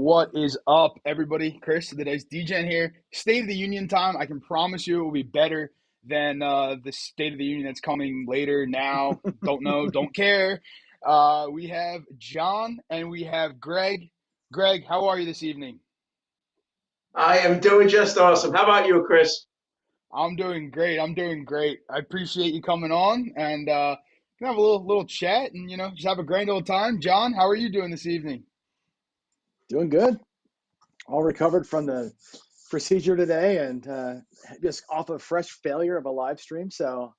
What is up, everybody? Chris, today's DJing here. State of the Union time. I can promise you it will be better than the State of the Union that's coming later now. Don't know, don't care. We have John and we have Greg. Greg, how are you this evening? I am doing just awesome. How about you, Chris? I'm doing great. I'm doing great. I appreciate you coming on and can have a little chat and just have a grand old time. John, how are you doing this evening? Doing good. All recovered from the procedure today and just off a fresh failure of a live stream. So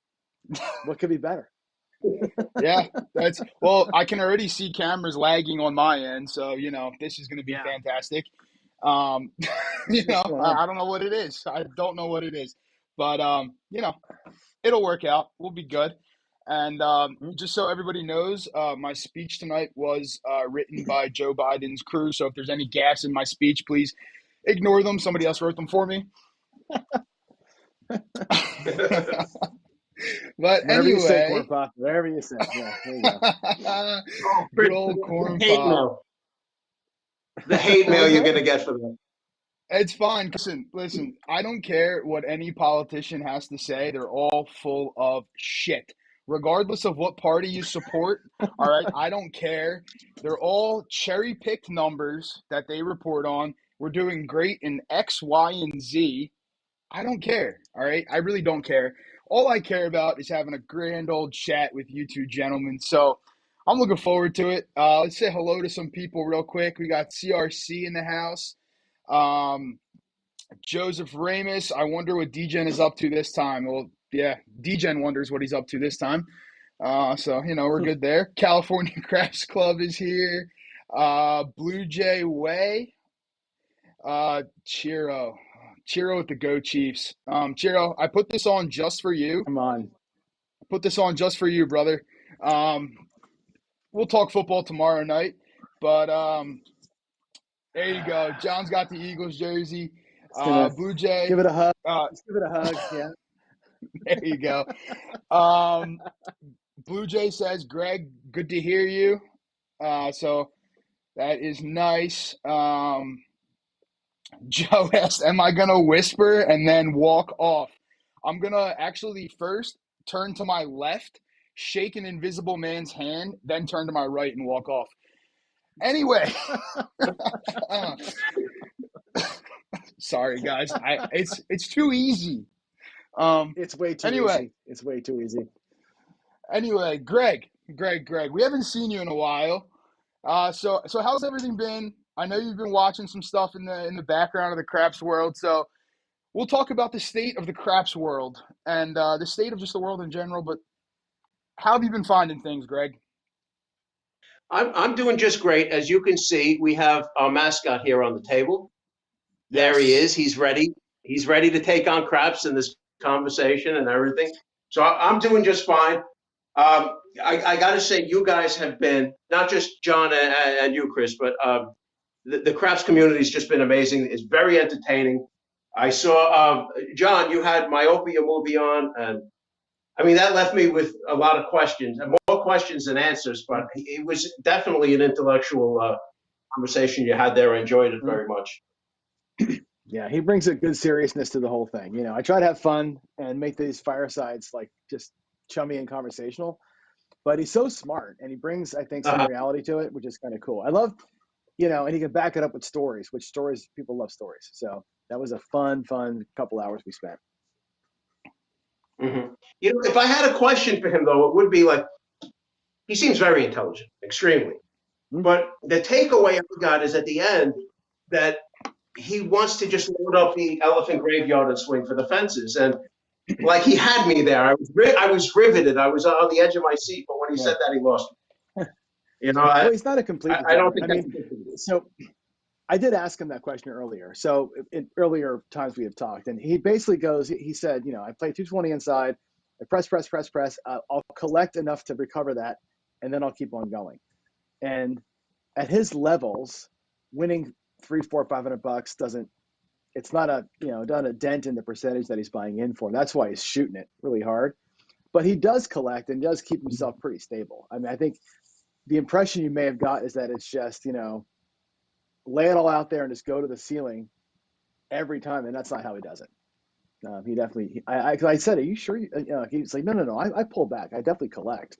what could be better? Yeah, that's well, I can already see cameras lagging on my end, so this is going to be Yeah. fantastic. What's going on? I don't know what it is. I don't know what it is, but it'll work out. We'll be good. And just so everybody knows, my speech tonight was written by Joe Biden's crew. So if there's any gaffes in my speech, please ignore them. Somebody else wrote them for me. But Whatever you say, corn anyway, pop. Whatever you say. Yeah, there you go. Oh, good Chris, old the corn hate pop. mail. The hate What mail was you're that? going to get for that. It's fine. Listen. I don't care what any politician has to say. They're all full of shit, regardless of what party you support. All right, I don't care. They're all cherry picked numbers that they report on. We're doing great in X, Y, and Z. I don't care. All right, I really don't care. All I care about is having a grand old chat with you two gentlemen. So I'm looking forward to it. Let's say hello to some people real quick. We got CRC in the house. Um, Joseph Ramus. I wonder what DGen is up to this time. Well, yeah, DGen wonders what he's up to this time. So we're good there. California Crafts Club is here. Blue Jay Way. Chiro. Chiro with the Go Chiefs. Chiro, I put this on just for you. Come on. Put this on just for you, brother. Um, we'll talk football tomorrow night, but there you go. John's got the Eagles jersey. Just gonna Blue Jay. give it a hug. Uh, Just give it a hug. Yeah. there you go. Um, Blue Jay says, Greg, good to hear you. So that is nice. Joe asked, am I going to whisper and then walk off? I'm going to actually first turn to my left, shake an invisible man's hand, then turn to my right and walk off. Anyway, sorry guys, it's too easy. It's way too Anyway, easy. It's way too easy. Greg, we haven't seen you in a while. So how's everything been? I know you've been watching some stuff in the background of the craps world. So we'll talk about the state of the craps world and the state of just the world in general. But how have you been finding things, Greg? I'm doing just great. As you can see, we have our mascot here on the table. There he Yes. is. He's ready. He's ready to take on Craps in this conversation and everything. So I'm doing just fine. I got to say, you guys have been, not just John and you, Chris, but the Craps community has just been amazing. It's very entertaining. I saw, John, you had Myopia movie on, and I mean, that left me with a lot of questions, and more questions than answers, but it was definitely an intellectual conversation you had there. I enjoyed it very much. Yeah, he brings a good seriousness to the whole thing. I try to have fun and make these firesides like just chummy and conversational, but he's so smart and he brings, I think, some Uh, reality to it, which is kind of cool. I love, and he can back it up with stories, which stories, people love stories. So that was a fun couple hours we spent. mhm. If I had a question for him, though, it would be like, he seems very intelligent, extremely. But the takeaway I got is at the end that he wants to just load up the elephant graveyard and swing for the fences. And like he had me there. I was riveted. I was on the edge of my seat. But when he Yeah. said that, he lost me. Well, he's not a complete I don't degenerate. think I that's mean, so I did ask him that question earlier. So in earlier times we have talked, and he basically goes, he said, I play 220 inside, I press. I'll collect enough to recover that, and then I'll keep on going. And at his levels, winning 300, 400, 500 bucks doesn't. It's not done a dent in the percentage that he's buying in for. That's why he's shooting it really hard. But he does collect and does keep himself pretty stable. I mean, I think the impression you may have got is that it's just, lay it all out there and just go to the ceiling every time, and that's not how he does it. He definitely. I said, "Are you sure?" He's like, "No. I pull back. I definitely collect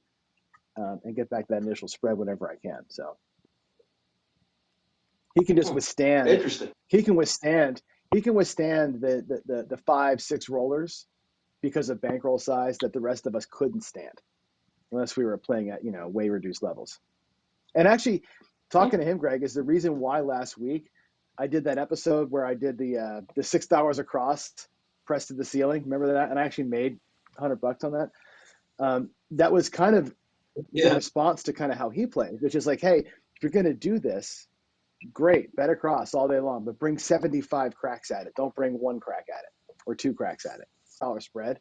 and get back that initial spread whenever I can." So he can just withstand. Interesting. He can withstand. He can withstand the 5-6 rollers because of bankroll size that the rest of us couldn't stand unless we were playing at way reduced levels. And actually, talking to him, Greg, is the reason why last week I did that episode where I did the $6 across pressed to the ceiling. Remember that? And I actually made $100 on that. That was kind of the response to kind of how he plays, which is like, hey, if you're going to do this, great, bet across all day long, but bring 75 cracks at it. Don't bring 1 crack at it or 2 cracks at it. Dollar spread,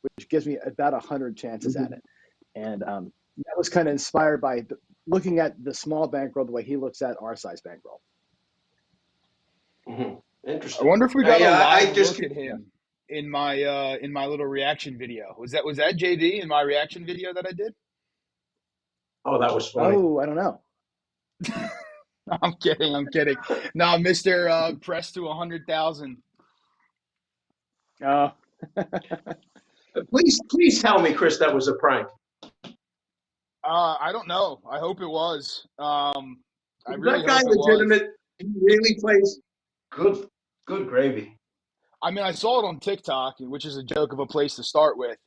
which gives me about 100 chances at it. And that was kind of inspired by looking at the small bankroll the way he looks at our size bankroll. Interesting. I wonder if we got a live look at him in my little reaction video. Was that JD in my reaction video that I did? Oh, that was funny. Oh, I don't know. I'm kidding. No, Mr. Press to 100,000. Oh. Please tell me, Chris, that was a prank. I don't know. I hope it was. I really that guy hope it legitimate. Was. He really plays good gravy. I mean, I saw it on TikTok, which is a joke of a place to start with.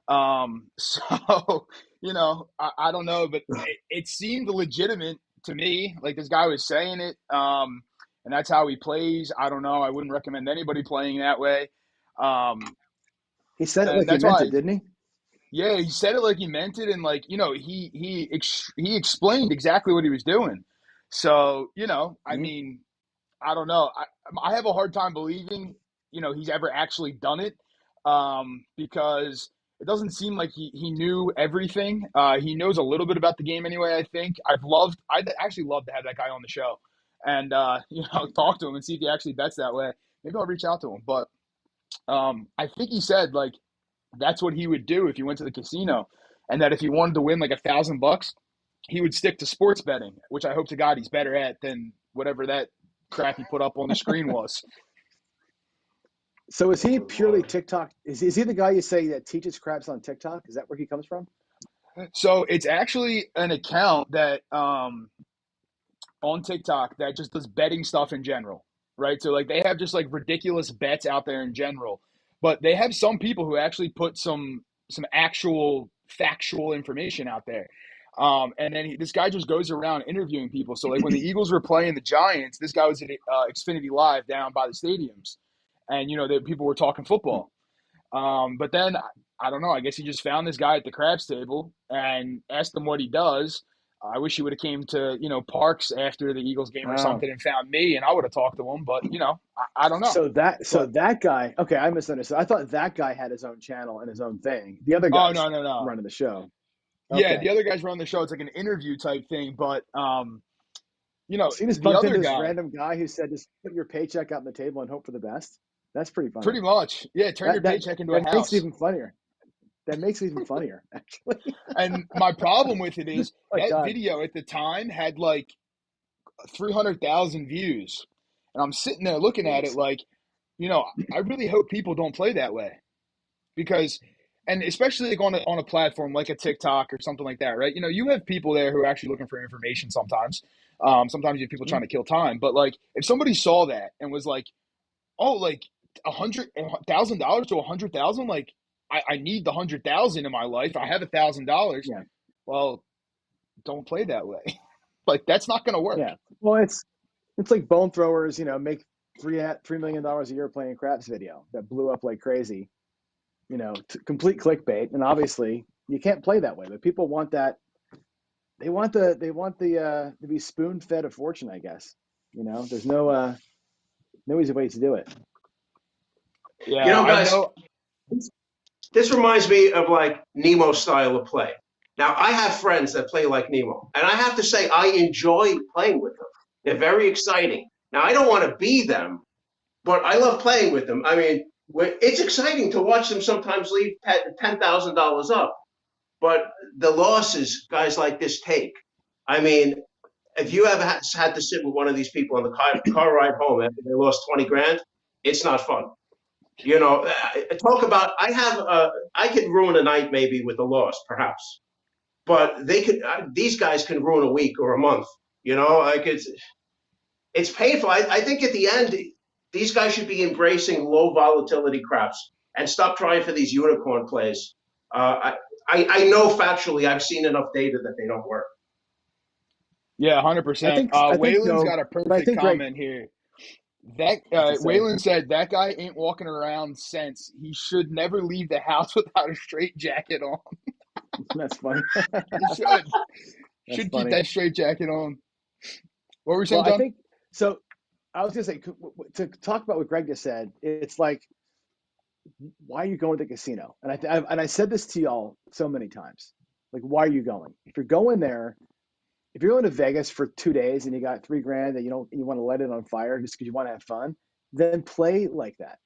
So I don't know, but it seemed legitimate to me. Like this guy was saying it, and that's how he plays. I don't know. I wouldn't recommend anybody playing that way. He said it like he meant it, didn't he? Yeah, he said it like he meant it, and he explained exactly what he was doing. So I mean, I don't know. I have a hard time believing he's ever actually done it, because it doesn't seem like he knew everything. He knows a little bit about the game anyway. I think I'd actually love to have that guy on the show, and talk to him and see if he actually bets that way. Maybe I'll reach out to him, but I think he said like that's what he would do if he went to the casino, and that if he wanted to win like $1,000, he would stick to sports betting, which I hope to God he's better at than whatever that crap he put up on the screen was. So is he purely TikTok? Is he the guy you say that teaches craps on TikTok? Is that where he comes from? So it's actually an account that on TikTok that just does betting stuff in general, right? So like they have just like ridiculous bets out there in general, but they have some people who actually put some actual factual information out there. And then this guy just goes around interviewing people. So like when the Eagles were playing the Giants, this guy was at Xfinity Live down by the stadiums, and people were talking football. But then I don't know. I guess he just found this guy at the craps table and asked him what he does. I wish he would have came to Parks after the Eagles game or something and found me, and I would have talked to him. But I don't know. So that guy. Okay, I misunderstood. I thought that guy had his own channel and his own thing. The other guy's no. running the show. Okay. Yeah, the other guys running the show. It's like an interview type thing, but he just bumped into this random guy who said, "Just put your paycheck out on the table and hope for the best." That's pretty funny. Pretty much, yeah. Turn your paycheck into a house. That makes it even funnier. That makes it even funnier, actually. And my problem with it is video at the time had like 300,000 views, and I'm sitting there looking at it like, I really hope people don't play that way, because. And especially like on a platform like a TikTok or something like that, right? You have people there who are actually looking for information sometimes. Sometimes you have people trying to kill time. But like if somebody saw that and was like, oh, like $100,000 to 100,000, like I need the 100,000 in my life. I have $1,000. Yeah. Well, don't play that way. Like that's not going to work. Yeah. Well, it's like bone throwers, make $3 million a year playing craps video that blew up like crazy. Complete clickbait, and obviously you can't play that way. But people want that. They want to be spoon fed a fortune, I guess. There's no easy way to do it. Yeah, guys, this reminds me of like Nemo style of play. Now I have friends that play like Nemo, and I have to say I enjoy playing with them. They're very exciting. Now I don't want to be them, but I love playing with them. I mean. It's exciting to watch them sometimes leave $10,000 up, but the losses guys like this take, I mean, if you ever had to sit with one of these people on the car ride home after they lost 20 grand, it's not fun. Talk about, I could ruin a night maybe with a loss, perhaps, but these guys can ruin a week or a month, like it's painful. I think at the end, these guys should be embracing low volatility craps and stop trying for these unicorn plays. I know factually, I've seen enough data that they don't work. Yeah, I 100%. think I think Waylon's though, got a but I perfect think Greg comment here. That has to say Waylon said that guy ain't walking around since he should never leave the house without a straight jacket on. that's funny. He should. That's Should keep funny. that straight jacket on. What were you Well, saying, I John? think so. I was gonna say to talk about what Greg just said. It's like, why are you going to the casino? And I said this to y'all so many times. Like, why are you going? If you're going there, if you're going to Vegas for 2 days and you got 3 grand and you want to let it on fire just because you want to have fun, then play like that.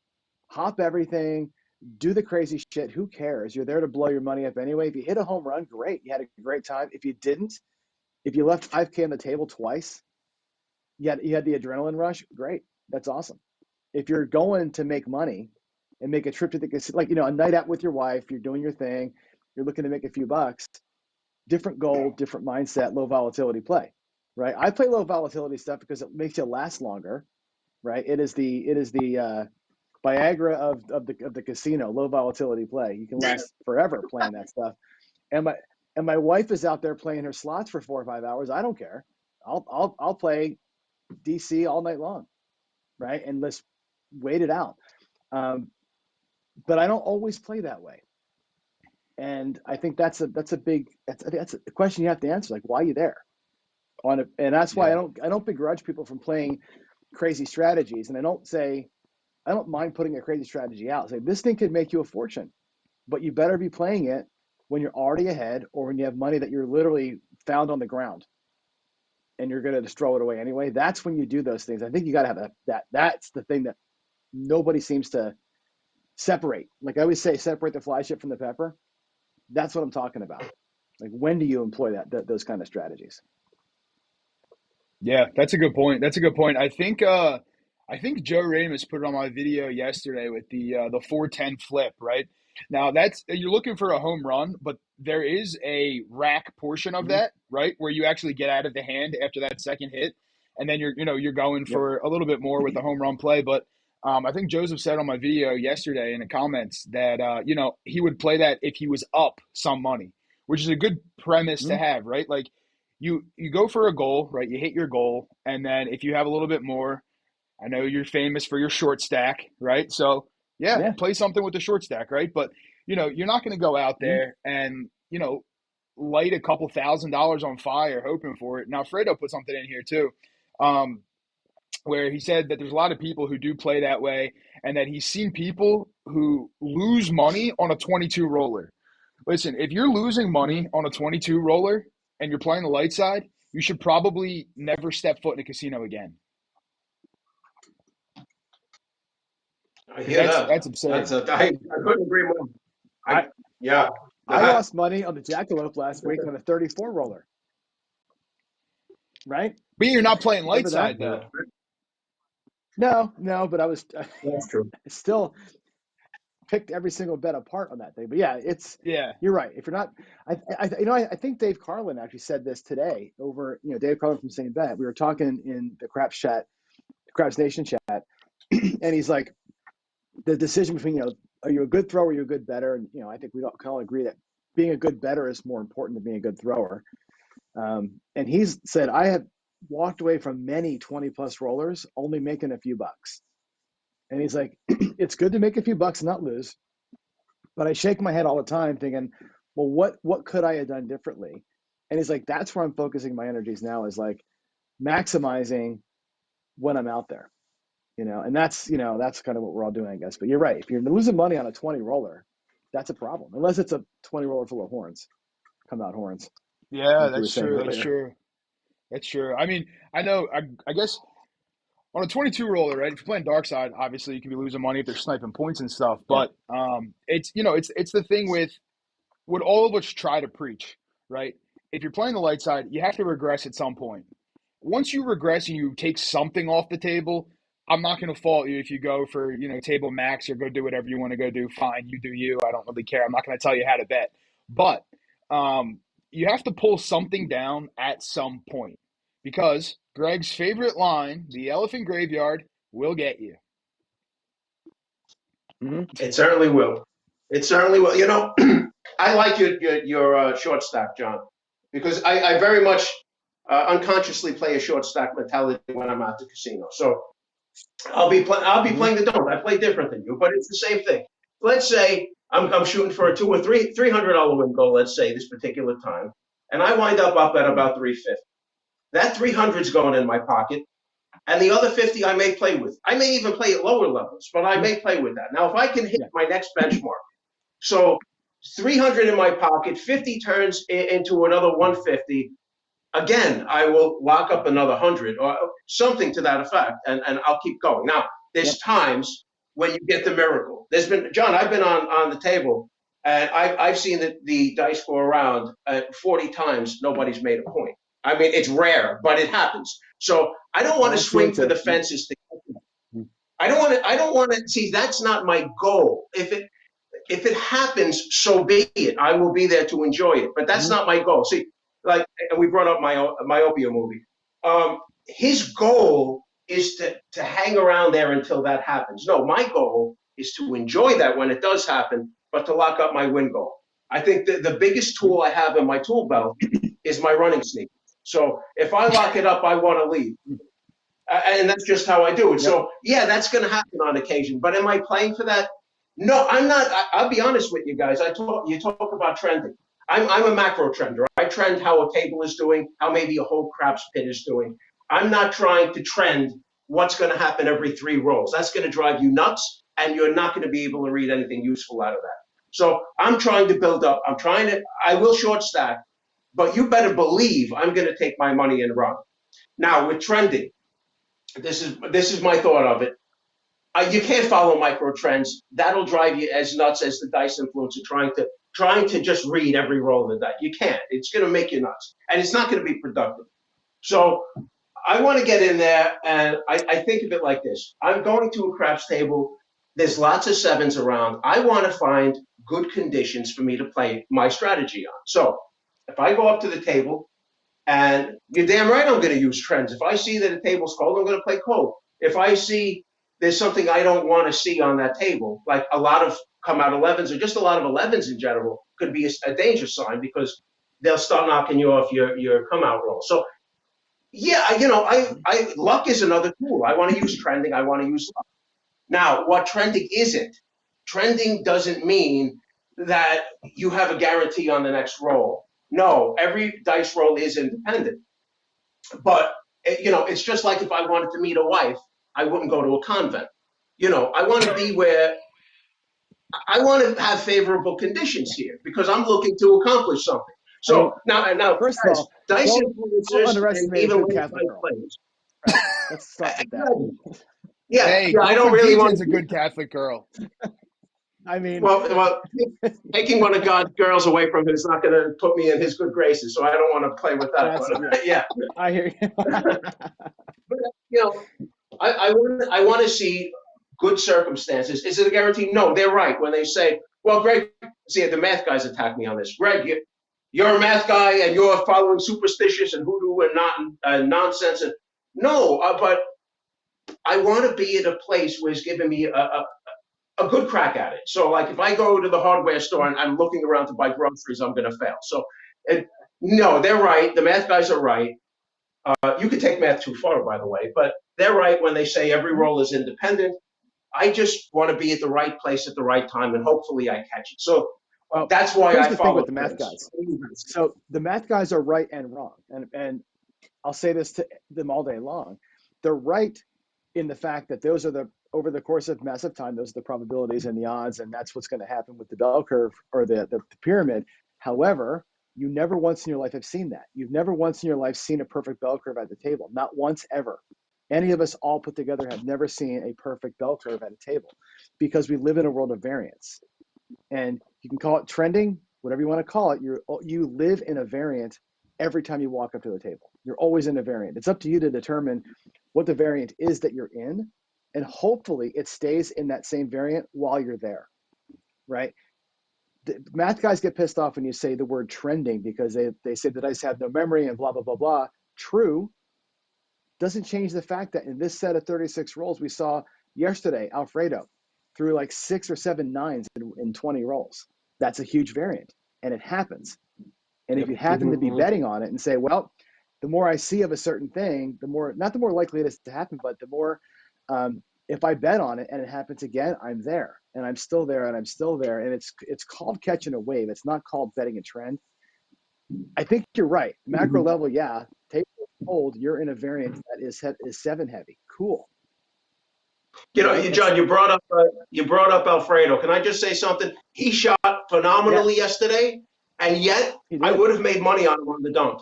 Hop everything, do the crazy shit. Who cares? You're there to blow your money up anyway. If you hit a home run, great. You had a great time. If you didn't, if you left 5K on the table twice, you had the adrenaline rush, great. That's awesome. If you're going to make money and make a trip to the casino, like, a night out with your wife, you're doing your thing, you're looking to make a few bucks, different goal, different mindset, low volatility play, right? I play low volatility stuff because it makes you last longer, right? It is the Viagra of the casino, low volatility play. You can last forever playing that stuff. And my wife is out there playing her slots for 4 or 5 hours. I don't care. I'll play DC all night long, right? And let's wait it out. Um, but I don't always play that way. And I think that's a question you have to answer. Like, why are you there? And that's why Yeah. I don't begrudge people from playing crazy strategies. And I don't mind putting a crazy strategy out. Say this thing could make you a fortune, but you better be playing it when you're already ahead or when you have money that you're literally found on the ground and you're going to just throw it away anyway. That's when you do those things. I think you got to have that's the thing that nobody seems to separate. Like I always say, separate the fly ship from the pepper. That's what I'm talking about. Like, when do you employ those kind of strategies? Yeah, that's a good point. That's a good point. I think Joe Ramos put it on my video yesterday with the 410 flip, right? Now that's you're looking for a home run, but there is a rack portion of Mm-hmm. that, right? Where you actually get out of the hand after that second hit, and then you're going Yep. for a little bit more with the home run play. But I think Joseph said on my video yesterday in the comments that he would play that if he was up some money, which is a good premise to Mm-hmm. have, right? Like you go for a goal, right? You hit your goal, and then if you have a little bit more, I know you're famous for your short stack, right? So yeah, Yeah. play something with the short stack, right? But you're not going to go out Mm-hmm. there and light a couple $1,000s on fire hoping for it. Now Fredo put something in here too, um, where he said that there's a lot of people who do play that way, and that he's seen people who lose money on a 22 roller. Listen, if you're losing Mm-hmm. money on a 22 roller and you're playing the light side, you should probably never step foot in a casino again I because hear that. that's absurd. I couldn't agree more. I Yeah. Go I ahead. lost money on the jackalope last week on a 34 roller, right? But you're not playing light Remember that? side though. No, but I That's true. still picked every single bet apart on that thing. But yeah, Yeah. you're right. If you're not, I think Dave Carlin actually said this today over, Dave Carlin from Same Bet. We were talking in the Craps chat, Craps Nation chat, and he's like, the decision between, are you a good thrower, or are you a good bettor? And, I think we can all agree that being a good bettor is more important than being a good thrower. And he's said, I have walked away from many 20 plus rollers, only making a few bucks. And he's like, it's good to make a few bucks and not lose. But I shake my head all the time thinking, well, what could I have done differently? And he's like, that's where I'm focusing my energies now, is like maximizing when I'm out there, and that's kind of what we're all doing, I guess. But you're right. If you're losing money on a 20 roller, that's a problem, unless it's a 20 roller full of horns, come out horns, Yeah, like you were that's saying true. That's earlier. true. That's true. I mean, I know. I guess on a 22 roller, right? If you're playing dark side, obviously you can be losing money if they're sniping points and stuff. Yeah. But it's the thing with what all of us try to preach, right? If you're playing the light side, you have to regress at some point. once you regress and you take something off the table, I'm not going to fault you if you go for, table max or go do whatever you want to go do. Fine, you do you. I don't really care. I'm not going to tell you how to bet. But you have to pull something down at some point because Greg's favorite line, the elephant graveyard, will get you. It certainly will. It certainly will. I like your short stack, John, because I very much unconsciously play a short stack mentality when I'm at the casino. So I'll be playing the don't. I play different than you, but it's the same thing. Let's say I'm shooting for a $300 win goal. Let's say this particular time, and I wind up at about 350. That 300's going in my pocket, and the other 50 I may play with. I may even play at lower levels, but I may play with that. Now, if I can hit my next benchmark, so 300 in my pocket, 50 turns into another 150. Again, I will lock up another 100 or something to that effect, and I'll keep going. Now, there's times when you get the miracle. John, I've been on the table, and I've seen the dice go around 40 times. Nobody's made a point. I mean, it's rare, but it happens. So I don't want to swing for the fences. I don't want to see. That's not my goal. If it happens, so be it. I will be there to enjoy it. But that's not my goal. See, and we brought up Myopia movie. His goal is to hang around there until that happens. No, my goal is to enjoy that when it does happen, but to lock up my win goal. I think the biggest tool I have in my tool belt is my running sneak. So if I lock it up, I want to leave. And that's just how I do it. Yep. So, yeah, that's going to happen on occasion. But am I playing for that? No, I'm not. I'll be honest with you guys. You talk about trending. I'm a macro trender. I trend how a table is doing, how maybe a whole craps pit is doing. I'm not trying to trend what's going to happen every 3 rolls. That's going to drive you nuts, and you're not going to be able to read anything useful out of that. So I'm trying to build up. I will short stack, but you better believe I'm going to take my money and run. Now, with trending, this is my thought of it. You can't follow micro trends. That'll drive you as nuts as the dice influencer trying to just read every roll of the dice. You can't. It's going to make you nuts, and it's not going to be productive. So I want to get in there, and I think of it like this. I'm going to a craps table. There's lots of 7s around. I want to find good conditions for me to play my strategy on. So if I go up to the table, and you're damn right I'm going to use trends. If I see that a table's cold, I'm going to play cold. If I see there's something I don't want to see on that table, like a lot of come out 11s or just a lot of 11s in general, could be a danger sign because they'll start knocking you off your come out roll. So, yeah, luck is another tool. I want to use trending. I want to use luck. Now, what trending isn't? Trending doesn't mean that you have a guarantee on the next roll. No, every dice roll is independent. But, it's just like if I wanted to meet a wife, I wouldn't go to a convent. I want to be where I want to have favorable conditions here because I'm looking to accomplish something. So now, first guys, of all, dice don't influencers underestimate even a good Catholic girl. players. Right. Let's start with that. Hey, I don't really want a good Catholic girl. I mean, well, taking one of God's girls away from him is not going to put me in his good graces, so I don't want to play with that. But, yeah, I hear you. But, I want to see good circumstances. Is it a guarantee? No, they're right when they say, "Well, Greg, see, the math guys attack me on this. Greg, you're a math guy and you're following superstitious and hoodoo and nonsense." And no, but I want to be at a place where it's giving me a good crack at it. So, like, if I go to the hardware store and I'm looking around to buy groceries, I'm going to fail. So, no, they're right. The math guys are right. You could take math too far, by the way, but they're right when they say every roll is independent. I just want to be at the right place at the right time, and hopefully I catch it. So that's why I follow with the math guys. So the math guys are right and wrong, and I'll say this to them all day long. They're right in the fact that those are over the course of massive time, those are the probabilities and the odds, and that's what's going to happen with the bell curve or the pyramid. However, you never once in your life have seen that. You've never once in your life seen a perfect bell curve at the table. Not once ever. Any of us all put together have never seen a perfect bell curve at a table because we live in a world of variance. And you can call it trending, whatever you want to call it. You live in a variant every time you walk up to the table. You're always in a variant. It's up to you to determine what the variant is that you're in, and hopefully it stays in that same variant while you're there, right? The math guys get pissed off when you say the word trending because they say the dice have no memory and blah, blah, blah, blah. True. Doesn't change the fact that in this set of 36 rolls we saw yesterday, Alfredo threw like 6 or 7 nines in 20 rolls. That's a huge variant, and it happens. And if you happen to be betting on it and say, well, the more I see of a certain thing, the more, not the more likely it is to happen, but the more, if I bet on it and it happens again, I'm there and I'm still there and I'm still there. And it's called catching a wave. It's not called betting a trend. I think you're right. Macro level, yeah. Take hold. You're in a variant that is 7 heavy. Cool. You know, John, you brought up Alfredo. Can I just say something? He shot phenomenally yesterday, and yet I would have made money on him on the don't.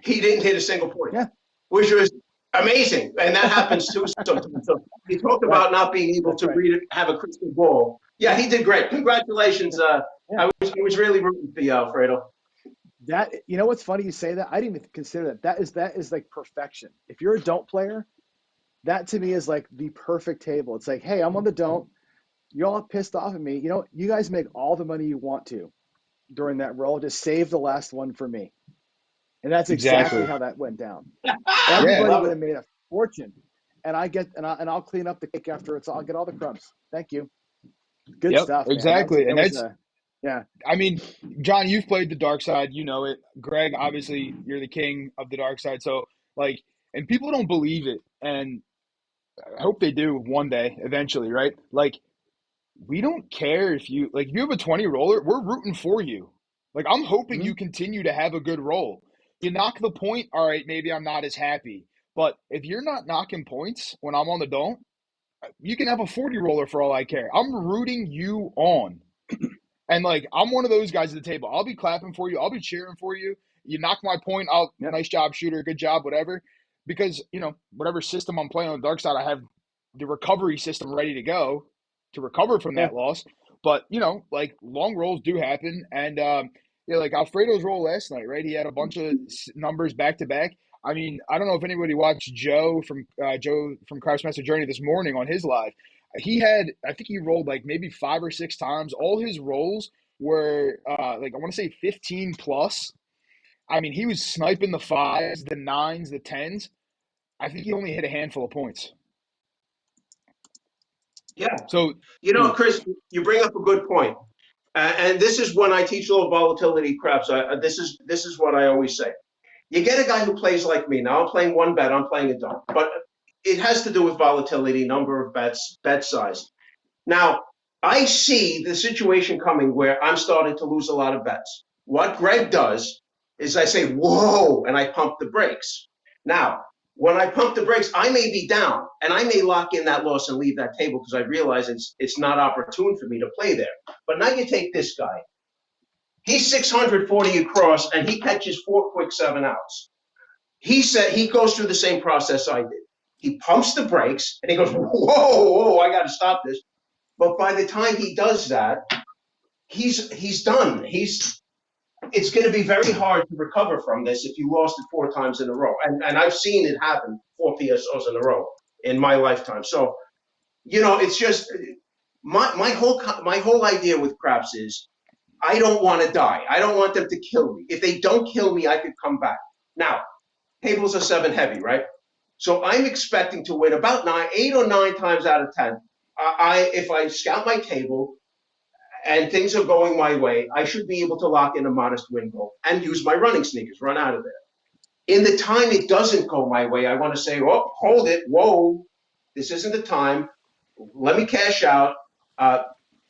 He didn't hit a single point, which was amazing, and that happens too sometimes. So he talked about not being able to read it, have a crystal ball. Yeah, he did great. Congratulations. I was really rooting for you, Alfredo. That, you know what's funny you say that? I didn't even consider that. That is like perfection. If you're a don't player, that to me is like the perfect table. It's like, hey, I'm on the don't. You're all pissed off at me. You know, you guys make all the money you want to during that roll. Just save the last one for me. And that's exactly how that went down. Everybody would have made a fortune. And I'll clean up the cake after I'll get all the crumbs. Thank you. Good stuff. Man. Exactly. That was, yeah. I mean, John, you've played the dark side, you know it. Greg, obviously, you're the king of the dark side. So, like, and people don't believe it. And I hope they do one day, eventually, right? Like, we don't care if you have a 20 roller, we're rooting for you. Like, I'm hoping you continue to have a good roll. You knock the point, all right, maybe I'm not as happy. But if you're not knocking points when I'm on the don't, you can have a 40 roller for all I care. I'm rooting you on. And, like, I'm one of those guys at the table. I'll be clapping for you. I'll be cheering for you. You knock my point, nice job, shooter, good job, whatever. Because, you know, whatever system I'm playing on the dark side, I have the recovery system ready to go to recover from that loss. But, you know, like, long rolls do happen. And, like Alfredo's roll last night, right? He had a bunch of numbers back to back. I mean, I don't know if anybody watched Joe from Crash Master Journey this morning on his live. I think he rolled like maybe 5 or 6 times. All his rolls were like, I want to say 15 plus. I mean, he was sniping the 5s, the 9s, the 10s. I think he only hit a handful of points. Yeah. So, you know, Chris, you bring up a good point. And this is when I teach low volatility craps. This is what I always say. You get a guy who plays like me. Now I'm playing one bet. I'm playing a don't. But it has to do with volatility, number of bets, bet size. Now, I see the situation coming where I'm starting to lose a lot of bets. What Greg does is I say, whoa, and I pump the brakes. Now, when I pump the brakes, I may be down, and I may lock in that loss and leave that table because I realize it's not opportune for me to play there. But now you take this guy. He's 640 across, and he catches 4 quick 7 outs. He said he goes through the same process I did. He pumps the brakes, and he goes, whoa, I got to stop this. But by the time he does that, he's done. It's going to be very hard to recover from this if you lost it 4 times in a row. And I've seen it happen 4 PSOs in a row in my lifetime. So, you know, it's just my whole idea with craps is I don't want to die. I don't want them to kill me. If they don't kill me, I could come back. Now, tables are 7 heavy, right? So I'm expecting to win about 8 or 9 times out of 10. If I scout my table and things are going my way, I should be able to lock in a modest win goal and use my running sneakers, run out of there. In the time it doesn't go my way, I want to say, oh, hold it, whoa, this isn't the time. Let me cash out,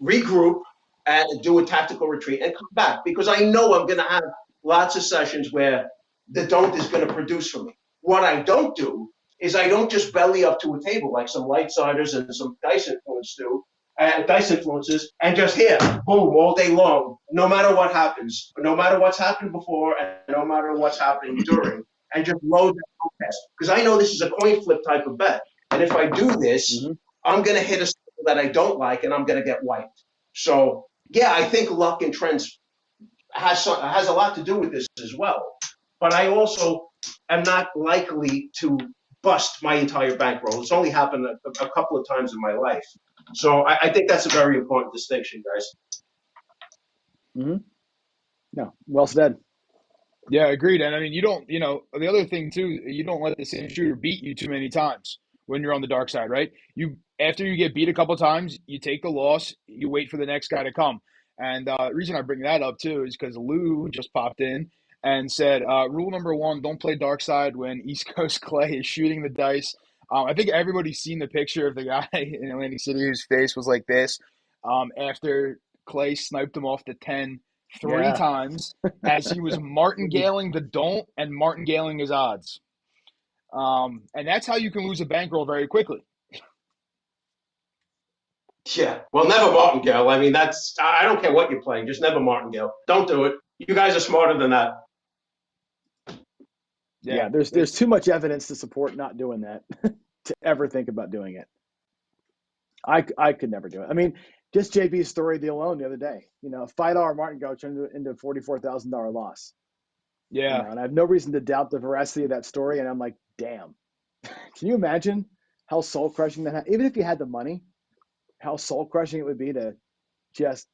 regroup, and do a tactical retreat and come back because I know I'm going to have lots of sessions where the don't is going to produce for me. What I don't do is I don't just belly up to a table like some light-siders and some dice influence do, dice influences, and just here, boom, all day long, no matter what happens, no matter what's happened before, and no matter what's happening during, and just load that contest. Because I know this is a coin flip type of bet. And if I do this, I'm going to hit a symbol that I don't like, and I'm going to get wiped. So, yeah, I think luck and trends has a lot to do with this as well. but I also am not likely to bust my entire bankroll. It's only happened a couple of times in my life. So I think that's a very important distinction, guys. Mm-hmm. No, well said. Yeah, agreed. And I mean, you don't, the other thing too, you don't let the same shooter beat you too many times when you're on the dark side, right? After you get beat a couple times, you take the loss, you wait for the next guy to come. And the reason I bring that up too is because Lou just popped in and said, rule number one, don't play dark side when East Coast Clay is shooting the dice. I think everybody's seen the picture of the guy in Atlantic City whose face was like this after Clay sniped him off the 10 three Yeah. times as he was martingaling the don't and martingaling his odds. And that's how you can lose a bankroll very quickly. Yeah, well, never martingale. I mean, I don't care what you're playing, just never martingale. Don't do it. You guys are smarter than that. Yeah, there's too much evidence to support not doing that to ever think about doing it. I could never do it. I mean, just JB's story alone the other day, $5 martingale turned into a $44,000 loss. Yeah. And I have no reason to doubt the veracity of that story. And I'm like, damn, can you imagine how soul crushing that, even if you had the money, how soul crushing it would be to just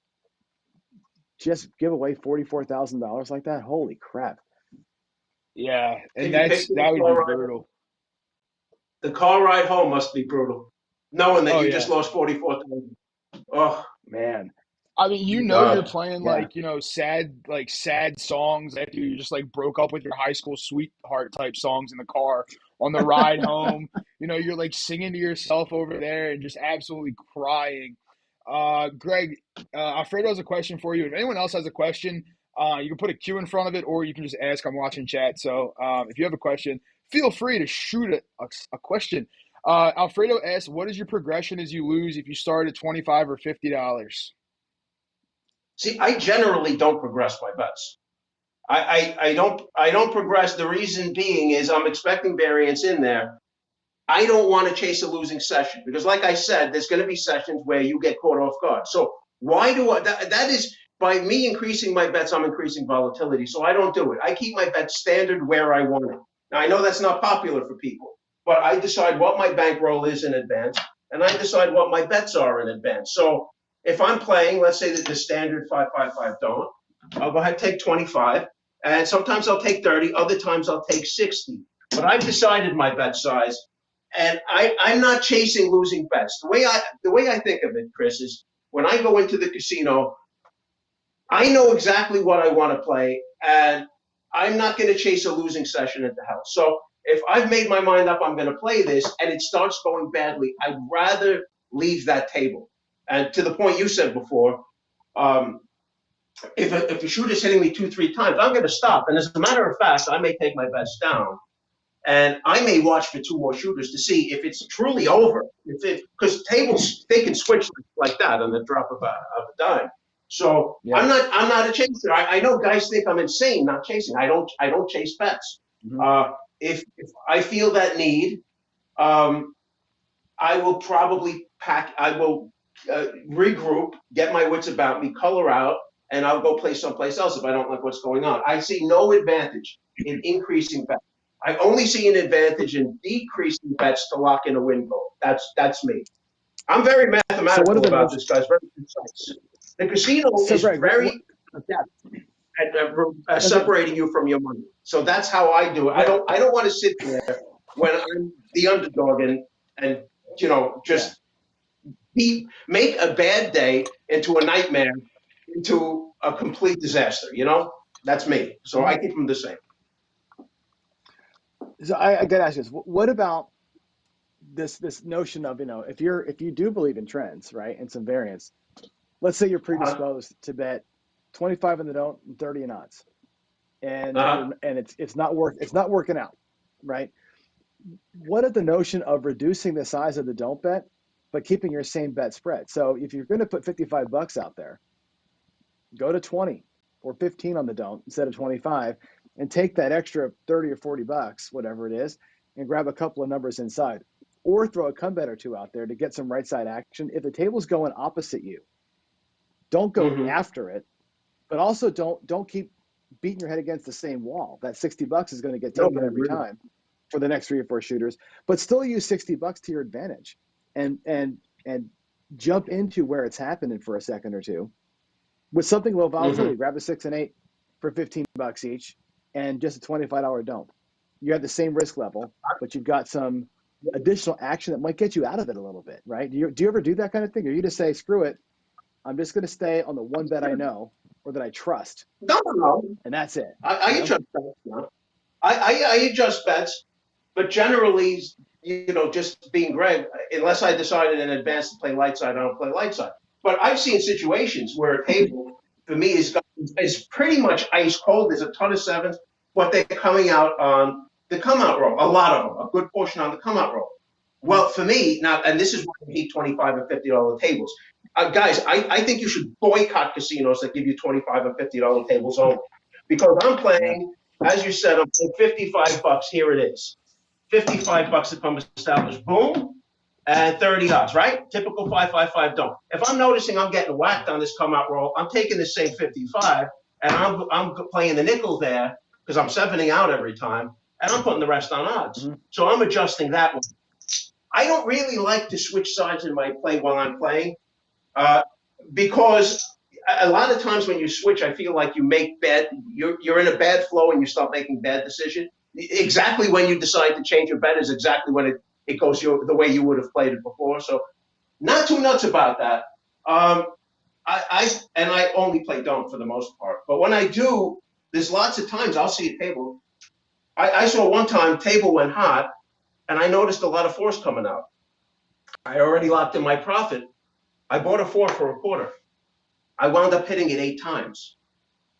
give away $44,000 like that? Holy crap. Yeah. And Can you picture that would be brutal. The car ride home must be brutal, knowing that you yeah. just lost 44,000. Oh man. I mean, you're playing sad songs after you just like broke up with your high school sweetheart type songs in the car on the ride home. You're like singing to yourself over there and just absolutely crying. Greg, Alfredo has a question for you. If anyone else has a question, you can put a Q in front of it, or you can just ask. I'm watching chat. So if you have a question, feel free to shoot a question. Alfredo asks, what is your progression as you lose if you start at $25 or $50? See, I generally don't progress my bets. I don't progress. The reason being is I'm expecting variance in there. I don't want to chase a losing session because, like I said, there's going to be sessions where you get caught off guard. So why do I? That is by me increasing my bets, I'm increasing volatility. So I don't do it. I keep my bets standard where I want it. Now I know that's not popular for people, but I decide what my bankroll is in advance, and I decide what my bets are in advance. So if I'm playing, let's say that the standard 5-5-5 don't, I'll go ahead and take 25, and sometimes I'll take 30, other times I'll take 60. But I've decided my bet size, and I'm not chasing losing bets. The way I think of it, Chris, is when I go into the casino, I know exactly what I want to play, and I'm not going to chase a losing session at the house. So if I've made my mind up, I'm going to play this, and it starts going badly, I'd rather leave that table. And to the point you said before, if a shooter's hitting me 2-3 times, I'm going to stop. And as a matter of fact, I may take my bets down, and I may watch for 2 more shooters to see if it's truly over. Because tables, they can switch like that on the drop of a dime. So yeah. I'm not a chaser. I know guys think I'm insane not chasing. I don't chase bets. Mm-hmm. If I feel that need, I will probably regroup, get my wits about me, color out, and I'll go play someplace else if I don't like what's going on. I see no advantage in increasing bets. I only see an advantage in decreasing bets to lock in a win goal. That's me. I'm very mathematical about this, guys. Very precise. The casino is very adept at separating you from your money. So that's how I do it. I don't want to sit there when I'm the underdog and just make a bad day into a nightmare, into a complete disaster. That's me. So I keep them the same. So I got to ask you this: what about this notion of if you do believe in trends, right, and some variance? Let's say you're predisposed to bet 25 in the don't and 30 in odds, and it's not working out, right? What is the notion of reducing the size of the don't bet, but keeping your same bet spread? So if you're going to put $55 out there, go to 20 or 15 on the don't instead of 25, and take that extra 30 or $40, whatever it is, and grab a couple of numbers inside, or throw a come bet or 2 out there to get some right side action. If the table's going opposite you, don't go after it, but also don't keep beating your head against the same wall. That $60 is going to get No, taken I every agree. time for the next 3 or 4 shooters, but still use $60 to your advantage and jump into where it's happening for a second or two with something low volatility. Grab a 6 and 8 for $15 each and just a $25 dump. You have the same risk level, but you've got some additional action that might get you out of it a little bit, right? Do you ever do that kind of thing? Or you just say, screw it, I'm just going to stay on the one bet I know or that I trust, No. and that's it. I adjust bets. No? I adjust bets, but generally, just being Greg, unless I decided in advance to play light side, I don't play light side. But I've seen situations where a table, for me, is pretty much ice cold. There's a ton of sevens, but they're coming out on the come out roll. A lot of them, a good portion on the come out roll. Well, for me now, and this is why I hate $25 and $50 tables. Guys, I think you should boycott casinos that give you $25 and $50 tables only, because I'm playing, as you said, I'm playing $55. Here it is, $55 to come established. Boom, and 30 odds, right? Typical 5-5-5 don't. If I'm noticing I'm getting whacked on this come out roll, I'm taking the same 55 and I'm playing the nickel there because I'm 7ing out every time, and I'm putting the rest on odds. So I'm adjusting that one. I don't really like to switch sides in my play while I'm playing, because a lot of times when you switch, I feel like you're in a bad flow and you start making bad decisions. Exactly when you decide to change your bet is exactly when it goes the way you would have played it before. So not too nuts about that. I only play don't for the most part. But when I do, there's lots of times I'll see a table. I saw one time table went hot, and I noticed a lot of fours coming out. I already locked in my profit. I bought a 4 for a quarter. I wound up hitting it 8 times.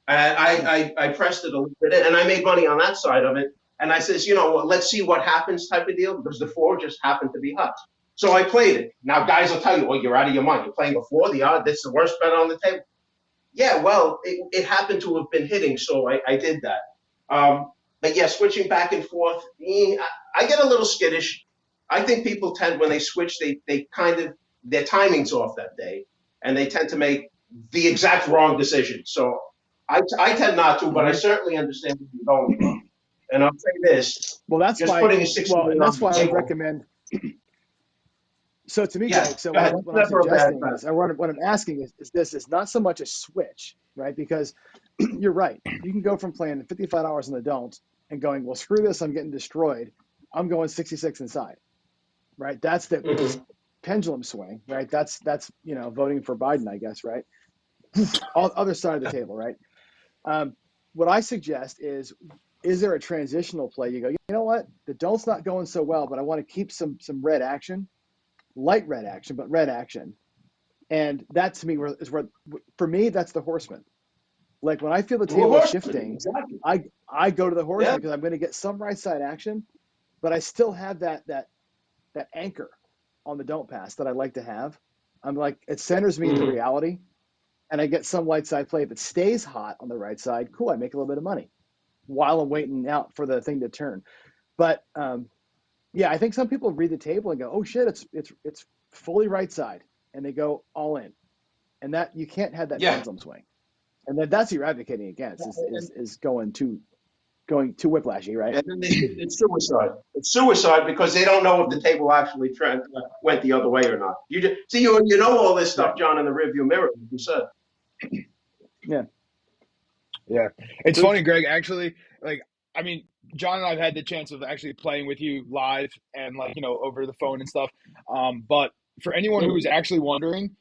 And I pressed it a little bit, and I made money on that side of it. And I says, let's see what happens type of deal, because the 4 just happened to be hot. So I played it. Now, guys will tell you, well, you're out of your mind. You're playing a 4, the odd, that's the worst bet on the table. Yeah, well, it happened to have been hitting, so I did that. But yeah, switching back and forth, I get a little skittish. I think people tend, when they switch, they kind of, their timing's off that day, and they tend to make the exact wrong decision. So I tend not to, but I certainly understand where you're going from. And I'll say this: Well, that's just why. putting a 60 Well, and that's why I would table. recommend. So to me, Yeah, Greg, so go ahead. what I'm Never a bad suggesting bet. is, or what I'm asking is this is not so much a switch, right? Because you're right. You can go from playing $55 on the don't and going, well, screw this, I'm getting destroyed. I'm going 66 inside, right? That's the pendulum swing, right? That's voting for Biden, I guess, right? Other side of the table, right? What I suggest is there a transitional play? You go, you know what? The don't's not going so well, but I want to keep some red action, light red action, but red action. And that to me is where, for me, that's the horseman. Like when I feel the table shifting, Exactly. I go to the horseman Yeah. because I'm going to get some right side action, but I still have that anchor on the don't pass that I like to have. I'm like, it centers me into reality, and I get some light side play. If it stays hot on the right side, cool, I make a little bit of money while I'm waiting out for the thing to turn. But yeah, I think some people read the table and go, oh shit, it's fully right side, and they go all in, and that you can't have that pendulum swing, and that's what you're advocating against is going too whiplashy, right? And then it's suicide. It's suicide because they don't know if the table actually went the other way or not. You just, see, you know all this stuff, John, in the rearview mirror, like you said. Yeah. It's funny, Greg, actually, like, I mean, John and I've had the chance of actually playing with you live and over the phone and stuff. But for anyone who is actually wondering,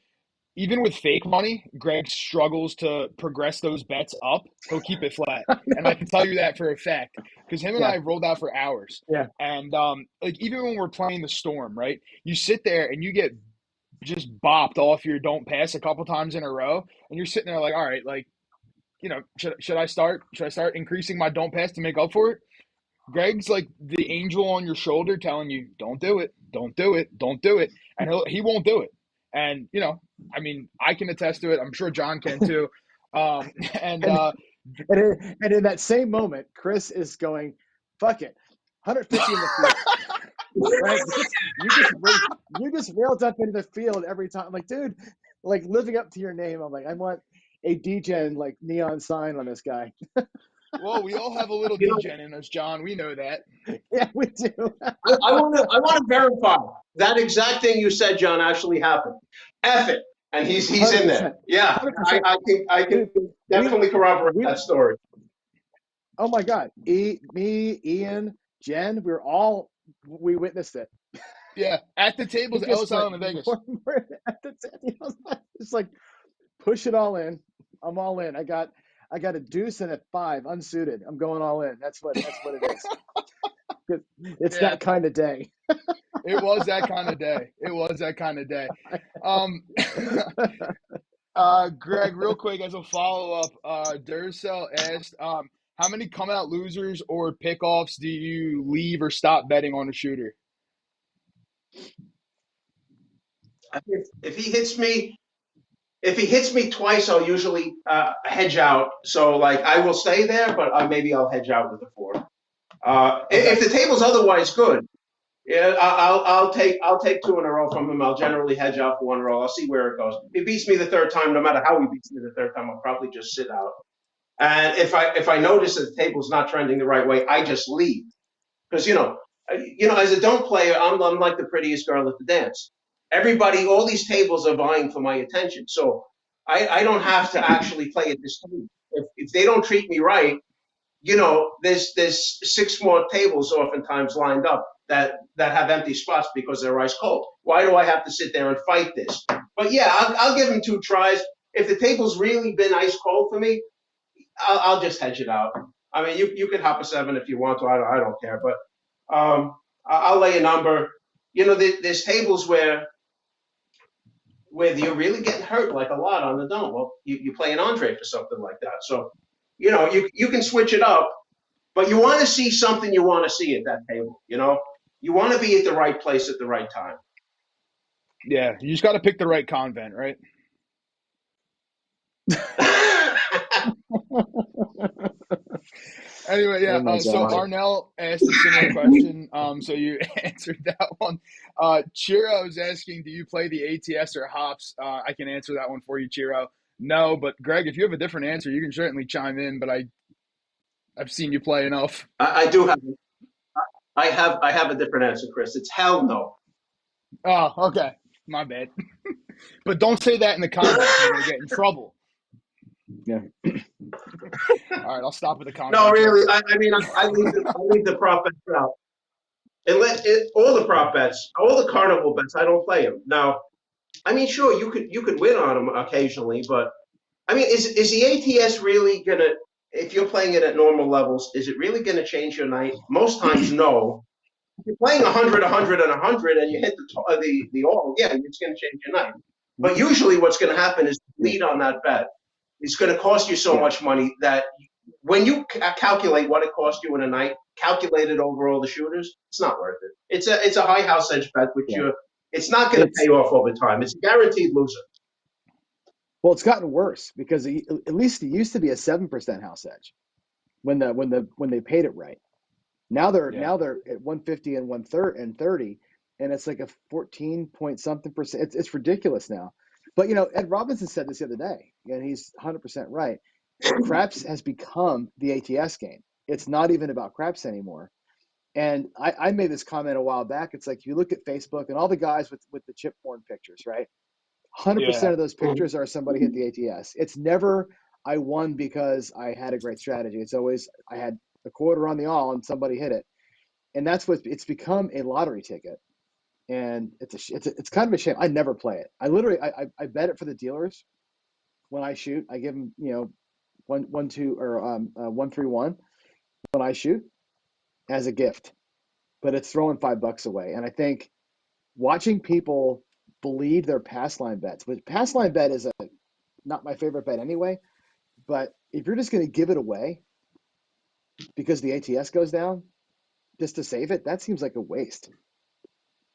even with fake money, Greg struggles to progress those bets up. He'll keep it flat. And I can tell you that for a fact because him and I rolled out for hours. Yeah. And even when we're playing the Storm, right, you sit there and you get just bopped off your don't pass a couple times in a row. And you're sitting there like, all right, like, should I start increasing my don't pass to make up for it? Greg's like the angel on your shoulder telling you, don't do it, don't do it, don't do it. And he won't do it. And, I mean, I can attest to it. I'm sure John can too. And in that same moment, Chris is going, fuck it, 150 in the field. Right? You just railed up into the field every time. I'm like, dude, like living up to your name. I'm like, I want a DGen like neon sign on this guy. Well, we all have a little You know, degen in us, John. We know that. Yeah, we do. I want to verify that exact thing you said, John, actually happened. F it, and he's in there. 100%. Yeah, 100%. I can Dude, definitely corroborate we, that story. oh my God. Me, Ian, Jen, we witnessed it. Yeah, at the tables It at just Ellis went, Island in Vegas. we're at the it's like, push it all in. I'm all in. I got a deuce and a 5 unsuited. I'm going all in. That's what it is. It's Yeah, that kind of day. it was that kind of day. It was that kind of day. Greg, real quick as a follow-up, Duracell asked, how many come-out losers or pickoffs do you leave or stop betting on a shooter? If he hits me, twice, I'll usually hedge out. So like I will stay there, but maybe I'll hedge out with the 4. Okay. If the table's otherwise good, yeah, I'll take 2 in a row from him. I'll generally hedge out for 1 roll. I'll see where it goes. If he beats me the 3rd time, no matter how he beats me the 3rd time, I'll probably just sit out. And if I notice that the table's not trending the right way, I just leave. Because as a don't player, I'm like the prettiest girl at the dance. Everybody, all these tables are vying for my attention. So I don't have to actually play at this table. If they don't treat me right, there's 6 more tables oftentimes lined up that have empty spots because they're ice cold. Why do I have to sit there and fight this? But yeah, I'll give them 2 tries. If the table's really been ice cold for me, I'll just hedge it out. I mean, you can hop a 7 if you want to. I don't care, but I'll lay a number. There's tables where you're really getting hurt like a lot on the don't. Well, you play an Andre for something like that. So, you can switch it up, but you want to see something you want to see at that table. You want to be at the right place at the right time. Yeah, you just got to pick the right convent, right? Anyway, yeah. Oh So Arnell asked a similar question. So you answered that one. Chiro is asking, do you play the ATS or hops? I can answer that one for you, Chiro. No, but Greg, if you have a different answer, you can certainly chime in. But I've seen you play enough. I do have. I have a different answer, Chris. It's hell no. Oh, okay. My bad. But don't say that in the comments. You're going to get in trouble. Yeah. All right, I'll stop with the comments. No, really. I leave the prop bets out. All the prop bets, all the Carnival bets, I don't play them. Now, I mean, sure, you could win on them occasionally, but I mean, is the ATS really gonna? If you're playing it at normal levels, is it really gonna change your night? Most times, no. If you're playing 100, 100, and 100, and you hit the all, yeah, it's gonna change your night. But usually, what's gonna happen is lead on that bet. It's going to cost you so much money that when you calculate what it cost you in a night, calculate it over all the shooters, it's not worth it. It's a high house edge bet, which it's not going to pay off over time. It's a guaranteed loser. Well, it's gotten worse because at least it used to be a 7% house edge when they paid it right. Now they're at 150 and 130, and it's like a 14 point something percent. It's ridiculous now. But Ed Robinson said this the other day, and he's 100% right. Craps has become the ATS game. It's not even about craps anymore. And I made this comment a while back. It's like you look at Facebook and all the guys with the chip porn pictures, right? 100% of those pictures are somebody hit the ATS. It's never I won because I had a great strategy. It's always I had a quarter on the all and somebody hit it. And that's what it's become, a lottery ticket. And it's kind of a shame. I never play it. I literally I bet it for the dealers when I shoot. I give them 1-2 or 1-3-1 when I shoot as a gift, but it's throwing $5 away. And I think watching people bleed their pass line bets. But pass line bet is not my favorite bet anyway. But if you're just going to give it away because the ATS goes down just to save it, that seems like a waste.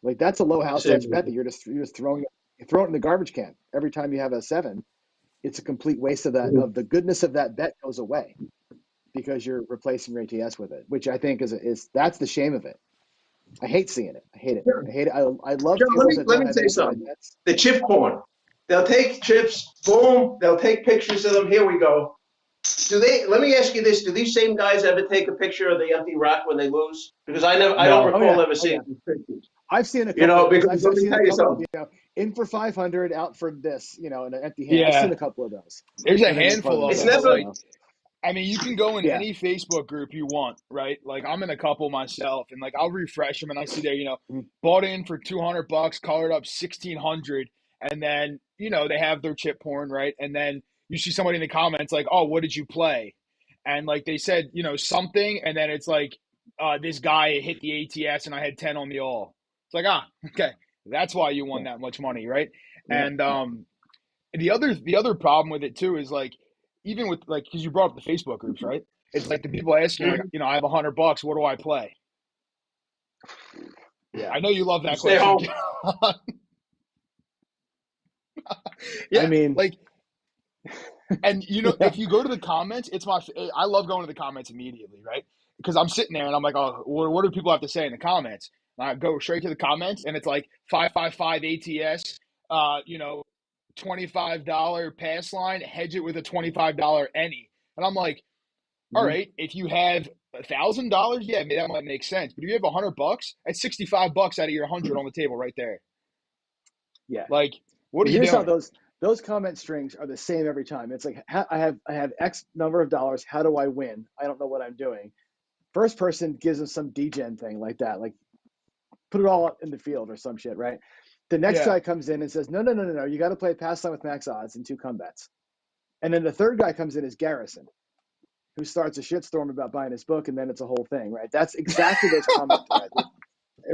Like that's a low house edge bet that you're just throwing it in the garbage can every time you have a 7. It's a complete waste of that. Of the goodness of that bet goes away because you're replacing your ATS with it, which I think is that's the shame of it. I hate seeing it. I hate it. I hate it. I love. John, let me say something. The chip porn. They'll take chips. Boom. They'll take pictures of them. Here we go. Let me ask you this. Do these same guys ever take a picture of the empty rack when they lose? Because I don't No. Oh recall yeah, ever oh yeah. seeing these pictures. I've seen a couple of those. Because I've let me seen a tell you couple of, something. in for 500, out for this, in an empty hand. I've seen Yeah. a couple of those There's a where they make fun of handful of It's them, but themselves. never, like, I mean, you can go in Yeah. any Facebook group you want, right? Like, I'm in a couple myself, and like, I'll refresh them, and I see there, Mhm. bought in for $200, colored up 1,600, and then they have their chip porn, right? And then you see somebody in the comments like, "Oh, what did you play?" And like they said, something, and then it's like, this guy hit the ATS, and I had 10 on the all. It's like, okay, that's why you won Yeah. that much money, right? Yeah. And the other problem with it too is like, even with like, because you brought up the Facebook groups, right? It's like the people asking like, Mhm. I have $100. What do I play? Yeah. I know you love You that stay question, home. John. I Yeah, mean, like, and yeah. if you go to the comments, I love going to the comments immediately, right? Because I'm sitting there and I'm like, oh, what do people have to say in the comments? And I go straight to the comments, and it's like 555 ATS, $25 pass line, hedge it with a $25 any. And I'm like, all Mhm. right, if you have $1,000, yeah, that might make sense. But if you have $100, that's $65 out of your 100 on the table right there. Yeah. Like, what are Well, you here's how doing? those comment strings are the same every time. It's like, I have X number of dollars. How do I win? I don't know what I'm doing. First person gives us some degen thing like that, like put it all in the field or some shit, right? The next Yeah, guy comes in and says, no, no, no, no, no. You got to play pass line with max odds and 2 combats. And then the third guy comes in as Garrison, who starts a shitstorm about buying his book, and then it's a whole thing, right? That's exactly those comment threads,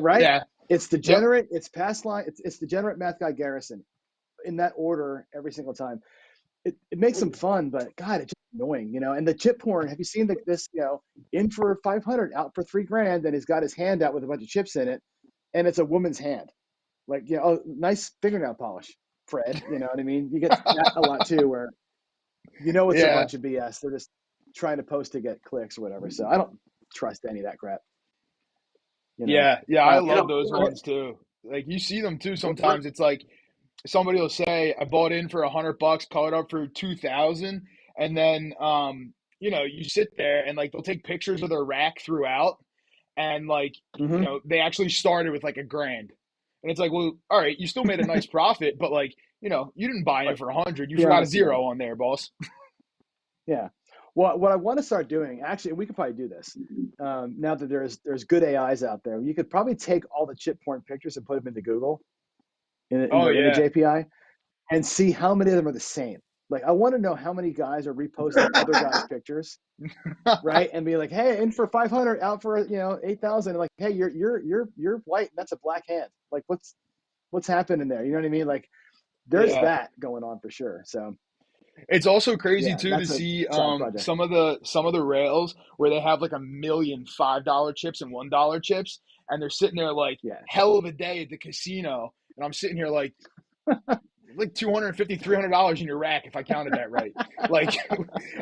right? yeah, It's yep, degenerate, it's pass line, it's degenerate math guy Garrison in that order every single time. It makes them fun, but God, it's just annoying, And the chip porn, have you seen this, in for 500, out for 3 grand, and he's got his hand out with a bunch of chips in it, and it's a woman's hand. Like, oh, nice fingernail polish, Fred. You know what I mean? You get that a lot too, where it's a yeah, bunch of BS. They're just trying to post to get clicks or whatever. So I don't trust any of that crap. You know. yeah. I You love know, those ones too. Like, you see them too we're- we're- sometimes. It's like somebody will say, I bought in for $100, colored up for 2,000, and then you sit there and like they'll take pictures of their rack throughout, and like Mm-hmm. they actually started with like $1,000, and it's like, well, all right, you still made a nice profit, but like you didn't buy in Right. for 100, you Be forgot a honest. Yeah. zero on there, boss. Yeah. Well, what I want to start doing, actually, we could probably do this. Now that there's good AIs out there, you could probably take all the chip porn pictures and put them into Google in Oh their image yeah. API and see how many of them are the same. Like, I want to know how many guys are reposting other guys' pictures, right? And be like, hey, in for 500, out for 8,000. Like, hey, you're white, and that's a black hand. Like, what's happening there? You know what I mean? Like, there's Yeah. that going on for sure. So It's also crazy yeah, too to that's a see side project. some of the rails where they have like a million $5 chips and $1 chips, and they're sitting there like Yeah. hell of a day at the casino, and I'm sitting here like $250, $300 in your rack if I counted that right. Like,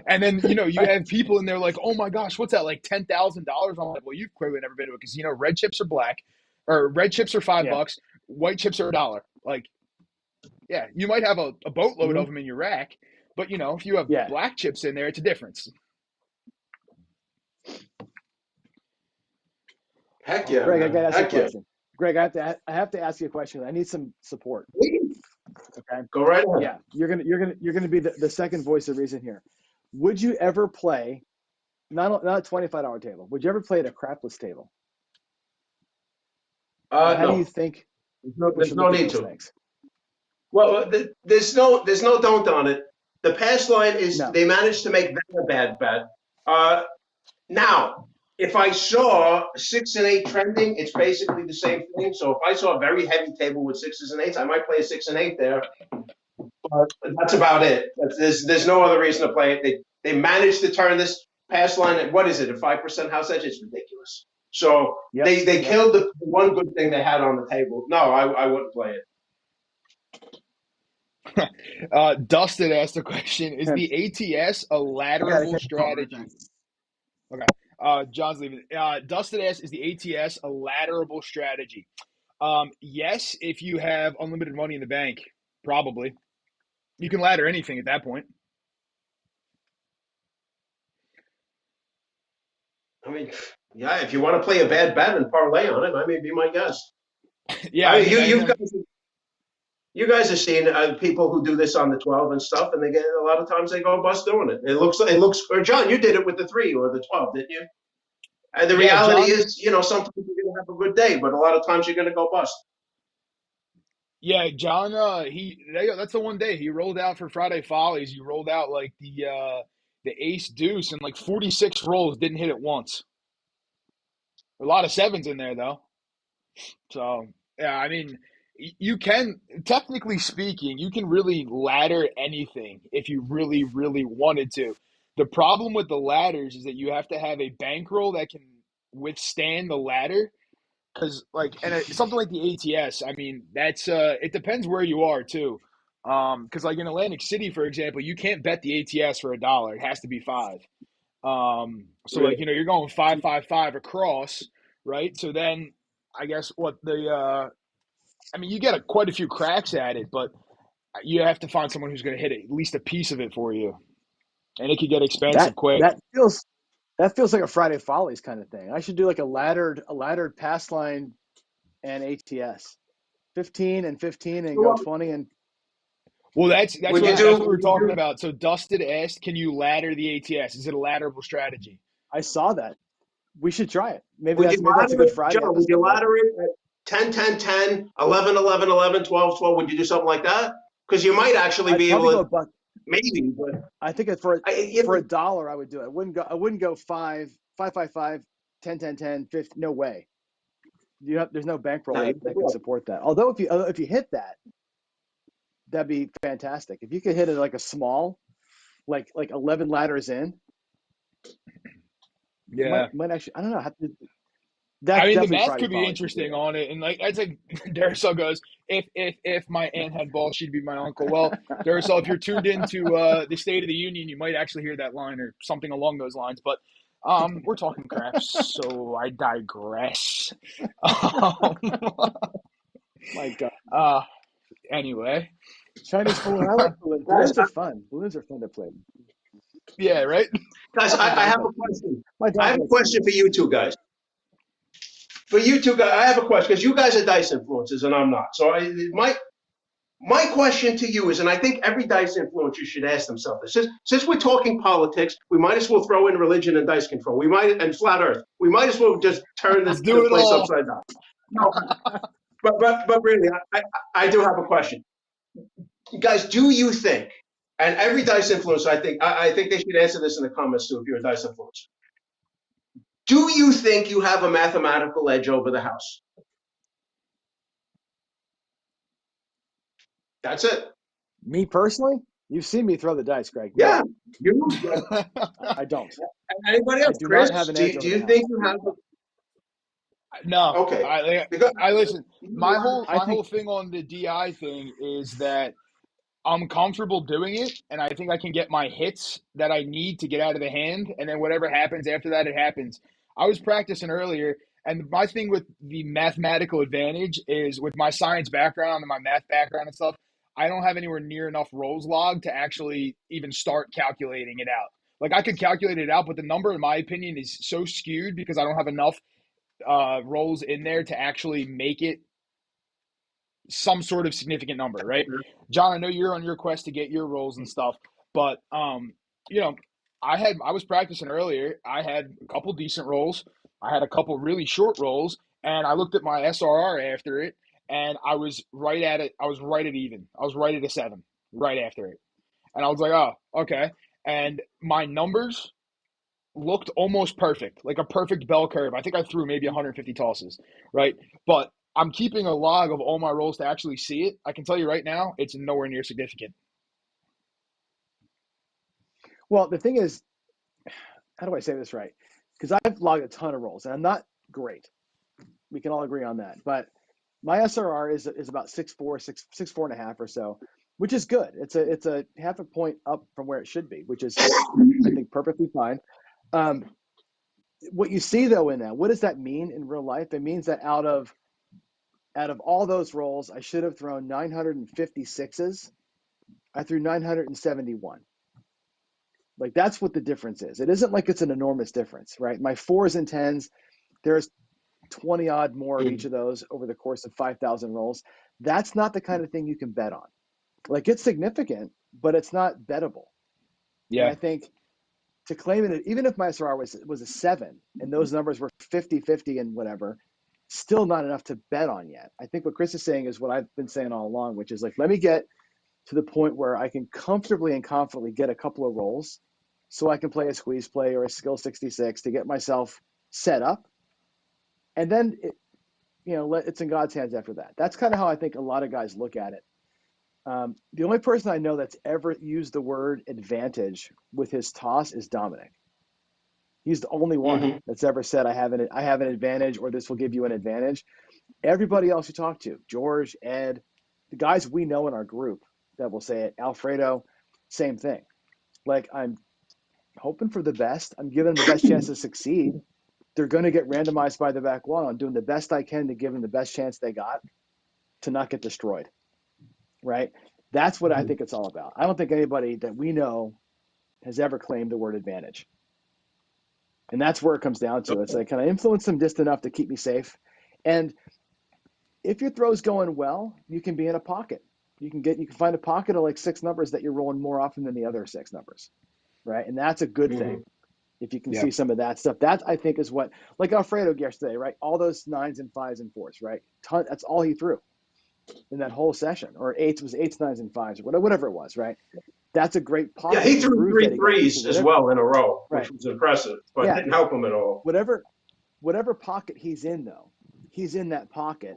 and then you Right. have people in there like, oh my gosh, what's that, like $10,000? I'm like, well, you've clearly never been to a casino. Red chips are black, or red chips are five Yeah. bucks, white chips are $1. Like, yeah, you might have a boatload Hmm. of them in your rack, but if you have Yeah. black chips in there, it's a difference. Heck yeah, Greg, I man. got to ask you a Heck yeah. question. Greg, I have to ask you a question. I need some support. Okay. Go right ahead. Yeah. You're gonna be the second voice of reason here. Would you ever play not a $25 table? Would you ever play at a crapless table? And how do you No, think people there's should no look at need those to. things? Well, there's no don't on it. The pass line is No. they managed to make that a bad bet. Uh, Now, if I saw 6 and 8 trending, it's basically the same thing. So if I saw a very heavy table with 6s and 8s, I might play a 6 and 8 there. But that's about it. There's no other reason to play it. They managed to turn this pass line at, what is it, a 5% house edge? It's ridiculous. So Yep. they Yep. killed the one good thing they had on the table. No, I wouldn't play it. Dustin asked a question: is the ATS a I gotta ladderable take a call right back. strategy? Okay. John's leaving. Dustin asks, is the ATS a ladderable strategy? Yes, if you have unlimited money in the bank, probably. You can ladder anything at that point. I mean, yeah, if you want to play a bad bet and parlay on it, I may be my guest. Yeah, I I mean, mean, you guys have seen people who do this on the 12 and stuff, and they get a lot of times they go bust doing it. It looks. Or John, you did it with the 3 or the 12, didn't you? And the yeah, reality John. is, sometimes you're going to have a good day, but a lot of times you're going to go bust. Yeah, John. That's the one day he rolled out for Friday Follies. He rolled out like the ace deuce and like 46 rolls, didn't hit it once. A lot of sevens in there though. So yeah, I mean, you can, technically speaking, you can really ladder anything if you really, really wanted to. The problem with the ladders is that you have to have a bankroll that can withstand the ladder. Because something like the ATS, I mean, that's it depends where you are too. Because like in Atlantic City, for example, you can't bet the ATS for $1. It has to be 5. So Really? like you're going 5 5 5 across, right? So then I guess what I mean, you get quite a few cracks at it, but you have to find someone who's going to hit at least a piece of it for you, and it could get expensive That quick. that feels that feels like a Friday Follies kind of thing. I should do like a laddered pass line and ATS. 15 and 15 and go 20 and Well, that's Would you what do? that's what we're Would you talking do? about. So Dustin asked, "Can you ladder the ATS? Is it a ladderable strategy?" I saw that. We should try it. Would you Maybe that's a ladder good it, Friday John? Would you episode, right? ladder it at 10, 10, 10, 11, 11, 11, 12, 12? Would you do something like that? Because you might actually I'd be probably able go to, a buck. maybe, but I think it's for $1 I would do it. I wouldn't go 5 5 5 5 10 10 10 50. No way. There's no bankroll no, you that can support that. Although if you hit that, that'd be fantastic. If you could hit it like a small, like 11 ladders in, Yeah. might actually, I don't know. I That's mean, the definitely math Friday could be Follies to do interesting that. on it, and like I'd say, Darisol goes, if my aunt had balls, she'd be my uncle. Well, Darisol, if you're tuned into the State of the Union, you might actually hear that line or something along those lines. But we're talking craps, so I digress. Um, My God. uh, anyway, Chinese balloon. I like balloons. guys, Balloons are fun. Balloons are fun to play. yeah, right. guys, My I dog have likes a balloons. question. My I dog have a likes question for balloons. you two guys. For you two guys, I have a question because you guys are dice influencers and I'm not. So my question to you is, and I think every dice influencer should ask themselves this: since we're talking politics, we might as well throw in religion and dice control. We might and flat Earth. We might as well just turn Let's the do it place all. upside down. No, but really, I do have a question, guys. Do you think? And every dice influencer, I think they should answer this in the comments too. If you're a dice influencer, do you think you have a mathematical edge over the house? That's it. Me personally, you've seen me throw the dice, Greg. Yeah, No, you. I don't. Anybody I else? do not have Chris, an edge over do the you think house. you have? No, Okay, I because I listen. My whole I my think whole thing on the DI thing is that I'm comfortable doing it, and I think I can get my hits that I need to get out of the hand, and then whatever happens after that, it happens. I was practicing earlier, and my thing with the mathematical advantage is with my science background and my math background and stuff, I don't have anywhere near enough rolls logged to actually even start calculating it out. Like I could calculate it out, but the number, in my opinion, is so skewed because I don't have enough rolls in there to actually make it some sort of significant number, right? John, I know you're on your quest to get your rolls and stuff, but you know, I was practicing earlier. I had a couple decent rolls. I had a couple really short rolls, and I looked at my SRR after it, and I was right at it. I was right at even. I was right at a 7 right after it, and I was like, oh, okay. And my numbers looked almost perfect, like a perfect bell curve. I think I threw maybe 150 tosses, right? But I'm keeping a log of all my rolls to actually see it. I can tell you right now, it's nowhere near significant. Well, the thing is, how do I say this right? Because I've logged a ton of rolls, and I'm not great. We can all agree on that. But my SRR is about 6.4, 6.4.5 or so, which is good. It's a half a point up from where it should be, which is, I think, perfectly fine. Um, what you see though in that, what does that mean in real life? It means that out of all those rolls, I should have thrown 956s. I threw 971. Like that's what the difference is. It isn't like it's an enormous difference, right? My 4s and 10s, there's 20 odd more of each of those over the course of 5,000 rolls. That's not the kind of thing you can bet on. Like it's significant, but it's not bettable. And Yeah. I think to claim it, even if my SRR was a 7 and those numbers were 50-50 and whatever, still not enough to bet on yet. I think what Chris is saying is what I've been saying all along, which is like, let me get to the point where I can comfortably and confidently get a couple of rolls so I can play a squeeze play or a skill 66 to get myself set up. And then, it's in God's hands after that. That's kind of how I think a lot of guys look at it. The only person I know that's ever used the word advantage with his toss is Dominic. He's the only one that's ever said, I have an advantage, or this will give you an advantage. Everybody else you talk to, George, Ed, the guys we know in our group that will say it, Alfredo, same thing. Like, I'm hoping for the best. I'm giving them the best chance to succeed. They're going to get randomized by the back wall. I'm doing the best I can to give them the best chance they got to not get destroyed, right? That's what I think it's all about. I don't think anybody that we know has ever claimed the word advantage. And that's where it comes down to. It's like, can I influence them just enough to keep me safe? And if your throw's going well, you can be in a pocket. You can find a pocket of like 6 numbers that you're rolling more often than the other 6 numbers, right? And that's a good thing. If you can see some of that stuff, that I think is what, like Alfredo yesterday, right? All those 9s and 5s and 4s, right? That's all he threw in that whole session, or 8s, 9s and 5s, or whatever it was, right? That's a great pocket. Yeah, he threw 3 threes as well in a row, which was impressive, but didn't help him at all. Whatever pocket he's in, though, he's in that pocket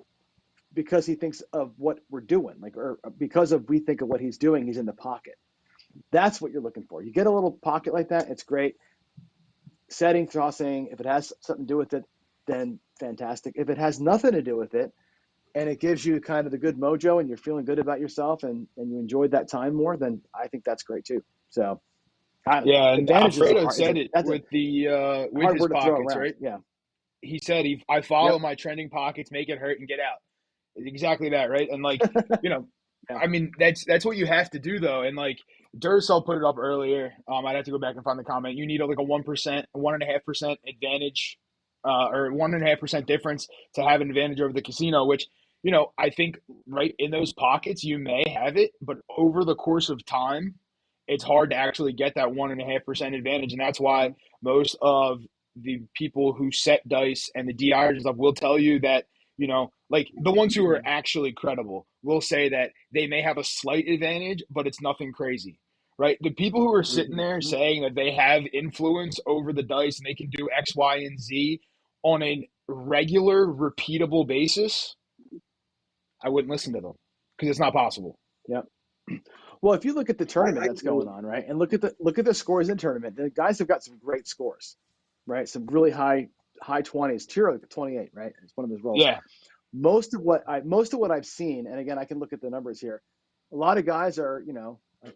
because he thinks of what we're doing, like, or because we think of what he's doing, he's in the pocket. That's what you're looking for. You get a little pocket like that, it's great. Setting, tossing, if it has something to do with it, then fantastic. If it has nothing to do with it, and it gives you kind of the good mojo and you're feeling good about yourself and you enjoyed that time more, then I think that's great too. So yeah, and Alfredo said it with his pockets, right? Yeah. He said I follow my trending pockets, make it hurt and get out. Exactly that, right? And like, I mean, that's what you have to do though. And like Duracell put it up earlier. I'd have to go back and find the comment. You need like a 1%, 1.5% advantage, or 1.5% difference to have an advantage over the casino, which, I think right in those pockets, you may have it, but over the course of time, it's hard to actually get that 1.5% advantage. And that's why most of the people who set dice and the DIers and stuff will tell you that, like the ones who are actually credible will say that they may have a slight advantage, but it's nothing crazy, right? The people who are sitting there saying that they have influence over the dice and they can do X, Y, and Z on a regular, repeatable basis, I wouldn't listen to them because it's not possible. Yep. Well, if you look at the tournament that's going on, right, and look at the scores in the tournament, the guys have got some great scores, right? Some really high 20s. Tiro 28, right? It's one of those rolls. Yeah. Most of what I've seen, and again, I can look at the numbers here. A lot of guys are,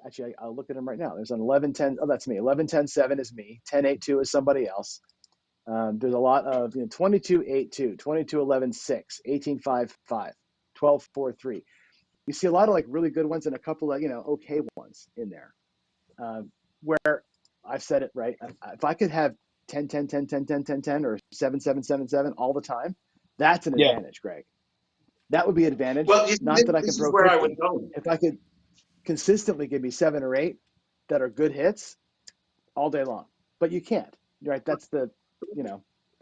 actually, I'll look at them right now. There's an 11-10. Oh, that's me. 11-10-7 is me. 10-8-2 is somebody else. There's a lot of 22-8-2, 22-11-6, 18-5-5, 12-4-3. You see a lot of like really good ones and a couple of okay ones in there. Where I've said it right. If I could have 10-10-10-10-10-10-10 or 7-7-7-7 all the time, that's an advantage, Greg. That would be an advantage. Well, not that I can throw 50. I would go. If I could consistently give me 7 or 8 that are good hits all day long, but you can't. Right? That's the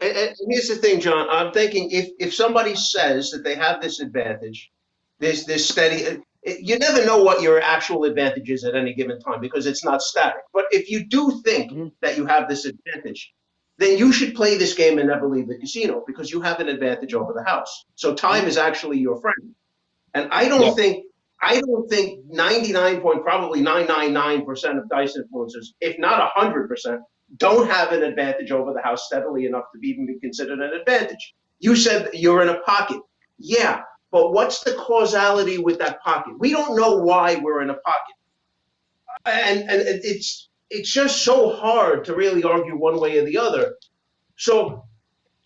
And here's the thing, John. I'm thinking if somebody says that they have this advantage, this steady, you never know what your actual advantage is at any given time because it's not static. But if you do think that you have this advantage, then you should play this game and never leave the casino because you have an advantage over the house. So time is actually your friend. And I don't think 99.999% of dice influencers, if not 100%, don't have an advantage over the house steadily enough to even be considered an advantage. You said that you're in a pocket. Yeah, but what's the causality with that pocket? We don't know why we're in a pocket. And it's just so hard to really argue one way or the other. So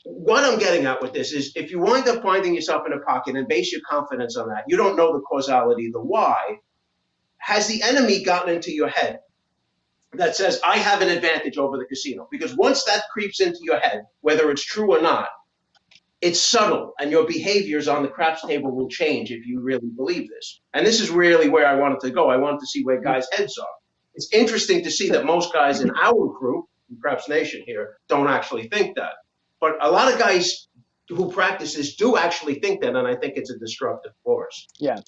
what I'm getting at with this is if you wind up finding yourself in a pocket and base your confidence on that, you don't know the causality, the why. Has the enemy gotten into your head that says I have an advantage over the casino. Because once that creeps into your head, whether it's true or not, it's subtle, and your behaviors on the craps table will change if you really believe this. And this is really where I wanted to go. I wanted to see where guys' heads are. It's interesting to see that most guys in our group, in Craps Nation here, don't actually think that. But a lot of guys who practice this do actually think that, and I think it's a destructive force. Yeah.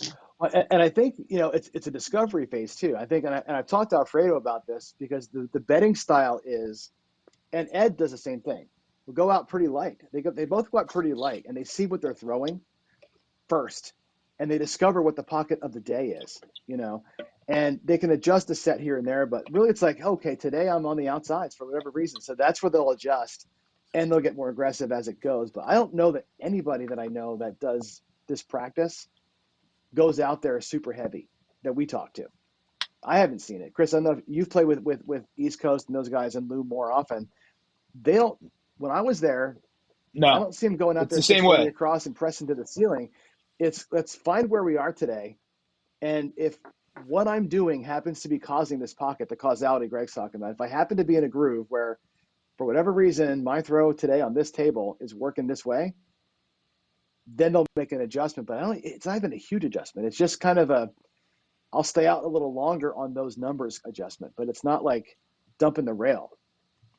And I think, it's a discovery phase too. I think, and I've talked to Alfredo about this, because the betting style is, and Ed does the same thing. We'll go out pretty light. They both go out pretty light, and they see what they're throwing first, and they discover what the pocket of the day is, and they can adjust a set here and there. But really, it's like, okay, today I'm on the outsides for whatever reason. So that's where they'll adjust, and they'll get more aggressive as it goes. But I don't know that anybody that I know that does this practice goes out there super heavy that we talk to. I haven't seen it. Chris, I know you've played with East Coast and those guys and Lou more often. They don't. When I was there, No, I don't see them going out it's there the same way across and pressing to the ceiling. It's let's find where we are today, and if what I'm doing happens to be causing this pocket, the causality Greg's talking about, if I happen to be in a groove where, for whatever reason, my throw today on this table is working this way, then they'll make an adjustment. But it's not even a huge adjustment. It's just kind of I'll stay out a little longer on those numbers adjustment, but it's not like dumping the rail.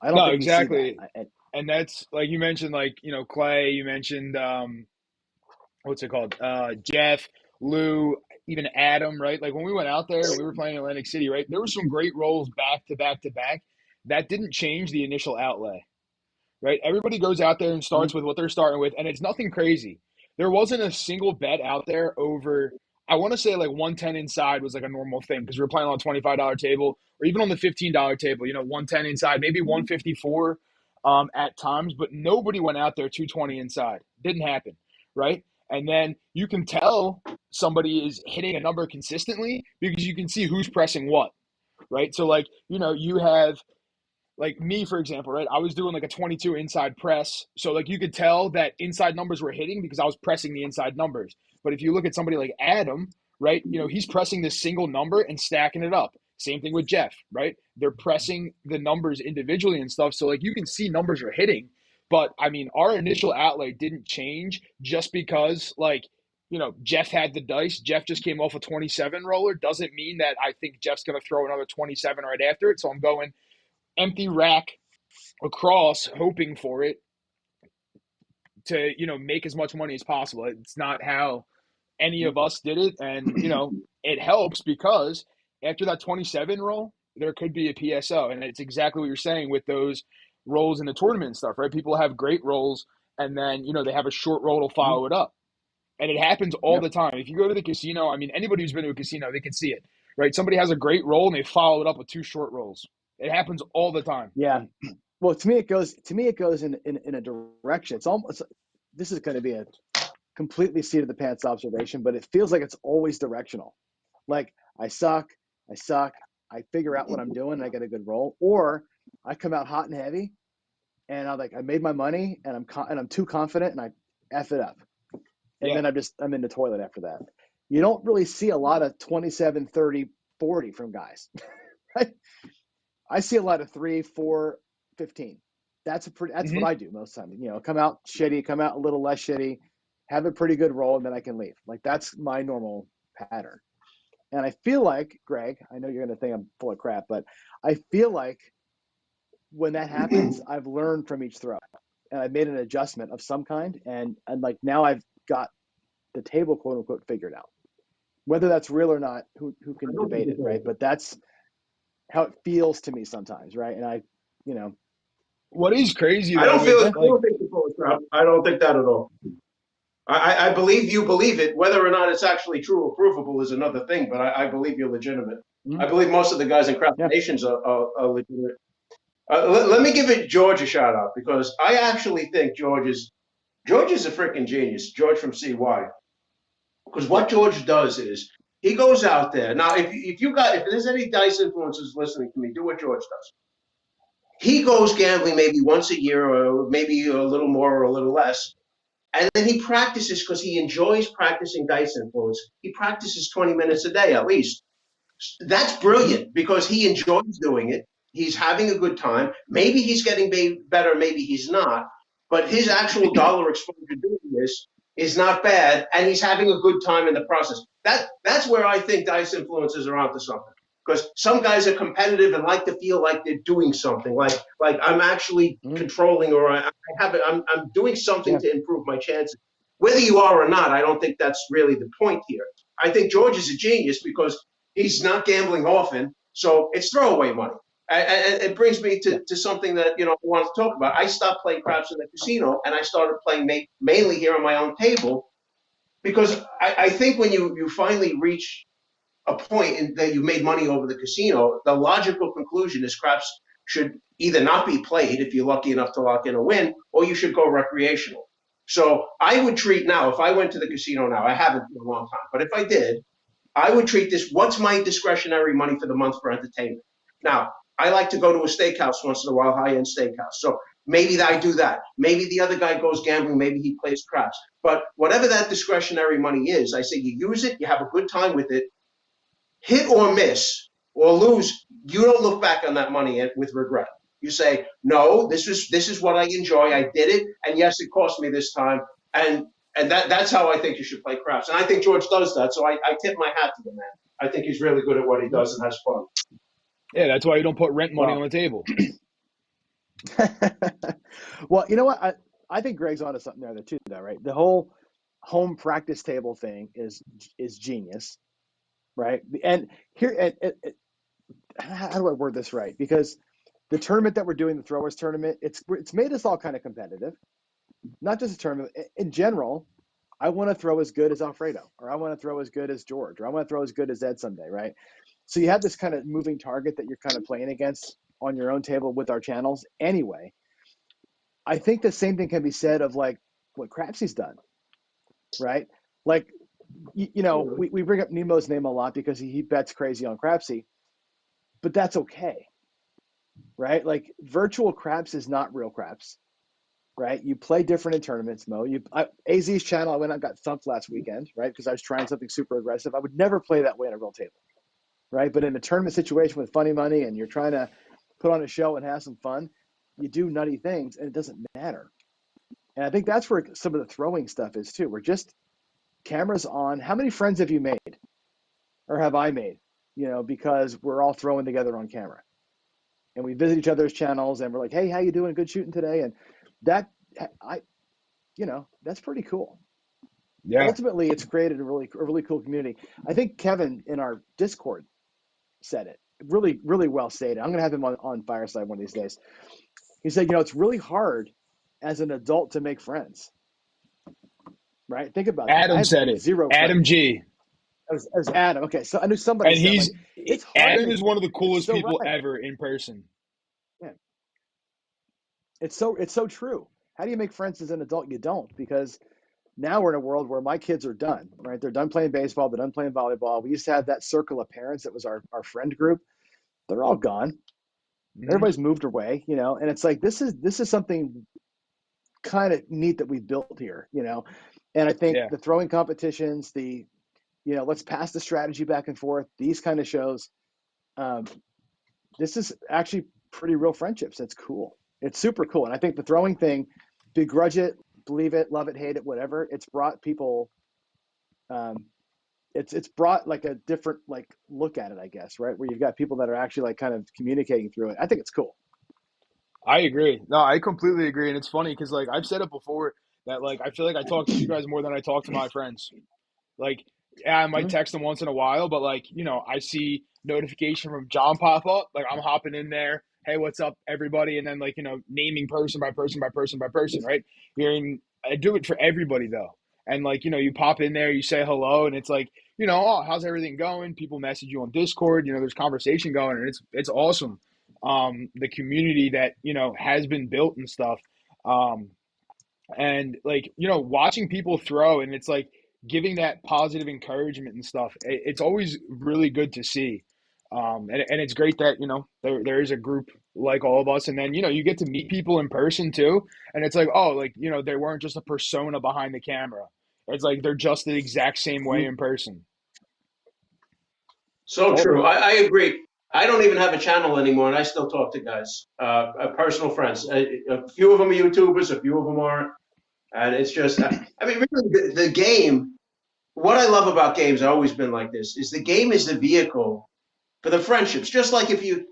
I don't think exactly. we see that. And that's like you mentioned, Clay, you mentioned what's it called? Jeff, Lou, even Adam, right? Like when we went out there and we were playing Atlantic City, right? There were some great rolls back to back to back. That didn't change the initial outlay, right? Everybody goes out there and starts with what they're starting with, and it's nothing crazy. There wasn't a single bet out there over, I want to say like 110 inside was like a normal thing because we were playing on a $25 table or even on the $15 table, 110 inside, maybe 154 at times, but nobody went out there 220 inside. Didn't happen, right? And then you can tell somebody is hitting a number consistently because you can see who's pressing what, right? So you have like me, for example, right? I was doing like a 22 inside press. So you could tell that inside numbers were hitting because I was pressing the inside numbers. But if you look at somebody like Adam, right, he's pressing this single number and stacking it up. Same thing with Jeff, right? They're pressing the numbers individually and stuff. So you can see numbers are hitting. But I mean, our initial outlay didn't change just because Jeff had the dice. Jeff just came off a 27 roller. Doesn't mean that I think Jeff's going to throw another 27 right after it. So I'm going empty rack across, hoping for it to, make as much money as possible. It's not how any of us did it. And, it helps because after that 27 roll, there could be a PSO. And it's exactly what you're saying with those rolls in the tournament and stuff, right? People have great rolls and then, they have a short roll to follow it up. And it happens all the time. If you go to the casino, I mean, anybody who's been to a casino, they can see it, right? Somebody has a great roll and they follow it up with two short rolls. It happens all the time. Yeah. Well, to me, it goes in a direction. It's almost, this is going to be a completely seat of the pants observation, but it feels like it's always directional. Like I suck, I figure out what I'm doing and I get a good roll, or I come out hot and heavy and I made my money and I'm too confident and I F it up. And then I'm in the toilet after that. You don't really see a lot of 27, 30, 40 from guys, right? I see a lot of 3, 4, 15. That's what I do most of the time. Come out shitty, come out a little less shitty, have a pretty good roll, and then I can leave. That's my normal pattern. And I feel like, Greg, I know you're going to think I'm full of crap, but I feel like when that happens, I've learned from each throw. And I've made an adjustment of some kind. And now I've got the table, quote unquote, figured out. Whether that's real or not, who can debate it, right? But that's how it feels to me sometimes, right? And what is crazy? I don't think that at all. I believe you believe it. Whether or not it's actually true or provable is another thing, but I believe you're legitimate. I believe most of the guys in Craft Nations are legitimate. Let me give George a shout out because I actually think George is a freaking genius. George from CY. Because what George does is he goes out there. Now, if there's any dice influencers listening to me, do what George does. He goes gambling maybe once a year or maybe a little more or a little less. And then he practices because he enjoys practicing dice influence. He practices 20 minutes a day at least. That's brilliant because he enjoys doing it. He's having a good time. Maybe he's getting better, maybe he's not. But his actual dollar exposure doing this is not bad, and he's having a good time in the process. That's where I think dice influencers are onto something. Because some guys are competitive and like to feel like they're doing something, like I'm actually controlling, or I'm doing something to improve my chances. Whether you are or not, I don't think that's really the point here. I think George is a genius because he's not gambling often, so it's throwaway money. And it brings me to something that I want to talk about. I stopped playing craps in the casino, and I started playing mainly here on my own table, because I think when you finally reach a point that you made money over the casino, the logical conclusion is craps should either not be played if you're lucky enough to lock in a win, or you should go recreational. So I would treat now, if I went to the casino now, I haven't in a long time, but if I did, I would treat this, what's my discretionary money for the month for entertainment? Now, I like to go to a steakhouse once in a while, high-end steakhouse. So maybe I do that. Maybe the other guy goes gambling. Maybe he plays craps. But whatever that discretionary money is, I say you use it, you have a good time with it, hit or miss or lose, you don't look back on that money with regret. You say, no, this is what I enjoy. I did it, and yes, it cost me this time. And that's how I think you should play craps. And I think George does that. So I tip my hat to the man. I think he's really good at what he does and has fun. Yeah, that's why you don't put rent money on the table. Well, you know what? I think Greg's onto something there too, though, right? The whole home practice table thing is genius, right? And here, how do I word this right? Because the tournament that we're doing, the throwers tournament, it's made us all kind of competitive. Not just a tournament in general. I want to throw as good as Alfredo, or I want to throw as good as George, or I want to throw as good as Ed someday, right? So you have this kind of moving target that you're kind of playing against on your own table with our channels anyway. I think the same thing can be said of like what Crapsy's done, right? Like, we bring up Nemo's name a lot because he bets crazy on Crapsy, but that's okay, right? Like virtual craps is not real craps, right? You play different in tournaments, Mo. AZ's channel, I went and got thumped last weekend, right? Because I was trying something super aggressive. I would never play that way on a real table, right? But in a tournament situation with funny money and you're trying to put on a show and have some fun, you do nutty things and it doesn't matter. And I think that's where some of the throwing stuff is too. We're just cameras on. How many friends have you made or have I made, because we're all throwing together on camera and we visit each other's channels and we're like, hey, how you doing? Good shooting today. And that's pretty cool. Yeah. Ultimately, it's created a really cool community. I think Kevin in our Discord said it really, really well stated. I'm going to have him on Fireside one of these days. He said, it's really hard as an adult to make friends, right? Think about that. I Adam have said it. zero Adam friends. G. As Adam. Okay, so I knew somebody And said it's hard. Adam is one of the coolest so people right. ever in person. Yeah. It's so true. How do you make friends as an adult? You don't, because now we're in a world where my kids are done, right? They're done playing baseball. They're done playing volleyball. We used to have that circle of parents that was our friend group. They're all gone. Everybody's moved away, and it's like, this is something kind of neat that we've built here, and I think the throwing competitions, let's pass the strategy back and forth, these kind of shows, this is actually pretty real friendships. It's cool. It's super cool. And I think the throwing thing, begrudge it, believe it, love it, hate it, whatever, it's brought people, it's brought like a different look at it, I guess, right? Where you've got people that are actually like kind of communicating through it. I think it's cool. I agree. No, I completely agree. And it's funny because I've said it before that I feel like I talk to you guys more than I talk to my friends. Yeah, I might text them once in a while, but I see notification from John pop up. I'm hopping in there. Hey, what's up, everybody? And then naming person by person by person by person, right? I do it for everybody though. And you pop in there, you say hello, and it's oh, how's everything going? People message you on Discord, there's conversation going, and it's awesome. The community that, has been built and stuff. And watching people throw, and it's giving that positive encouragement and stuff. It's always really good to see. And it's great that, there is a group like all of us. And then, you get to meet people in person too. And it's they weren't just a persona behind the camera. It's they're just the exact same way in person. So true. I agree. I don't even have a channel anymore, and I still talk to guys, personal friends. A few of them are YouTubers, a few of them aren't, and it's just. I mean, really, the game. What I love about games, I've always been like this, is the game is the vehicle for the friendships. Just like if you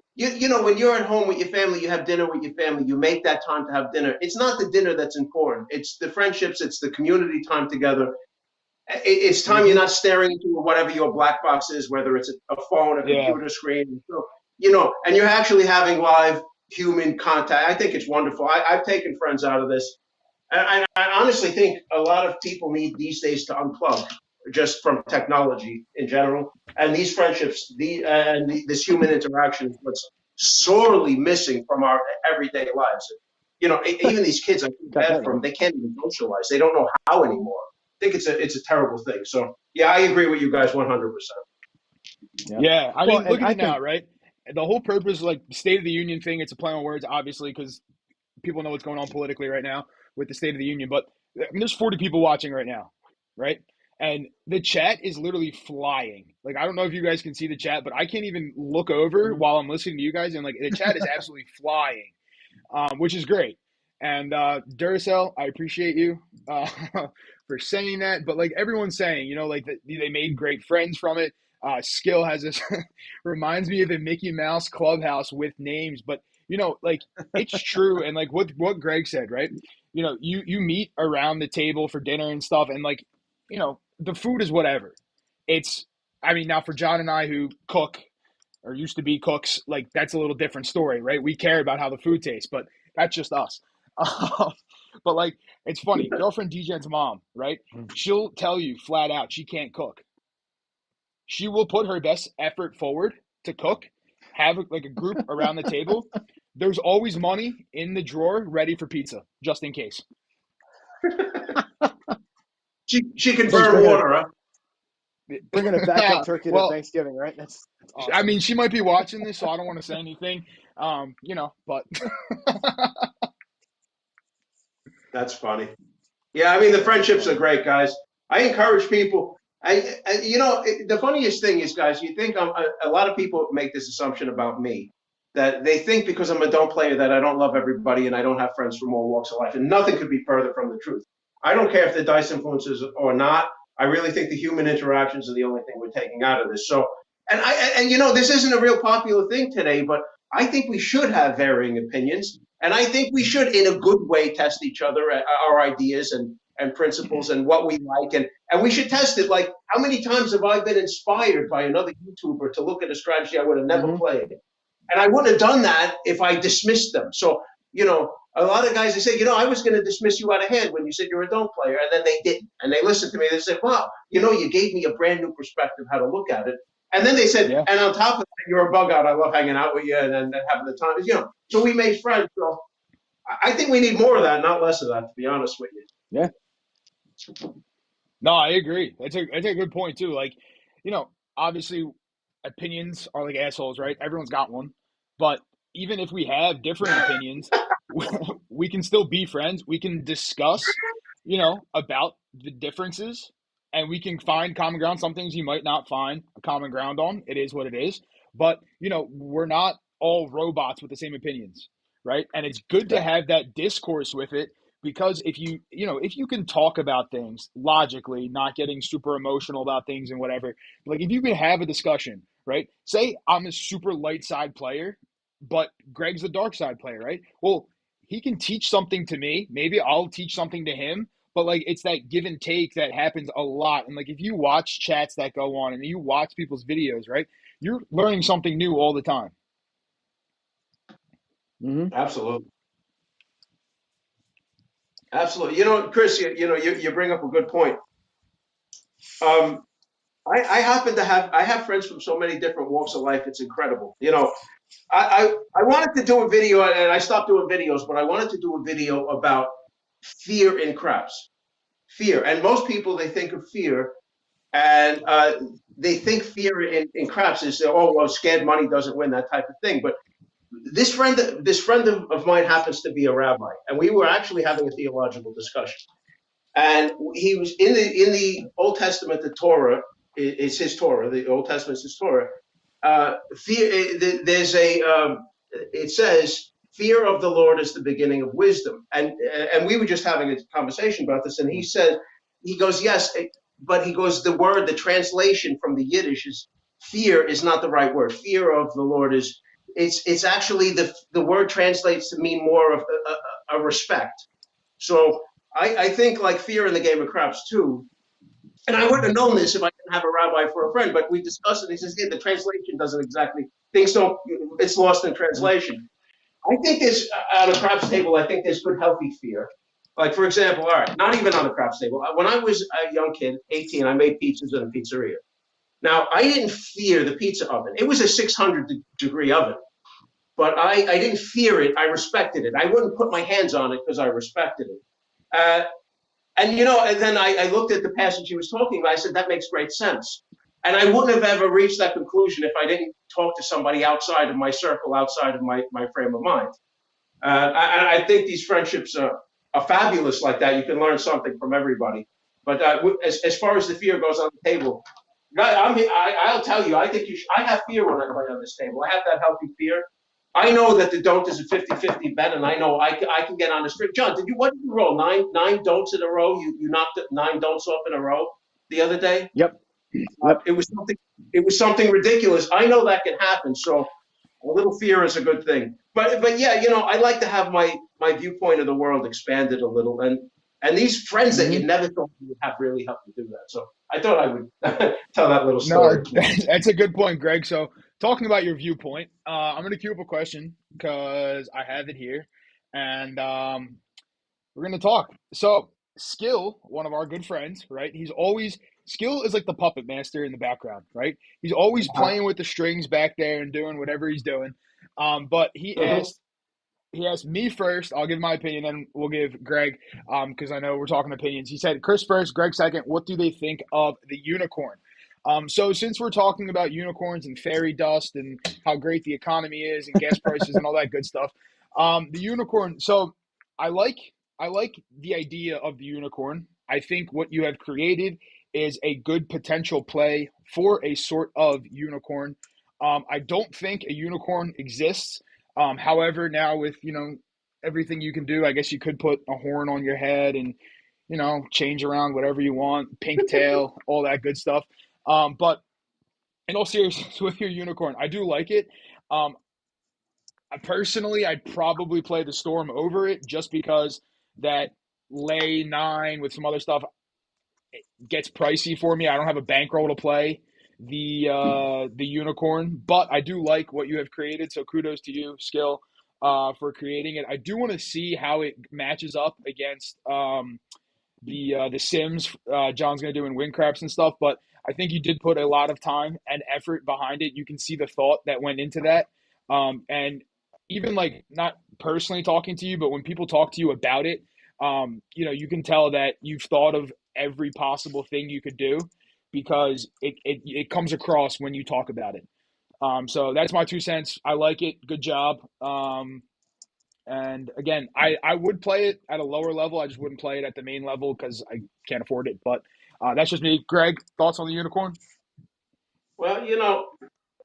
know, when you're at home with your family, you have dinner with your family, you make that time to have dinner. It's not the dinner that's important. It's the friendships. It's the community time together. It's time you're not staring into whatever your black box is, whether it's a phone, a Yeah. computer screen, you know, and you're actually having live human contact. I think it's wonderful. I've taken friends out of this. And I honestly think a lot of people need these days to unplug just from technology in general. And these friendships, this human interaction is what's sorely missing from our everyday lives. You know, even these kids, I feel bad for them. They can't even socialize. They don't know how anymore. I think it's a terrible thing. So yeah, I agree with you guys 100%. Yeah, I Well, mean, and look at I it now, think right? The whole purpose, like the State of the Union thing, it's a play on words, obviously, because people know what's going on politically right now with the State of the Union. But I mean, there's 40 people watching right now, right? And the chat is literally flying. Like, I don't know if you guys can see the chat, but I can't even look over Mhm. while I'm listening to you guys. And like, the chat is absolutely flying, which is great. And Duracell, I appreciate you for saying that. But like everyone's saying, you know, like they made great friends from it. Skill has this reminds me of the Mickey Mouse clubhouse with names, but you know, like it's true. And like what Greg said, right? You know, you meet around the table for dinner and stuff, and like, you know, the food is whatever. It's, I mean, now for John and I who cook or used to be cooks, like that's a little different story, right? We care about how the food tastes, but that's just us. But like, it's funny. Girlfriend DJ's mom, right? She'll tell you flat out she can't cook. She will put her best effort forward to cook, have like a group around the table. There's always money in the drawer ready for pizza, just in case. She can bring, burn bringing a water, huh? bringing a backup turkey to Well, Thanksgiving, right? That's I awesome. mean, she might be watching this, so I don't want to say anything. You know, but That's funny. Yeah, I mean the friendships are great, guys. I encourage people. You know, the funniest thing is, guys, you think a lot of people make this assumption about me that they think because I'm a don't player that I don't love everybody and I don't have friends from all walks of life, and nothing could be further from the truth. I don't care if the dice influences or not. I really think the human interactions are the only thing we're taking out of this. So, and you know, this isn't a real popular thing today, but I think we should have varying opinions. And I think we should, in a good way, test each other, our ideas and principles and what we like. And we should test it. Like, how many times have I been inspired by another YouTuber to look at a strategy I would have never Hmm. played? And I wouldn't have done that if I dismissed them. So, you know, a lot of guys, they say, you know, I was going to dismiss you out of hand when you said you're a don't player. And then they didn't. And they listened to me. They said, wow, you know, you gave me a brand new perspective how to look at it. And then they said, yeah. and on top of that, you're a bug out. I love hanging out with you and having the time. You know, so we made friends. So I think we need more of that, not less of that, to be honest with you. Yeah. No, I agree. That's a good point too. Like, you know, obviously opinions are like assholes, right? Everyone's got one. But even if we have different opinions, we can still be friends. We can discuss, you know, about the differences and we can find common ground. Some things you might not find a common ground on. It is what it is. But, you know, we're not all robots with the same opinions, right? And it's good to Right. have that discourse with it because if you know if you can talk about things logically, not getting super emotional about things and whatever, like if you can have a discussion, right? Say I'm a super light side player, but Greg's the dark side player, right? Well, he can teach something to me, maybe I'll teach something to him, but like it's that give and take that happens a lot. And like if you watch chats that go on and you watch people's videos, right, you're learning something new all the time. Hmm. Absolutely. Absolutely. You know, Chris, you bring up a good point. Um, I happen to I have friends from so many different walks of life. It's incredible. You know, I wanted to do a video and I stopped doing videos, but I wanted to do a video about fear in craps. Fear. And most people, they think of fear and they think fear in craps is, oh, well, scared money doesn't win, that type of thing. But this friend of mine happens to be a rabbi, and we were actually having a theological discussion. And he was in the Old Testament, the Torah is his Torah. The Old Testament is his Torah. there's it says, fear of the Lord is the beginning of wisdom. And we were just having a conversation about this, and he said, he goes, yes, but he goes, the translation from the Yiddish is fear is not the right word. Fear of the Lord is, it's actually the word translates to mean more of a respect. So I think like fear in the game of craps too. And I wouldn't have known this if I didn't have a rabbi for a friend, but we discussed it. He says, yeah, the translation doesn't exactly, things don't, it's lost in translation. I think there's, on a craps table, I think there's good, healthy fear. Like, for example, all right, not even on the craps table. When I was a young kid, 18, I made pizzas in a pizzeria. Now, I didn't fear the pizza oven. It was a 600-degree oven, but I didn't fear it. I respected it. I wouldn't put my hands on it because I respected it. And then I looked at the passage he was talking about. I said, that makes great sense. And I wouldn't have ever reached that conclusion if I didn't talk to somebody outside of my circle, outside of my frame of mind. I think these friendships are fabulous like that. You can learn something from everybody. But as far as the fear goes on the table, I'll tell you, I think I have fear when I play on this table. I have that healthy fear. I know that the don't is a 50-50 bet, and I know I can get on the streak. John, what did you roll? Nine don'ts in a row? You knocked 9 don'ts off in a row the other day? Yep. It was something ridiculous. I know that can happen, so a little fear is a good thing. But yeah, I like to have my viewpoint of the world expanded a little, and these friends that you never thought you would have really helped me do that. So I thought I would tell that little story. No, that's a good point, Greg. So talking about your viewpoint, I'm going to queue up a question because I have it here, and we're going to talk. So Skill, one of our good friends, right? Skill is like the puppet master in the background, right? He's always playing with the strings back there and doing whatever he's doing. But he asked me first. I'll give my opinion, then we'll give Greg, because I know we're talking opinions. He said, Chris first, Greg second. What do they think of the unicorn? So since we're talking about unicorns and fairy dust and how great the economy is and gas prices and all that good stuff, the unicorn. So I like the idea of the unicorn. I think what you have created is a good potential play for a sort of unicorn. I don't think a unicorn exists. However, now with everything you can do, I guess you could put a horn on your head and change around whatever you want, pink tail, all that good stuff. But in all seriousness, with your unicorn, I do like it. Personally, I'd probably play the Storm over it just because that lay 9 with some other stuff gets pricey for me. I don't have a bankroll to play the unicorn, but I do like what you have created. So kudos to you, Skill, for creating it. I do want to see how it matches up against the Sims. John's going to do in win craps and stuff, but I think you did put a lot of time and effort behind it. You can see the thought that went into that, and even like not personally talking to you, but when people talk to you about it, you can tell that you've thought of every possible thing you could do because it comes across when you talk about it. So that's my 2 cents. I like it. Good job. And again, I would play it at a lower level. I just wouldn't play it at the main level because I can't afford it. But that's just me. Greg, thoughts on the unicorn? Well,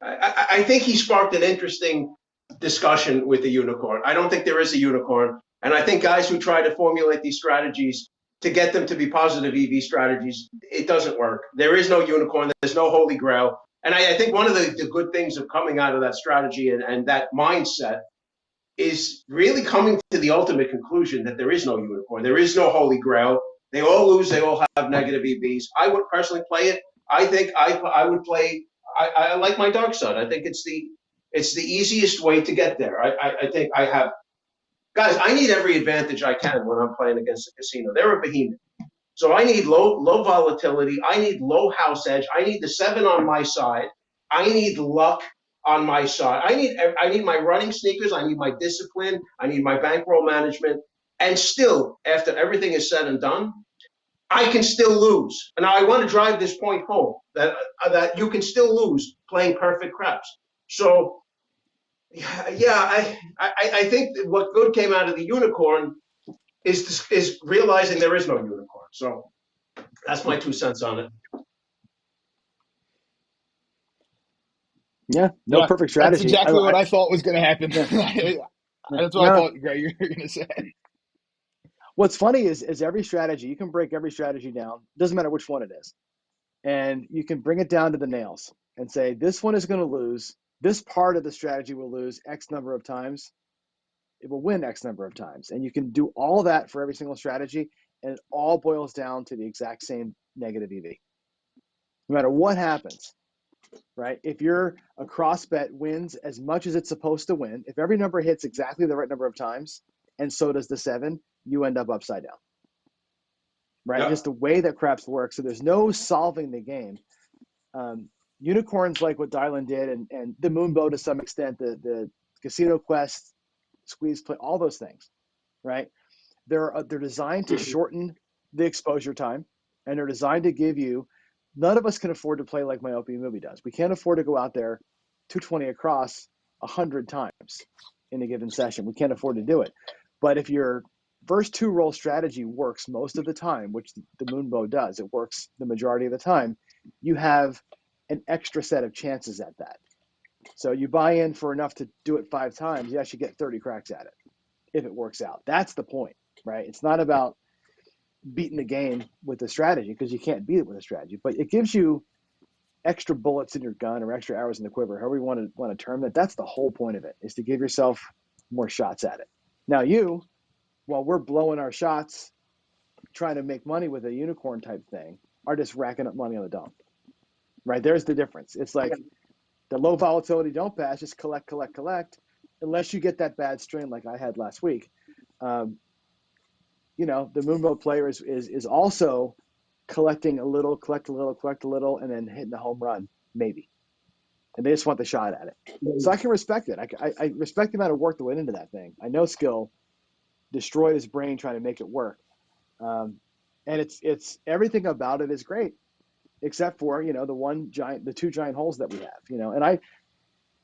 I think he sparked an interesting discussion with the unicorn. I don't think there is a unicorn. And I think guys who try to formulate these strategies to get them to be positive EV strategies, it doesn't work. There is no unicorn. There's no holy grail. And I think one of the good things of coming out of that strategy and that mindset is really coming to the ultimate conclusion that there is no unicorn. There is no holy grail. They all lose. They all have negative EVs. I would personally play it. I think I would play. I like my dark side. I think it's the easiest way to get there. I think I have guys. I need every advantage I can when I'm playing against a casino. They're a behemoth, so I need low volatility. I need low house edge. I need the 7 on my side. I need luck on my side. I need my running sneakers. I need my discipline. I need my bankroll management. And still, after everything is said and done, I can still lose. And I want to drive this point home that you can still lose playing perfect craps. So, yeah, I think that what good came out of the unicorn is realizing there is no unicorn. So that's my 2 cents on it. Yeah, no Yeah, perfect that's strategy. exactly what I thought was going to happen. Yeah, yeah. That's what I No, thought, Greg, you were going to say. what's funny is every strategy, you can break every strategy down. Doesn't matter which one it is. And you can bring it down to the nails and say, this one is going to lose. This part of the strategy will lose X number of times. It will win X number of times. And you can do all that for every single strategy. And it all boils down to the exact same negative EV. No matter what happens, right? If your a cross bet wins as much as it's supposed to win, if every number hits exactly the right number of times, and so does the 7, you end up upside down, right? Yep. Just the way that craps works. So there's no solving the game. Unicorns like what Dylan did, and the Moonbow to some extent, the Casino Quest, Squeeze Play, all those things, right? They're designed to shorten the exposure time, and they're designed to give you. None of us can afford to play like Myopia Movie does. We can't afford to go out there 220 across 100 times in a given session. We can't afford to do it. But if your first 2 roll strategy works most of the time, which the Moonbow does, it works the majority of the time, you have an extra set of chances at that. So you buy in for enough to do it 5 times, you actually get 30 cracks at it if it works out. That's the point, right? It's not about beating the game with a strategy, because you can't beat it with a strategy, but it gives you extra bullets in your gun or extra arrows in the quiver, however you want to term it. That's the whole point of it, is to give yourself more shots at it. Now while we're blowing our shots trying to make money with a unicorn type thing, are just racking up money on the dump, right? There's the difference. It's like the low volatility don't pass, just collect, unless you get that bad strain like I had last week. The Moonbow player is also collecting a little, collect a little, and then hitting the home run, maybe. And they just want the shot at it. So I can respect it. I respect the amount of work that went into that thing. I know Skill destroyed his brain trying to make it work. And it's everything about it is great, except for, the 2 giant holes that we have, and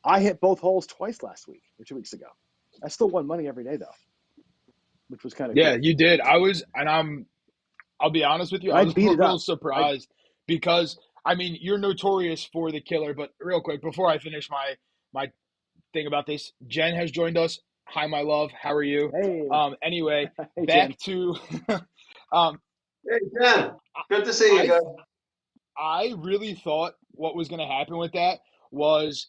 I hit both holes twice last week or 2 weeks ago. I still won money every day though, which was kind of Yeah, cool. you did. I'll be honest with you, And I I was a beat it little up. surprised because, I mean, you're notorious for the killer, but real quick, before I finish my thing about this, Jen has joined us. Hi, my love. How are you? Hey, Anyway, hey, back Jen. to um, Hey, Ken. Good to see you I guys. I really thought what was going to happen with that was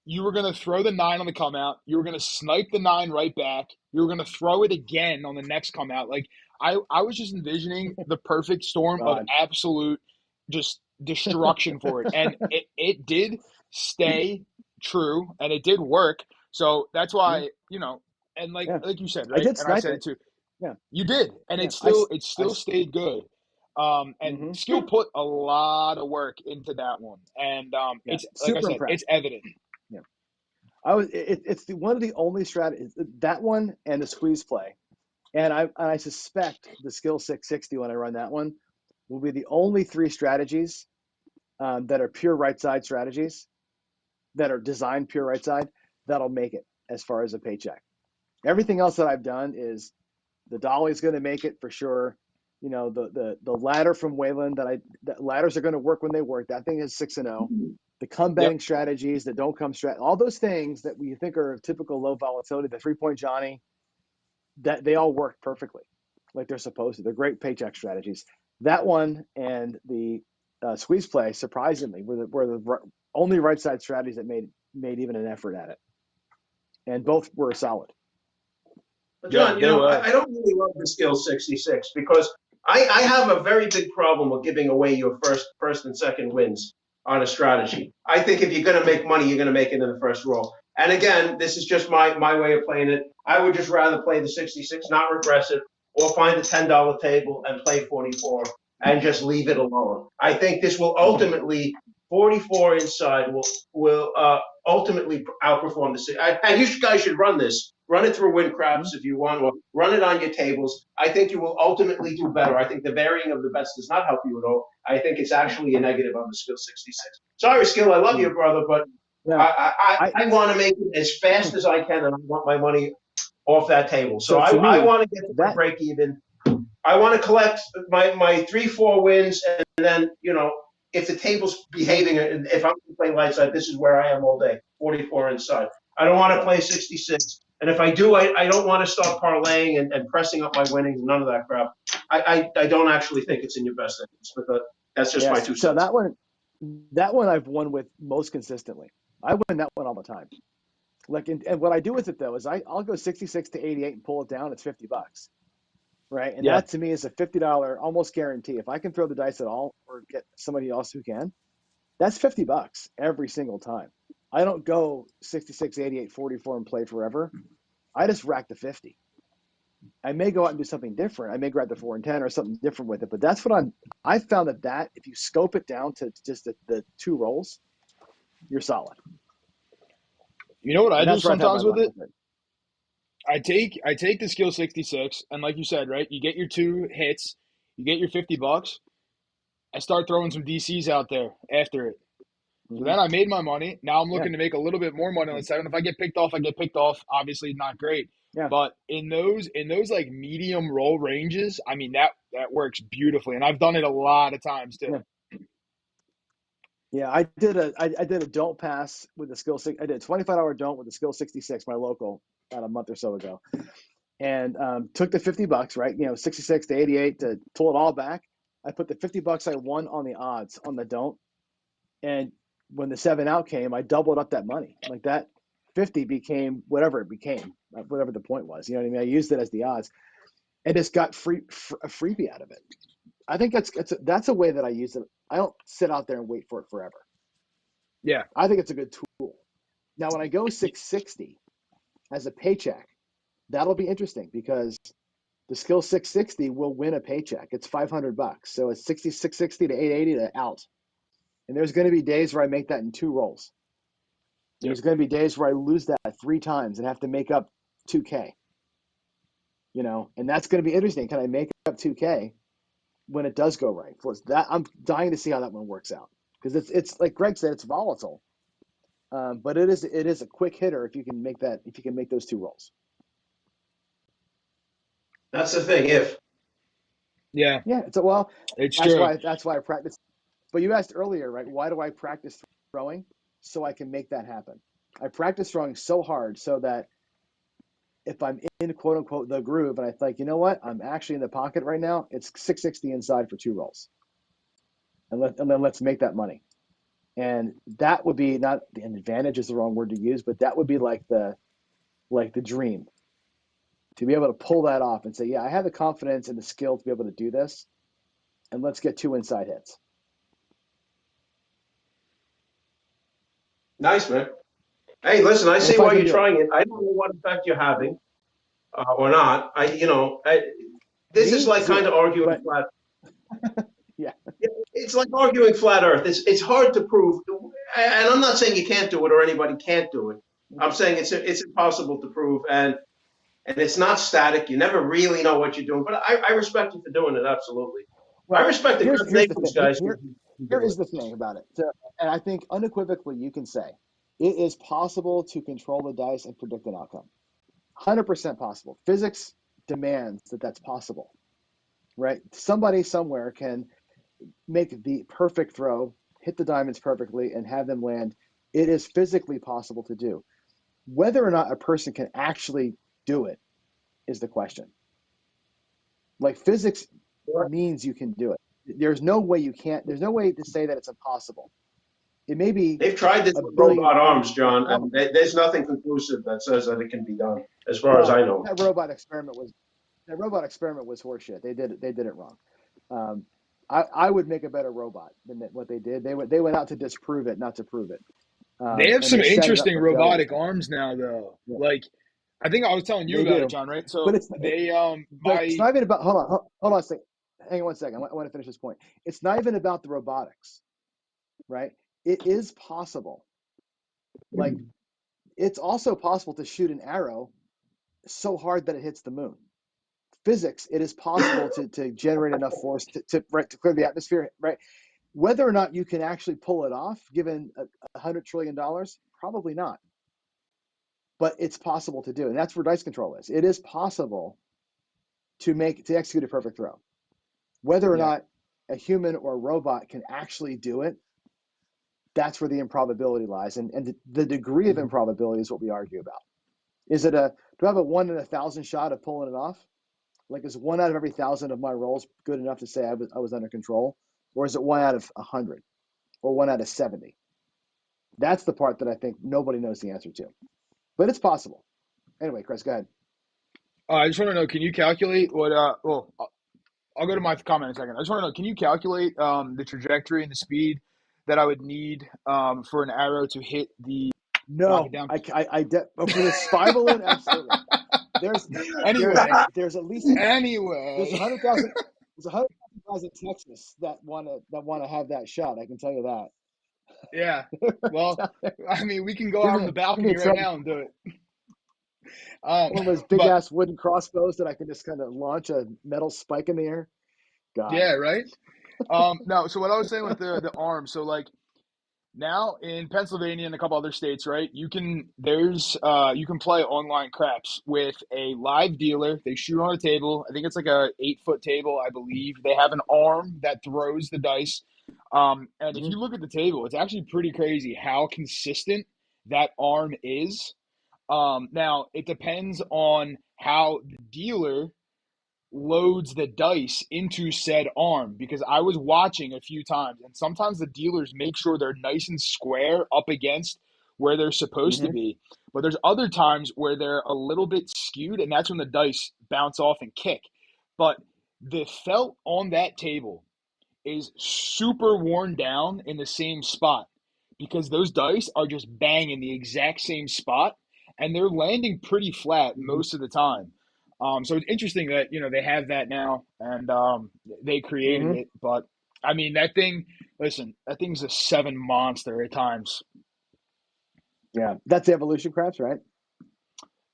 you were going to throw the 9 on the come out. You were going to snipe the 9 right back. You were going to throw it again on the next come out. Like I was just envisioning the perfect storm of God. absolute just destruction for it. And it did stay true and it did work. So that's Yeah, why, and yeah. like you said, I right? did And I snipe said it. it too. Yeah, You did. And yeah. it I, still stayed good. And mm-hmm. Skill put a lot of work into that one. And Yeah, it's like I super said, it's impressed. evident. Yeah, it's one of the only strategies, that one and the squeeze play, and I suspect the skill 660 when I run that one will be the only 3 strategies that are pure right side strategies that are designed pure right side that'll make it as far as a paycheck. Everything else that I've done is the dolly's going to make it for sure. The ladder from Wayland that ladders are going to work when they work. That thing is 6-0. The come Yep. betting strategies that don't come all those things that we think are typical low volatility, the 3-point Johnny, that they all work perfectly like they're supposed to. They're great paycheck strategies. That one and the squeeze play, surprisingly, were the only right side strategies that made even an effort at it, and both were solid. Yeah, John, they were. I don't really love the skill 66 because I have a very big problem with giving away your first and second wins on a strategy. I think if you're going to make money, you're going to make it in the first roll. And again, this is just my way of playing it. I would just rather play the 66, not regressive, or find a $10 table and play 44 and just leave it alone. I think this will ultimately 44 inside will ultimately outperform the. And you guys should run this. Run it through win craps if you want, or run it on your tables. I think you will ultimately do better. I think the varying of the bets does not help you at all. I think it's actually a negative on the skill 66. Sorry, skill. I love you, brother, but Yeah, I want to make it as fast as I can, and I want my money off that table. So so to I me want to get to my that break even. I want to collect my 3-4 wins, and then if the table's behaving, if I'm going to play light side, this is where I am all day, 44 inside. I don't want to play 66. And if I do, I don't want to start parlaying and pressing up my winnings, none of that crap. I don't actually think it's in your best interest, but that's just my 2 cents. So that one I've won with most consistently. I win that one all the time. Like, and what I do with it though is I'll go 66 to 88 and pull it down. It's $50, right? And that to me is a $50 almost guarantee. If I can throw the dice at all or get somebody else who can, that's $50 every single time. I don't go 66, 88, 44 and play forever. I just rack the 50. I may go out and do something different. I may grab the 4 and 10 or something different with it, but that's what I found that if you scope it down to just the 2 rolls, you're solid. You know what I do sometimes with it? With I take the skill 66, and like you said, right, you get your 2 hits, you get your $50. I start throwing some DCs out there after it. So then I made my money. Now I'm looking to make a little bit more money on the side. And if I get picked off, I get picked off. Obviously not great. Yeah. But in those like medium roll ranges, I mean that works beautifully. And I've done it a lot of times too. Yeah, I did a don't pass with the skill 6. I did a 25-hour don't with the skill 66, my local, about a month or so ago. And took the $50, right? 66 to 88 to pull it all back. I put the $50 I won on the odds on the don't. And when the 7 out came, I doubled up that money. Like that 50 became whatever it became, whatever the point was. You know what I mean? I used it as the odds, and just got a freebie out of it. I think that's a way that I use it. I don't sit out there and wait for it forever. Yeah, I think it's a good tool. Now, when I go 660 as a paycheck, that'll be interesting because the skill 660 will win a paycheck. It's $500, so it's 660 to 880 to out. And there's going to be days where I make that in 2 rolls. There's going to be days where I lose that 3 times and have to make up 2K. And that's going to be interesting. Can I make up 2K when it does go right? For that, I'm dying to see how that one works out because it's like Greg said, it's volatile, but it is a quick hitter if you can make those 2 rolls. That's the thing. Yeah. It's true. That's why I practice. But you asked earlier, right? Why do I practice throwing? So I can make that happen. I practice throwing so hard so that if I'm in quote unquote the groove and I think, you know what, I'm actually in the pocket right now, it's 660 inside for 2 rolls. And then let's make that money. And that would be not an advantage is the wrong word to use, but that would be like the dream. To be able to pull that off and say, yeah, I have the confidence and the skill to be able to do this. And let's get 2 inside hits. Nice, man. Hey, listen, I see why you're trying it. I don't know what effect you're having or not. This is like kind of arguing flat. Yeah. It's like arguing flat Earth. It's hard to prove. And I'm not saying you can't do it or anybody can't do it. I'm saying it's impossible to prove. And it's not static. You never really know what you're doing. But I respect you for doing it, absolutely. Well, I respect the guys. Here is the thing about it. And I think unequivocally you can say it is possible to control the dice and predict an outcome. 100% possible. Physics demands that that's possible, right? Somebody somewhere can make the perfect throw, hit the diamonds perfectly, and have them land. It is physically possible to do. Whether or not a person can actually do it is the question. Like physics means you can do it. There's no way you can't. There's no way to say that it's impossible. It may be. They've tried this with robot arms, John, and there's nothing conclusive that says that it can be done, as far as I know. That robot experiment was horseshit. They did it wrong. I would make a better robot than what they did. They went out to disprove it, not to prove it. They have some interesting robotic arms now, though. Yeah. Like, I think I was telling you about it, John, right? So but it's not even about. Hold on a second. Hang on one second. I want to finish this point. It's not even about the robotics, right? It is possible. Like, it's also possible to shoot an arrow so hard that it hits the moon. Physics, it is possible to generate enough force to clear the atmosphere, right? Whether or not you can actually pull it off, given $100 trillion, probably not. But it's possible to do, and that's where dice control is. It is possible to execute a perfect throw. Whether or not a human or a robot can actually do it, that's where the improbability lies. And the degree of improbability is what we argue about. Is it do I have a 1 in 1,000 shot of pulling it off? Like, is 1 out of every 1,000 of my rolls good enough to say I was under control? Or is it 1 out of 100 or 1 out of 70? That's the part that I think nobody knows the answer to, but it's possible. Anyway, Chris, go ahead. I just want to know, can you calculate what? Well, I'll go to my comment in a second. I just want to know, can you calculate the trajectory and the speed that I would need for an arrow to hit the knock it No, down? but for the spy balloon, absolutely. Anyway, there's at least there's anyway. 100,000 guys in Texas that want to have that shot. I can tell you that. Yeah. Well, I mean, we can go Give out me on the a balcony right trophy. now and do it. One of those big But ass wooden crossbows that I can just kind of launch a metal spike in the air. God. yeah, right. No. So what I was saying with the arm. So like now in Pennsylvania and a couple other states, right? You can play online craps with a live dealer. They shoot on a table. I think it's like a 8-foot table, I believe. They have an arm that throws the dice. And if Mhm. you look at the table, it's actually pretty crazy how consistent that arm is. Now it depends on how the dealer loads the dice into said arm, because I was watching a few times and sometimes the dealers make sure they're nice and square up against where they're supposed to Mhm. be. But there's other times where they're a little bit skewed and that's when the dice bounce off and kick. But the felt on that table is super worn down in the same spot because those dice are just banging the exact same spot and they're landing pretty flat Mhm. most of the time. So it's interesting that they have that now and they created Mhm. it. But I mean that thing. Listen, that thing's a 7 monster at times. Yeah, that's the evolution craps, right?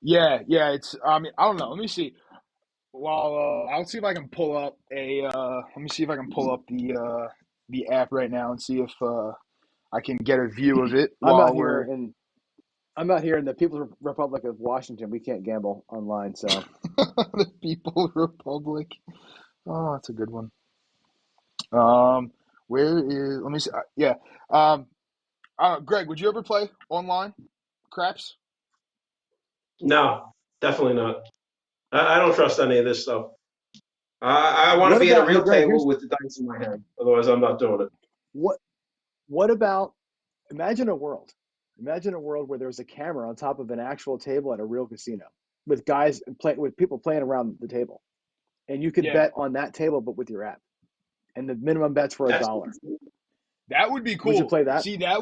Yeah, yeah. It's. I mean, I don't know. Let me see. Well, I'll see if I can pull up a. Let me see if I can pull up the app right now and see if I can get a view of it I'm out while here we're in I'm out here in the People's Republic of Washington. We can't gamble online, so the People Republic. Oh, that's a good one. Um, where is? Let me see. Yeah. Um, Greg, would you ever play online craps? No, definitely not. I don't trust any of this stuff. I want to what be at a about, hey real Greg, table here's with the dice in my hand. Otherwise, I'm not doing it. what what about imagine a world. Imagine a world where there's a camera on top of an actual table at a real casino with with people playing around the table. And you could Yeah, bet on that table but with your app. And the minimum bet's for a That's dollar. that would be Would you cool. play that? See that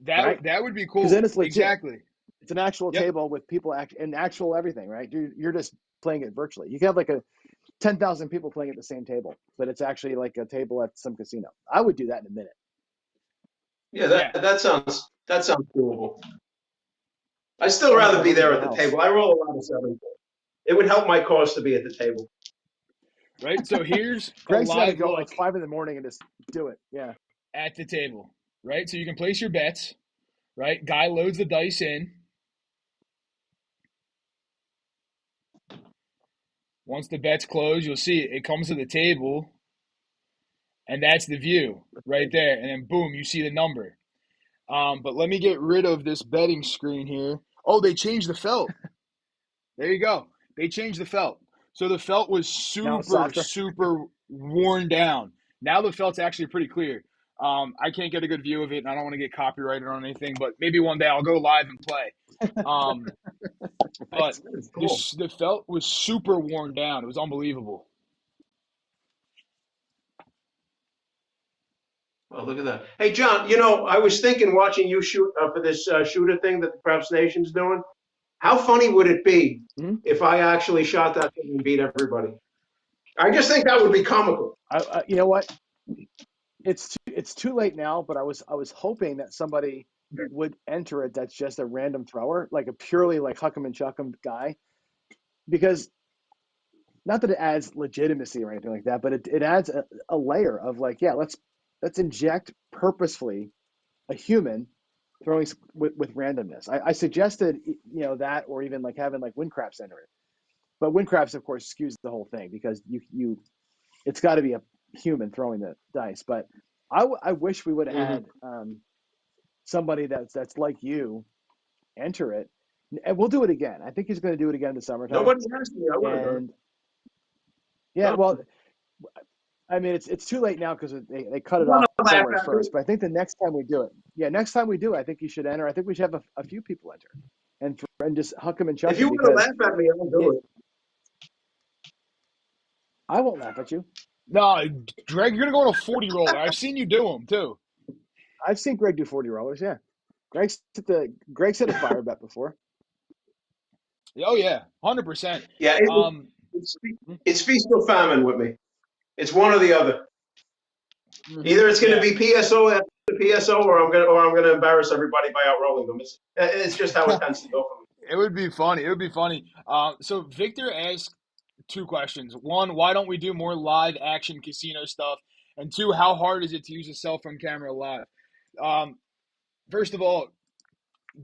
Right? that would be Because then cool. it's legit. Exactly. It's an actual Yep. table with people and actual everything, right? You're just playing it virtually. You can have like a 10,000 people playing at the same table, but it's actually like a table at some casino. I would do that in a minute. yeah. Yeah. That sounds doable. I'd still I don't rather care if be I'm in there your at the house. table. I roll a lot of sevens. It would help my cause to be at the table. Right. So here's a Greg's got to live go at like look 5 in the morning and just do it. Yeah. at the table. Right. So you can place your bets. Right. Guy loads the dice in. Once the bets close, you'll see it comes to the table, and that's the view right there. And then boom, you see the number. But let me get rid of this betting screen here. Oh, they changed the felt. There you go. They changed the felt. So the felt was Now it's super, softer. super worn down. Now the felt's actually pretty clear. I can't get a good view of it, and I don't want to get copyrighted on anything, but maybe one day I'll go live and play. Um, but That's cool. the felt was super worn down. It was unbelievable. Oh, look at that. Hey, John, I was thinking watching you shoot for this shooter thing that the Preps Nation's doing. How funny would it be Mhm. if I actually shot that thing and beat everybody? I just think that would be comical. You know what? It's too late now, but I was hoping that somebody would enter it that's just a random thrower, like a purely like huck'em and chuck'em guy, because not that it adds legitimacy or anything like that, but it adds a layer of like, yeah, let's inject purposefully a human throwing with randomness. I suggested that, or even like having like Windcraps enter it, but Windcraps of course skews the whole thing because you it's got to be human throwing the dice. But I wish we would have had somebody that's like you enter it, and we'll do it again. I think he's going to do it again in the summertime. Nobody asked me. I would have done And yeah, well, I mean, it's too late now because they cut it off February 1st. But I think the next time we do it, I think you should enter. I think we should have a few people enter, and just huck them and chuck If you them, want to because laugh at me, I'll do it. I won't laugh at you. No, Greg, you're gonna go on a 40 roller. I've seen you do them too. I've seen Greg do 40 rollers. Yeah, Greg's hit a fire bet before. Oh yeah, 100%. Yeah, it's feast or famine with me. It's one or the other. Either it's going to be PSO after PSO, or I'm gonna embarrass everybody by outrolling them. It's just how it tends to go for me. It would be funny. It would be funny. So Victor asked 2 questions. 1, why don't we do more live action casino stuff? And 2, how hard is it to use a cell phone camera live? First of all,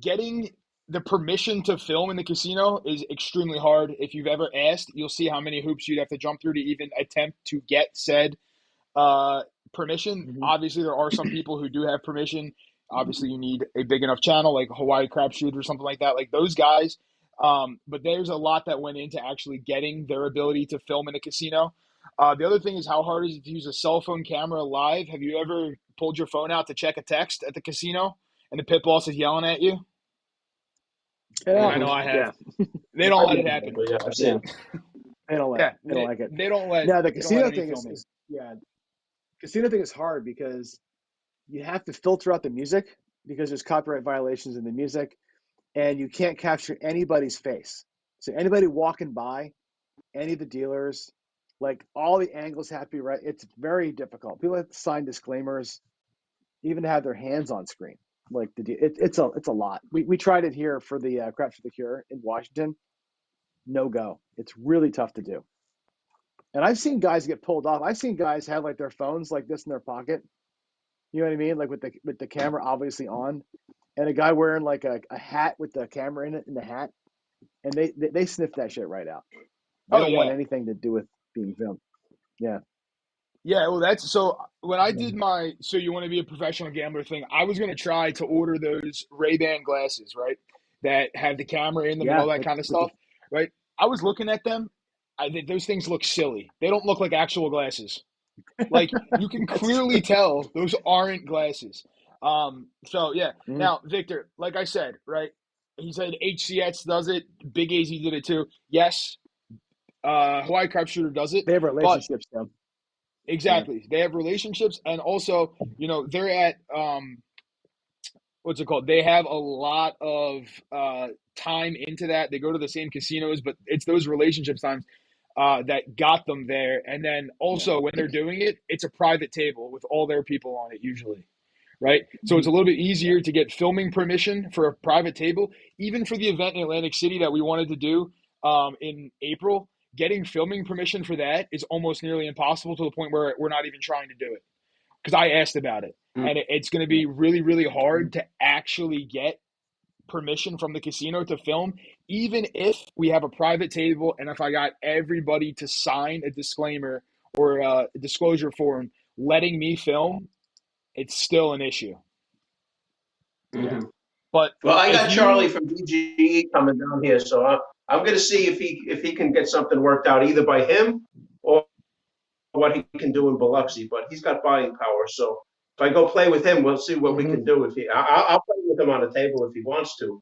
getting the permission to film in the casino is extremely hard. If you've ever asked, you'll see how many hoops you'd have to jump through to even attempt to get said permission. Obviously, there are some people who do have permission. Obviously, you need a big enough channel like Hawaii Crapshoot or something like that, like those guys. But there's a lot that went into actually getting their ability to film in a casino. The other thing is, how hard is it to use a cell phone camera live? Have you ever pulled your phone out to check a text at the casino and the pit boss is yelling at you? I know I have. Yeah. They don't let it happen. Yeah, I've seen. They don't let. They don't like it. They don't let. Now the casino thing is casino thing is hard because you have to filter out the music because there's copyright violations in the music, and you can't capture anybody's face. So anybody walking by, any of the dealers, like all the angles have to be right. It's very difficult. People have to sign disclaimers, even to have their hands on screen. Like it's a lot. We tried it here for the Craps for the Cure in Washington. No go. It's really tough to do. And I've seen guys get pulled off. I've seen guys have like their phones like this in their pocket. You know what I mean? Like with the camera obviously on, and a guy wearing like a hat with the camera in it in the hat, and they sniff that shit right out. They don't want anything to do with being filmed. Yeah. Yeah, well, that's so when I did my so you want to be a professional gambler thing, I was going to try to order those Ray-Ban glasses, right? That have the camera in them and all that kind of stuff, right? I was looking at them. I think those things look silly. They don't look like actual glasses. Like you can clearly tell those aren't glasses. So yeah. Now, Victor, like I said, right? He said HCX does it. Big AZ did it too. Yes. Hawaii Crap Shooter does it. They have relationships, though. Exactly. They have relationships, and also, they're at what's it called? They have a lot of time into that. They go to the same casinos, but it's those relationships times that got them there. And then also when they're doing it, it's a private table with all their people on it usually, right? So it's a little bit easier to get filming permission for a private table, even for the event in Atlantic City that we wanted to do in April. Getting filming permission for that is almost nearly impossible to the point where we're not even trying to do it because I asked about it. And it's going to be really, really hard to actually get permission from the casino to film, even if we have a private table and if I got everybody to sign a disclaimer or a disclosure form letting me film, it's still an issue. But I got Charlie from BGE coming down here, so I'm going to see if he can get something worked out either by him or what he can do in Biloxi. But he's got buying power, so if I go play with him, we'll see what we can do. I'll play with him on a table if he wants to.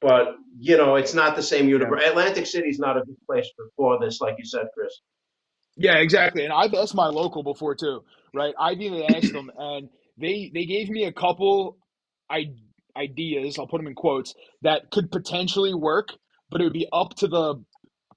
But it's not the same universe. Atlantic City's not a good place for this, like you said, Chris. Yeah, exactly. And I've asked my local before too, right? I've even asked them, and they gave me a couple ideas, I'll put them in quotes, that could potentially work, but it would be up to the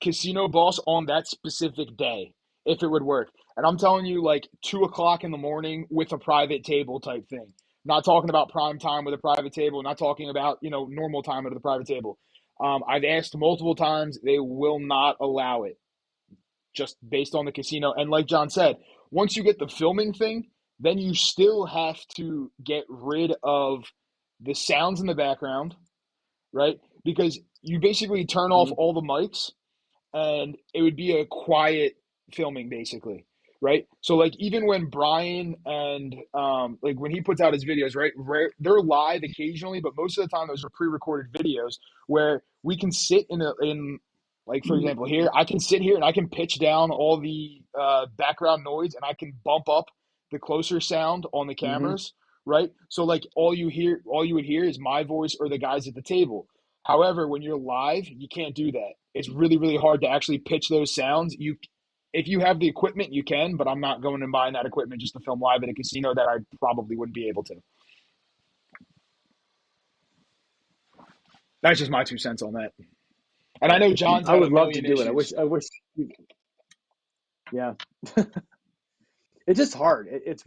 casino boss on that specific day if it would work. And I'm telling you, like 2:00 in the morning with a private table type thing. Not talking about prime time with a private table, not talking about, normal time at the private table. I've asked multiple times, they will not allow it just based on the casino. And like John said, once you get the filming thing, then you still have to get rid of the sounds in the background, right? Because you basically turn off all the mics and it would be a quiet filming basically. right? So like even when Brian and like when he puts out his videos, right, they're live occasionally, but most of the time those are pre-recorded videos where we can sit in like for example here, I can sit here and I can pitch down all the background noise and I can bump up the closer sound on the Mm-hmm. cameras, right? So like all you would hear is my voice or the guys at the table. However, when you're live, you can't do that. It's really, really hard to actually pitch those sounds. If you have the equipment, you can, but I'm not going and buying that equipment just to film live at a casino that I probably wouldn't be able to. That's just my 2 cents on that. And I know John's I had a would love to million do it. issues. Yeah. It's just hard. It's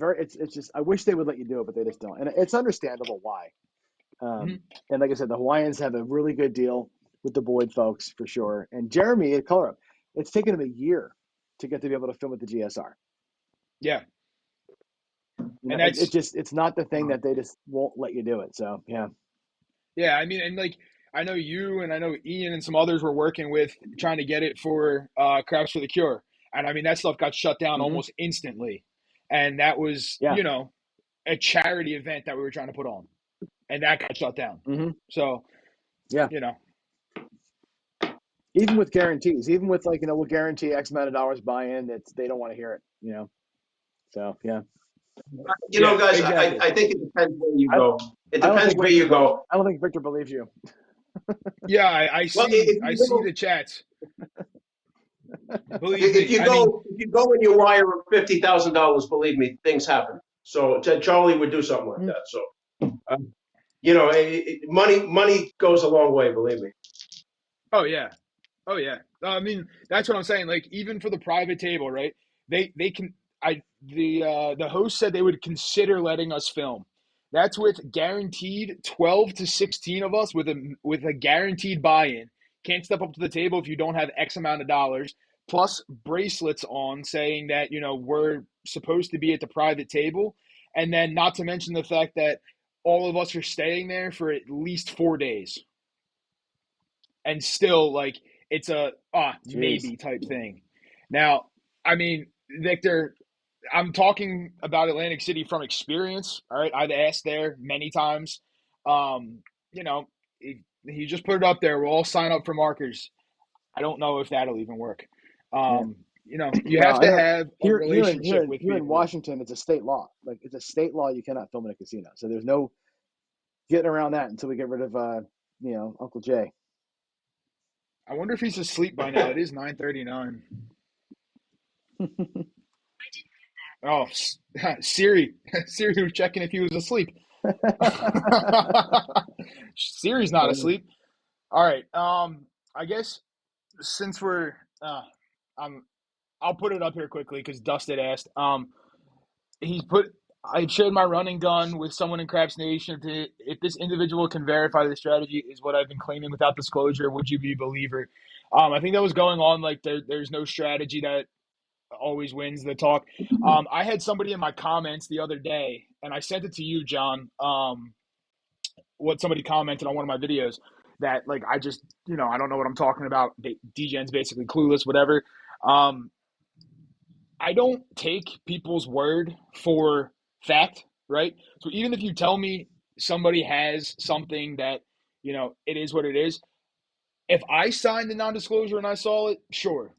just, I wish they would let you do it, but they just don't. And it's understandable why. Mm-hmm. And like I said, the Hawaiians have a really good deal with the Boyd folks for sure. And Jeremy at Color Up, it's taken him a year to get to be able to film with the GSR. Yeah. You know, And that's, it's not the thing that they just won't let you do it. So, yeah. yeah, I mean, and like, I know you and I know Ian and some others were working with trying to get it for Craps for the Cure. And I mean, that stuff got shut down Mm-hmm. almost instantly. And that was, Yeah. a charity event that we were trying to put on. And that got shut down. Mm-hmm. So, yeah. Even with guarantees, even with like, we'll guarantee X amount of dollars buy-in, they don't want to hear it, So, yeah. Guys, exactly. I think it depends where you go. It depends where you go. I don't think Victor believes you. Yeah, I see. I see the chats. Believe If me, you go and you wire $50,000, believe me, things happen. So Charlie would do something like that. So, money goes a long way. Believe me. Oh yeah, oh yeah. I mean, that's what I'm saying. Like even for the private table, right? They can. The host said they would consider letting us film. That's with guaranteed 12 to 16 of us with a guaranteed buy-in. Can't step up to the table if you don't have X amount of dollars. Plus bracelets on saying that we're supposed to be at the private table, and then not to mention the fact that all of us are staying there for at least 4 days, and still like it's a maybe type thing. Now, I mean, Victor, I'm talking about Atlantic City from experience. All right, I've asked there many times. He just put it up there. We'll all sign up for markers. I don't know if that'll even work. You have to have a relationship with here in people. Washington, it's a state law. Like it's a state law, you cannot film in a casino. So there's no getting around that until we get rid of Uncle Jay. I wonder if he's asleep by now. It is 9:39. Oh, Siri was checking if he was asleep. Siri's not asleep. All right. I guess since we're, I'll put it up here quickly because Dustin asked. I shared my running gun with someone in Craps Nation. If this individual can verify the strategy is what I've been claiming without disclosure, would you be a believer? I think that was going on like there's no strategy that always wins the talk. I had somebody in my comments the other day, and I sent it to you, John. What somebody commented on one of my videos that like I just I don't know what I'm talking about. DJ's basically clueless, whatever. I don't take people's word for fact, right? So even if you tell me somebody has something that it is what it is. If I signed the non-disclosure and I saw it, sure,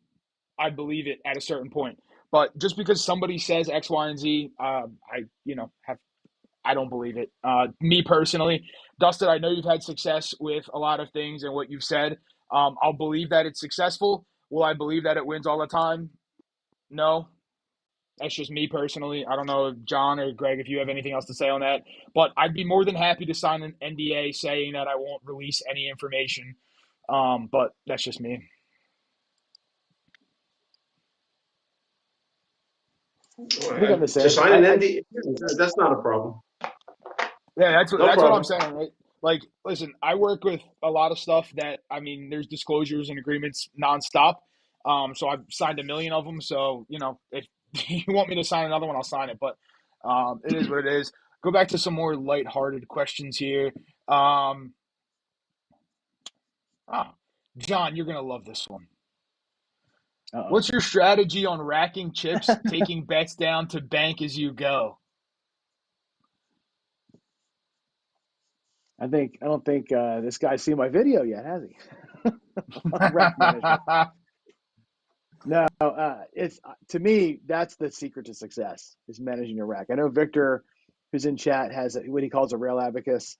I believe it at a certain point. But just because somebody says X, Y, and Z, I don't believe it. Me personally, Dustin, I know you've had success with a lot of things and what you've said. I'll believe that it's successful. Will I believe that it wins all the time? No. That's just me personally. I don't know if John or Greg, if you have anything else to say on that. But I'd be more than happy to sign an NDA saying that I won't release any information. But that's just me. To sign an NDA, that's not a problem. Yeah, that's what I'm saying, right? Like, listen, I work with a lot of stuff that there's disclosures and agreements nonstop. So I've signed a million of them. So if you want me to sign another one, I'll sign it. But it is what it is. Go back to some more lighthearted questions here. John, you're gonna love this one. Uh-oh. What's your strategy on racking chips, taking bets down to bank as you go? I don't think this guy's seen my video yet, has he? Rack management. No, it's to me that's the secret to success is managing your rack. I know Victor, who's in chat, has what he calls a rail abacus.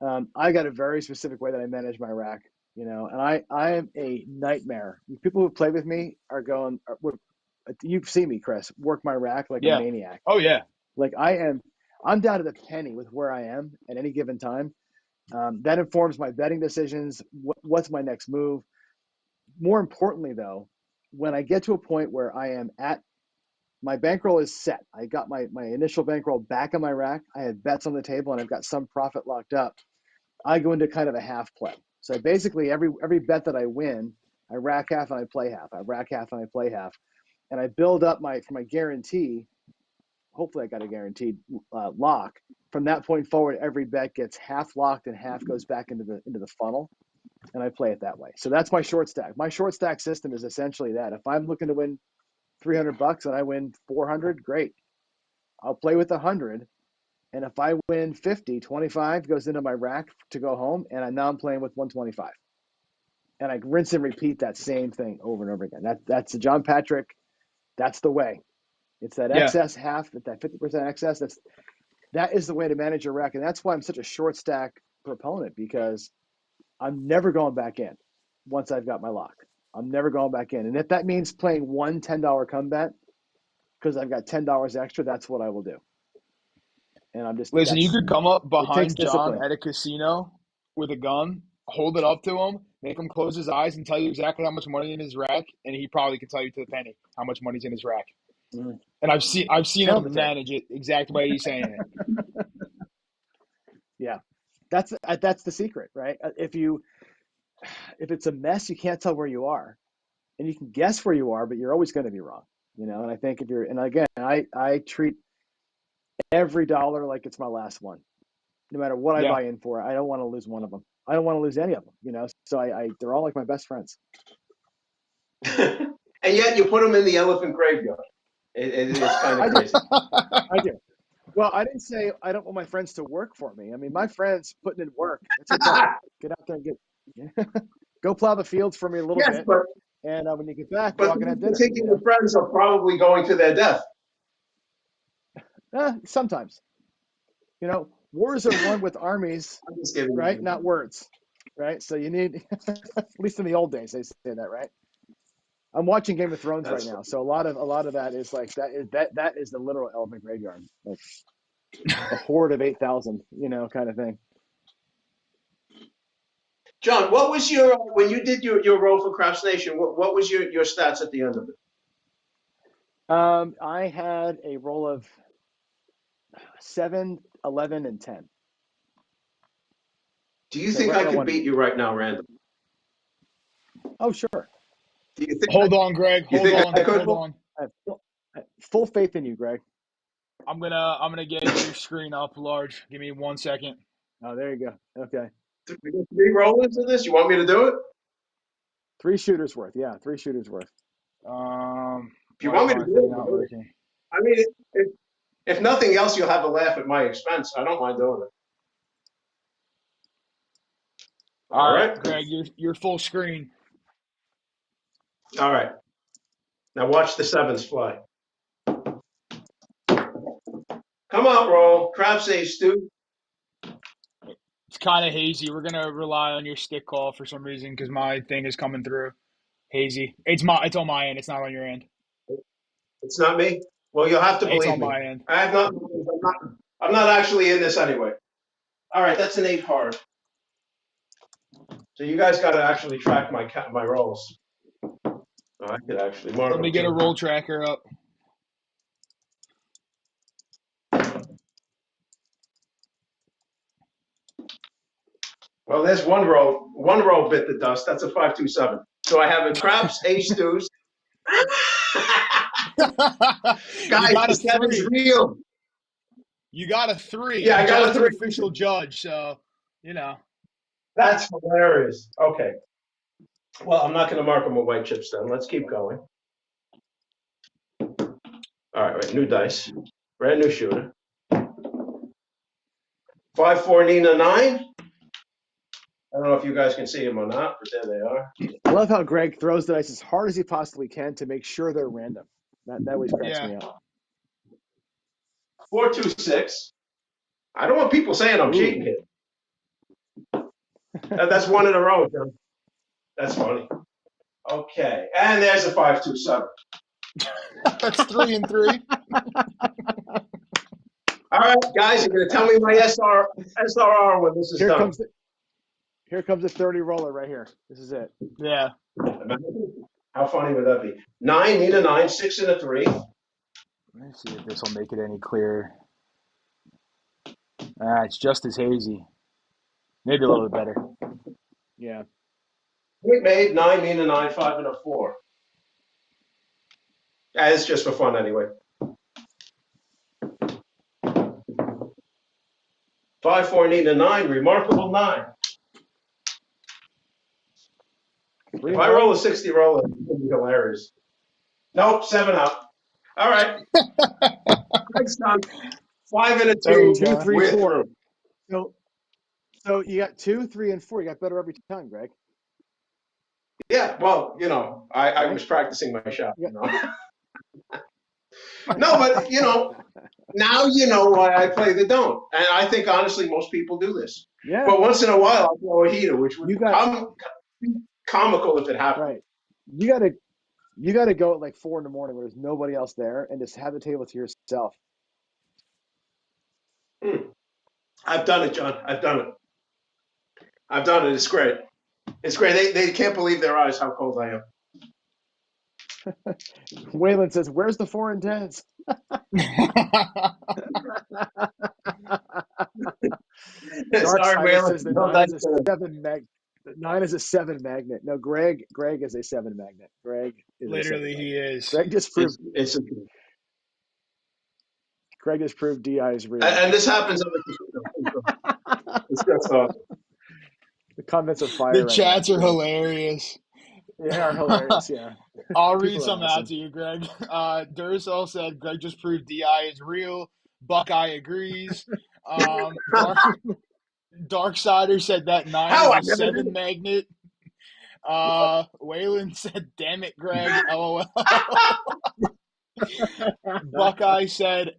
I got a very specific way that I manage my rack, and I am a nightmare. People who play with me are going. You've seen me, Chris, work my rack like a Yeah. maniac. Oh, yeah. Like I'm down to the penny with where I am at any given time. That informs my betting decisions. What's my next move? More importantly, though, when I get to a point where I am at my bankroll is set, I got my initial bankroll back on my rack, I have bets on the table, and I've got some profit locked up, I go into kind of a half play. So basically, every bet that I win, I rack half and I play half. I rack half and I play half, and I build up for my guarantee. Hopefully, I got a guaranteed lock. From that point forward, every bet gets half locked and half goes back into the funnel, and I play it that way. So that's my short stack. My short stack system is essentially that. If I'm looking to win $300 and I win 400, great. I'll play with 100. And if I win 50, 25 goes into my rack to go home. And now I'm playing with 125. And I rinse and repeat that same thing over and over again. That's the John Patrick. That's the way. It's that excess half, that 50% excess. That is the way to manage your rack. And that's why I'm such a short stack proponent, because I'm never going back in once I've got my lock. I'm never going back in. And if that means playing one $10 come bet because I've got $10 extra, that's what I will do. And I'm just Listen, you could come up it takes behind John discipline. at a casino with a gun, hold it up to him, make him close his eyes, and tell you exactly how much money in his rack, and he probably can tell you to the penny how much money's in his rack. Mm-hmm. And I've seen him Talented. manage it exact way he's saying it. Yeah, that's the secret, right? If it's a mess, you can't tell where you are, and you can guess where you are, but you're always going to be wrong, And I think and again, I treat every dollar like it's my last one, no matter what I Yeah. buy in for. I don't want to lose one of them. I don't want to lose any of them, So they're all like my best friends. And yet you put them in the elephant graveyard. It's kind of crazy. I do. Well, I didn't say I don't want my friends to work for me. I mean, my friends putting in work. It's okay. Get out there and go plow the fields for me a little bit. But, And when you get back, but we're gonna have dinner. particular friends are probably going to their death. Sometimes, wars are won with armies, I'm just kidding. right? Not words, right? So you need, at least in the old days, they say that, right? I'm watching Game of Thrones right now, so a lot of that is like that is the literal elephant graveyard, like a horde of 8,000, kind of thing. John, what was when you did your role for Craps Nation? What was your stats at the end of it? I had a roll of 7, 11, and 10. Do you think I could beat you right now, Randall? Oh, sure. Do you think? Hold on, Greg. Hold on. I have full faith in you, Greg. I'm gonna get your screen up large. Give me 1 second. Oh, there you go. Okay. 3 rollers of this? You want me to do it? 3 shooters worth. Yeah, 3 shooters worth. If you want me to do it, I mean, if nothing else, you'll have a laugh at my expense. I don't mind doing it. All right, Greg, you're full screen. All right. Now watch the 7s fly. Come on, roll. Crab safe, Stu. It's kind of hazy. We're gonna rely on your stick call for some reason because my thing is coming through hazy. It's on my end. It's not on your end. It's not me. Well, you'll have to believe me. It's on my end. I'm not actually in this anyway. All right, that's an 8 hard. So you guys got to actually track my rolls. Oh, I could actually mark. Let me get a roll tracker up. Well, there's one roll. One roll bit the dust. That's a 5-2-7. So I have a craps, ace deuce. Guys, the 7's real. You got a 3. Yeah, I got a 3. Official judge, so That's hilarious. Okay. Well, I'm not going to mark them with white chips then. Let's keep going. All right, new dice. Brand new shooter. 5, 4, Nina, 9. I don't know if you guys can see them or not, but there they are. I love how Greg throws the dice as hard as he possibly can to make sure they're random. That always cracks me up. 4, 2, 6. I don't want people saying I'm cheating here. That's one in a row, John. That's funny. Okay, and there's a 5, 2, 7. That's 3 and 3. All right, guys, you're going to tell me my SRR when this is done. Here comes a 30 roller right here. This is it. Yeah. How funny would that be? 9, Nina, 9, 6 and a 3. Let me see if this will make it any clearer. It's just as hazy. Maybe a little bit better. Yeah. 8 made, 9, Nina, 9, 5 and a 4. It's just for fun anyway. 5, 4, Nina, 9, remarkable 9. If I roll a 60 roller, it's going to be hilarious. Nope, 7 out. All right. Next time, 5 and a 2. 2, 3, 4. Through. So you got 2, 3, and 4. You got better every time, Greg. Yeah, well, I was practicing my shot. No, but now you know why I play the don't. And I think honestly most people do this. Yeah. But once in a while I'll throw a heater, which would be comical if it happened. Right. You gotta go at like 4 in the morning where there's nobody else there and just have the table to yourself. I've done it, John. I've done it. It's great. It's great. They can't believe their eyes how cold I am. Waylon says, "Where's the 4 and 10s?" Sorry, Waylon. Says the 9 is a 7 magnet. No, Greg is a 7 magnet. Greg is literally he is. Greg just proved Greg just proved DI is real. And this happens on the It's just awesome. The comments are fire. The chats are hilarious. They are hilarious, yeah. I'll read some out to you, Greg. Duracell said Greg just proved DI is real. Buckeye agrees. Darksider said that 9 is a 7 magnet. Waylon said, "Damn it, Greg." LOL. Buckeye said,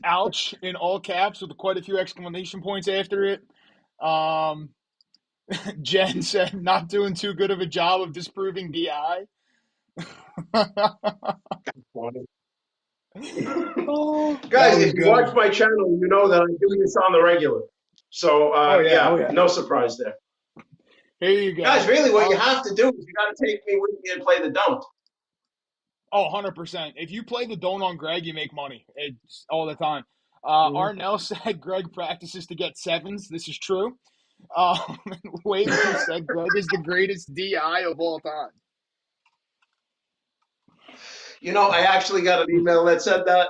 "Ouch," in all caps with quite a few exclamation points after it. Jen said, "Not doing too good of a job of disproving DI." Guys, if you watch my channel, you know that I'm doing this on the regular. So, no surprise there. Here you go. Guys, really what you have to do is you got to take me with you and play the don't. Oh, 100%. If you play the don't on Greg, you make money. It's all the time. Arnell said Greg practices to get 7s. This is true. Waylon said Greg is the greatest DI of all time. I actually got an email that said that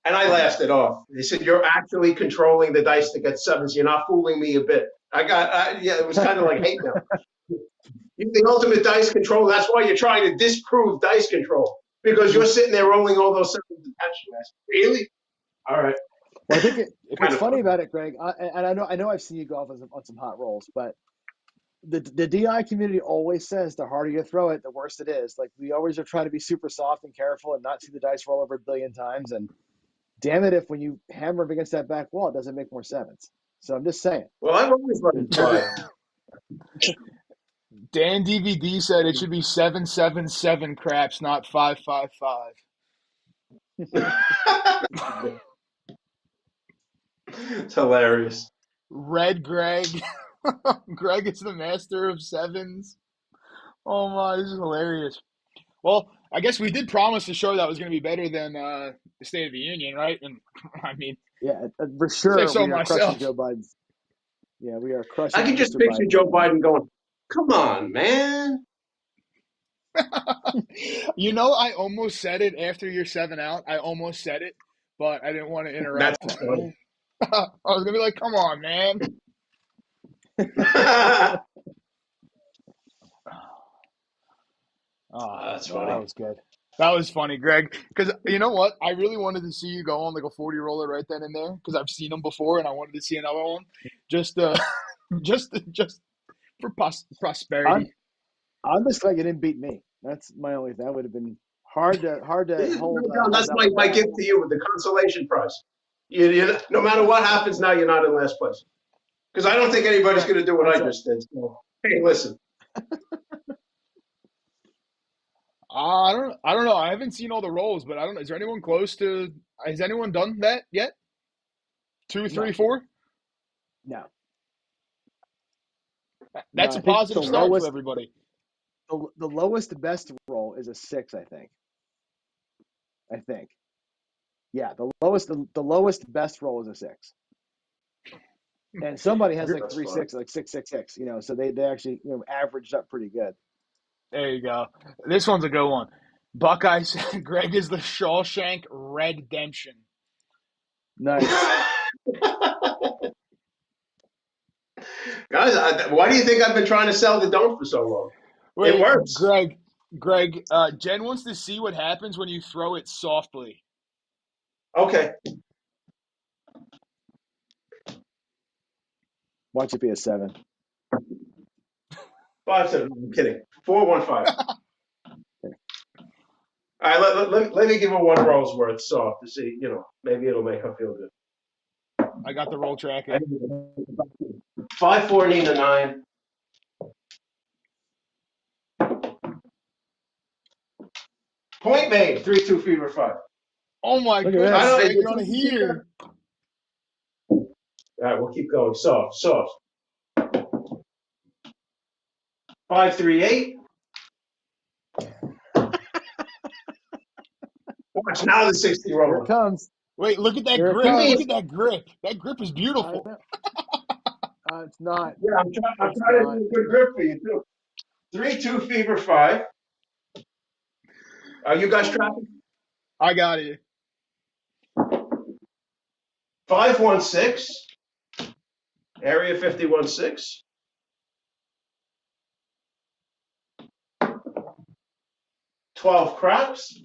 and I laughed it off. They said, "You're actually controlling the dice to get 7s. You're not fooling me a bit." It was kind of like hate mail. You're the ultimate dice control. That's why you're trying to disprove dice control, because you're sitting there rolling all those 7s intentionally. Really? All right. Well, I think what's funny about it, Greg, and I know I've seen you go off on some hot rolls, but the DI community always says the harder you throw it, the worse it is. Like, we always are trying to be super soft and careful and not see the dice roll over a billion times. And damn it, if when you hammer up against that back wall, it doesn't make more 7s. So I'm just saying. Well, I'm always running 5. Dan DVD said it should be 777 craps, not 555. It's hilarious. Red Greg. Greg is the master of 7s. Oh my, this is hilarious. Well, I guess we did promise the show that was going to be better than the State of the Union, right? And I mean, yeah, for sure. So we are crushing Joe Biden. Yeah, we are crushing. I can just picture Joe Biden going, "Come on, man." I almost said it after your 7 out. I almost said it, but I didn't want to interrupt. That's funny. I was going to be like, "Come on, man." That's funny. That was good. That was funny, Greg. Because you know what? I really wanted to see you go on like a 40 roller right then and there because I've seen them before, and I wanted to see another one, just just for I'm prosperity. I'm just glad you didn't beat me. That's my only thing. That would have been hard to hold That's that my, one my back. gift to you with the consolation prize. No matter what happens now, you're not in last place. Because I don't think anybody's Right. going to do what I That's right. just did. So, hey, listen. I don't know. I haven't seen all the rolls, but I don't know. Is there anyone close to? Has anyone done that yet? Two, three, No, four. no, no. That's a I think positive start for everybody. the lowest best roll is a 6. I think. I think. Yeah, the lowest best roll is a 6. And somebody has like That's three fun. six, like 666. So they actually averaged up pretty good. There you go. This one's a good one. Buckeyes. Greg is the Shawshank Redemption. Nice. Guys, why do you think I've been trying to sell the don't for so long? It Wait, works. Greg. Jen wants to see what happens when you throw it softly. Okay. Watch it be a 7. 5-7. I'm kidding. 4-1-5. All right, let me give her one roll's worth soft to see, maybe it'll make her feel good. I got the roll I tracking. 5-4 Nina 9. Point made. 3-2 fever 5. Oh my Look at I goodness, this. don't. Greg, you're on a heater. All right, we'll keep going. Soft. 5-3-8. Watch now the 60 Here it roller. comes. Wait, look at that Here it grip. You mean? Look comes. at that grip. That grip is I beautiful. know. It's not. Yeah, I'm It's trying to not. do a good grip for you too. 3-2 fever 5. Are you guys tracking? I got it. 5-1-6. Area 51-6. 12 craps.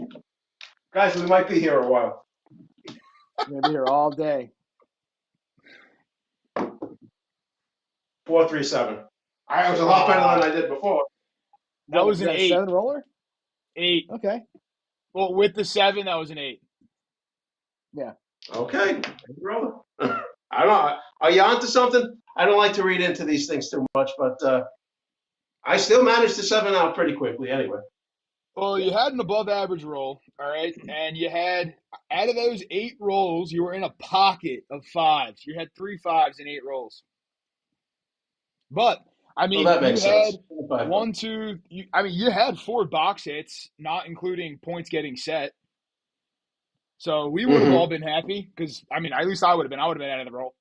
Guys, we might be here a while. I'm gonna be here all day. 4-3-7. I was a lot better than I did before. That What was was an that? 8. 7 roller? 8. Okay. Well, with the 7, that was an 8. Yeah. Okay. I don't know. Are you onto something? I don't like to read into these things too much, but I still managed to 7 out pretty quickly anyway. Well, you had an above average roll, all right, and you had out of those 8 rolls, you were in a pocket of 5s. You had 3 5s in 8 rolls. But I Well, mean, that you makes had sense. 5. one, two. You had 4 box hits, not including points getting set. So we would have all Mm-hmm. been happy because at least I would have been. I would have been out of the roll.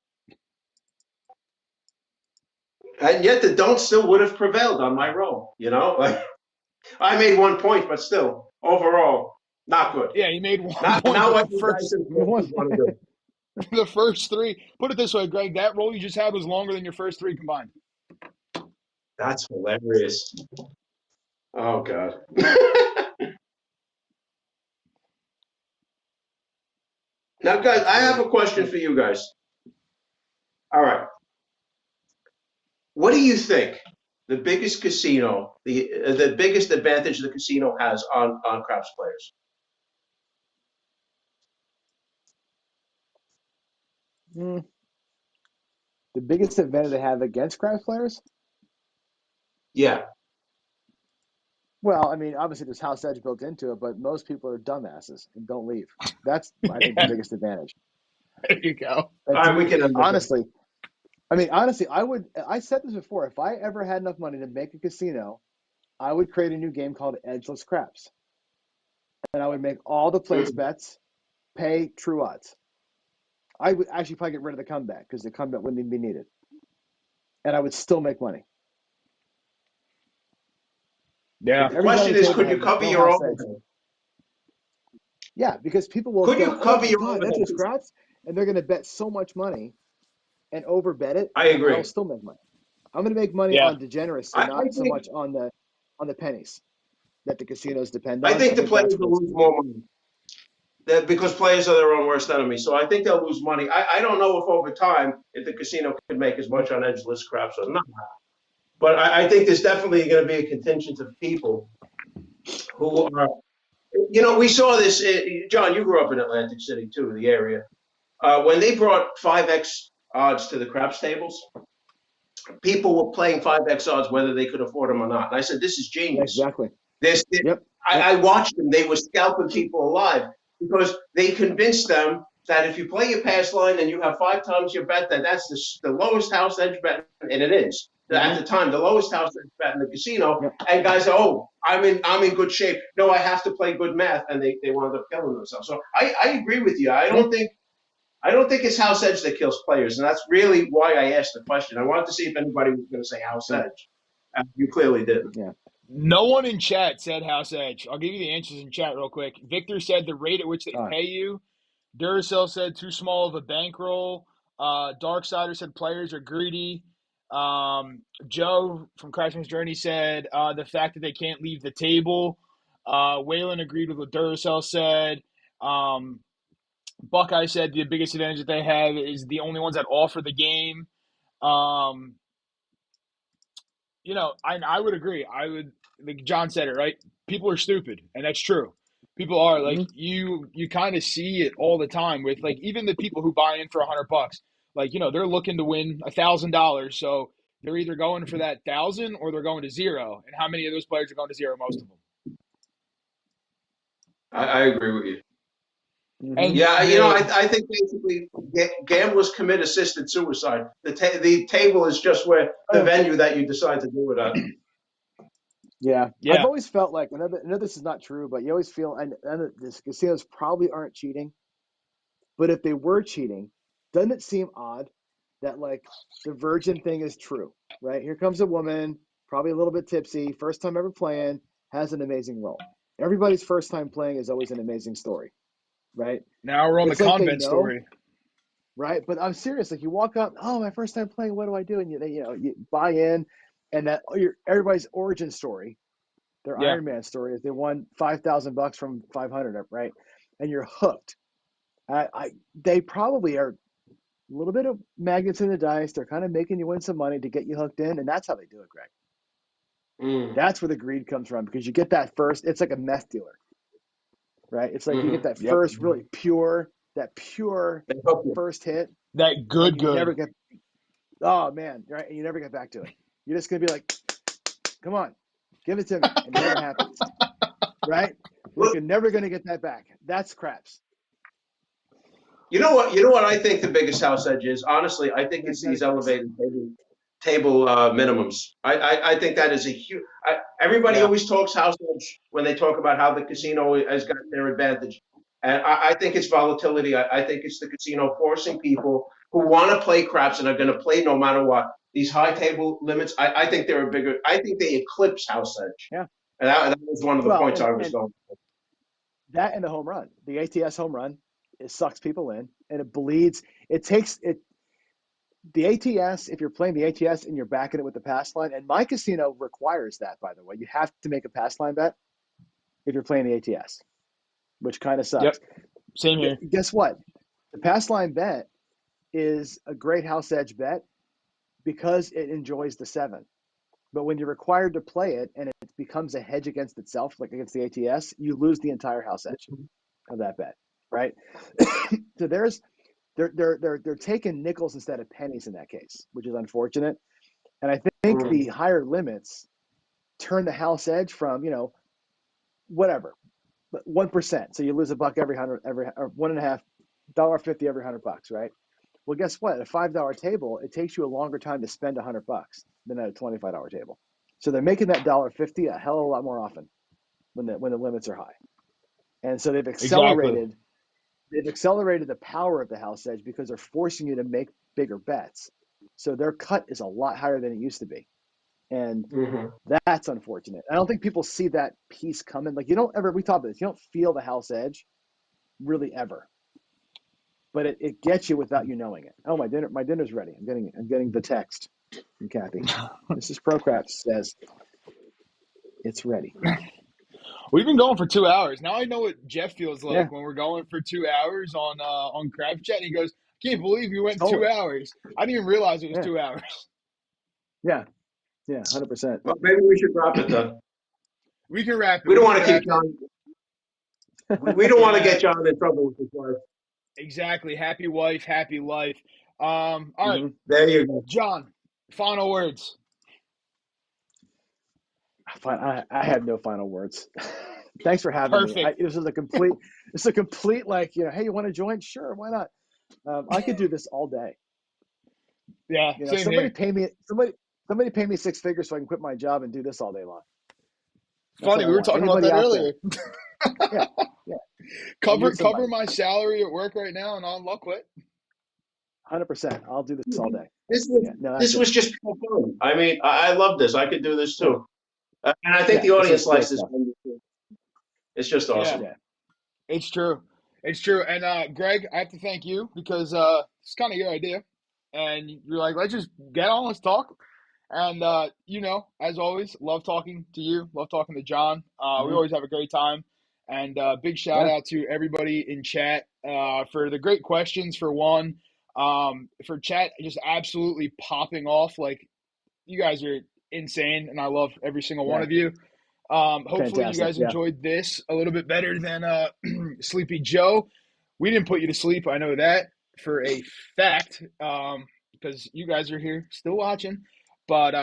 And yet the don't still would have prevailed on my roll, Like, I made 1 point, but still, overall, not good. Yeah, he made one Not point, not but what you guys in One- Texas want to do. the first 3. Put it this way, Greg. That roll you just had was longer than your first 3 combined. That's hilarious. Oh God. Now, guys, I have a question for you guys. All right. What do you think the biggest casino, the biggest advantage the casino has on craps players? Mm, the biggest advantage they have against craps players? Yeah. Well, obviously there's house edge built into it, but most people are dumbasses and don't leave. That's, I think, the Yeah, biggest advantage. there you go. And All to right, we me, can end with that. honestly, I said this before. If I ever had enough money to make a casino, I would create a new game called Edgeless Craps. And I would make all the place Mhm. bets pay true odds. I would actually probably get rid of the comeback because the comeback wouldn't even be needed. And I would still make money. Yeah. The Every guy on question the is, table could you had cover no your house edge. overhead? Yeah, because people will Could go, you oh cover my your God, overhead? Edgeless Craps. And they're going to bet so much money and overbet it. I And I'll agree. still make money. I'm going to make money Yeah. on degeneracy, I not so think much on the pennies. that the casinos depend I on. think I the think players that's will what's lose more money. Because players are their own worst enemy. So I think they'll lose money. I don't know if over time, if the casino can make as much on edgeless craps or not. But I think there's definitely going to be a contingent of people who are, we saw this, John, you grew up in Atlantic City too, the area. When they brought 5X odds to the craps tables, people were playing 5X odds whether they could afford them or not. And I said, this is yeah, genius. exactly. This, Yep. I watched them. They were scalping people alive because they convinced them that if you play your pass line and you have 5 times your bet, that's the lowest house edge bet, and it is. At the time, the lowest house edge bet in the casino. Yep. And guys, I'm in good shape. No, I have to play good math, and they wound up killing themselves. So I agree with you. I don't think it's house edge that kills players, and that's really why I asked the question. I wanted to see if anybody was going to say house edge. You clearly didn't. Yeah. No one in chat said house edge. I'll give you the answers in chat real quick. Victor said the rate at which they pay you. Duracell said too small of a bankroll. Darksider said players are greedy. Joe from Craftsman's Journey said the fact that they can't leave the table. Waylon agreed with what Duracell said. Buckeye said the biggest advantage that they have is the only ones that offer the game. I would agree. Like John said it, right? People are stupid, and that's true. People are like you kind of see it all the time with like even the people who buy in for $100, like they're looking to win $1,000, so they're either going for that 1,000 or they're going to zero. And how many of those players are going to zero? Most of them. I agree with you. And yeah, I think basically gamblers commit assisted suicide. The table is just where the venue that you decide to do it at. Yeah. I've always felt like, I know this is not true, but you always feel, and the casinos probably aren't cheating, but if they were cheating, doesn't it seem odd that like the virgin thing is true, right? Here comes a woman, probably a little bit tipsy, first time ever playing, has an amazing roll. Everybody's first time playing is always an amazing story, right? Now we're on It's the like convent story. Right? But I'm serious. Like you walk up, oh, my first time playing, what do I do? And you buy in, and that everybody's origin story, their Iron Man story is they won $5,000 from 500, right? And you're hooked. They probably are a little bit of magnets in the dice. They're kind of making you win some money to get you hooked in, and that's how they do it, Greg. That's where the greed comes from because you get that first. It's like a meth dealer, right? It's like you get that first really pure first hit. That good. Never get. Oh man, right? And you never get back to it. You're just gonna be like, come on, give it to me. It never happens, right? You're never gonna get that back. That's craps. You know what I think the biggest house edge is? Honestly, I think it's these elevated table minimums. I think that is a huge. Everybody always talks house edge when they talk about how the casino has got their advantage, and I think it's volatility. I think it's the casino forcing people who want to play craps and are going to play no matter what. These high table limits, I think they're bigger. I think they eclipse house edge. Yeah, and that was one of the points I was going. That and the home run, the ATS home run. It sucks people in and it bleeds. It takes it. The ATS, if you're playing the ATS and you're backing it with the pass line, and my casino requires that, by the way, you have to make a pass line bet if you're playing the ATS, which kind of sucks. Yep. Same here. Guess what? The pass line bet is a great house edge bet because it enjoys the 7. But when you're required to play it and it becomes a hedge against itself, like against the ATS, you lose the entire house edge of that bet. Right. So they're taking nickels instead of pennies in that case, which is unfortunate. And I think the higher limits turn the house edge from, whatever, but 1%. So you lose $1 every 100, or $1.50 $1.50 every $100, right? Well, guess what? At a $5 table, it takes you a longer time to spend $100 than at a $25 table. So they're making that $1.50 a hell of a lot more often when the limits are high. And so they've accelerated. They've accelerated the power of the house edge because they're forcing you to make bigger bets. So their cut is a lot higher than it used to be. And that's unfortunate. I don't think people see that piece coming. Like we talk about this, you don't feel the house edge really ever. But it gets you without you knowing it. Oh, my dinner's ready. I'm getting the text from Kathy. Mrs. Procraps says it's ready. We've been going for 2 hours. Now I know what Jeff feels Yeah, like when we're going for 2 hours on Crab Chat. And he goes, "Can't believe you went two totally. hours. I didn't even realize it was Yeah, 2 hours." yeah, yeah, 100%. Well, maybe we should wrap it then. We can wrap it. We We don't can want to keep wrap it. John. We don't want to Yeah, get John in trouble with his wife. exactly. Happy wife, happy life. All right, Hmm. There you go. John. Final words. Fine. I have no final words. Thanks for having me. Perfect. This is a complete like, hey, you want to join? Sure, why not? I could do this all day. Yeah, same Somebody here. pay me somebody pay me 6 figures so I can quit my job and do this all day long. That's what Funny, I we were want. talking about Anybody that out earlier. there? Yeah, yeah. I Cover need cover somebody. my salary at work right now, and I'll quit. 100%. I'll do this all day. This was Yeah, no, that's this it. was just for fun. I mean, I love this. I could do this Yeah, too, and I think yeah. the This is audience great likes this stuff. one too. It's just Yeah, awesome. Yeah, it's true. It's true. And Greg, I have to thank you because it's kind of your idea, and you're like, let's just get on, let's talk. And as always, love talking to you. Love talking to John. We hmm, always have a great time. And big shout yeah. out to everybody in chat for the great questions. For one, for chat just absolutely popping off. Like you guys are insane, and I love every single one Yeah, of you. Hopefully, you fantastic. guys Yeah, enjoyed this a little bit better than Sleepy Joe. We didn't put you to sleep. I know that for a fact because you guys are here still watching. But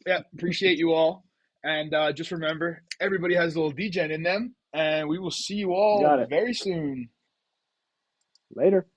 yeah, appreciate you all. And just remember, everybody has a little DJ in them. And we will see you you all got it. very soon. Later.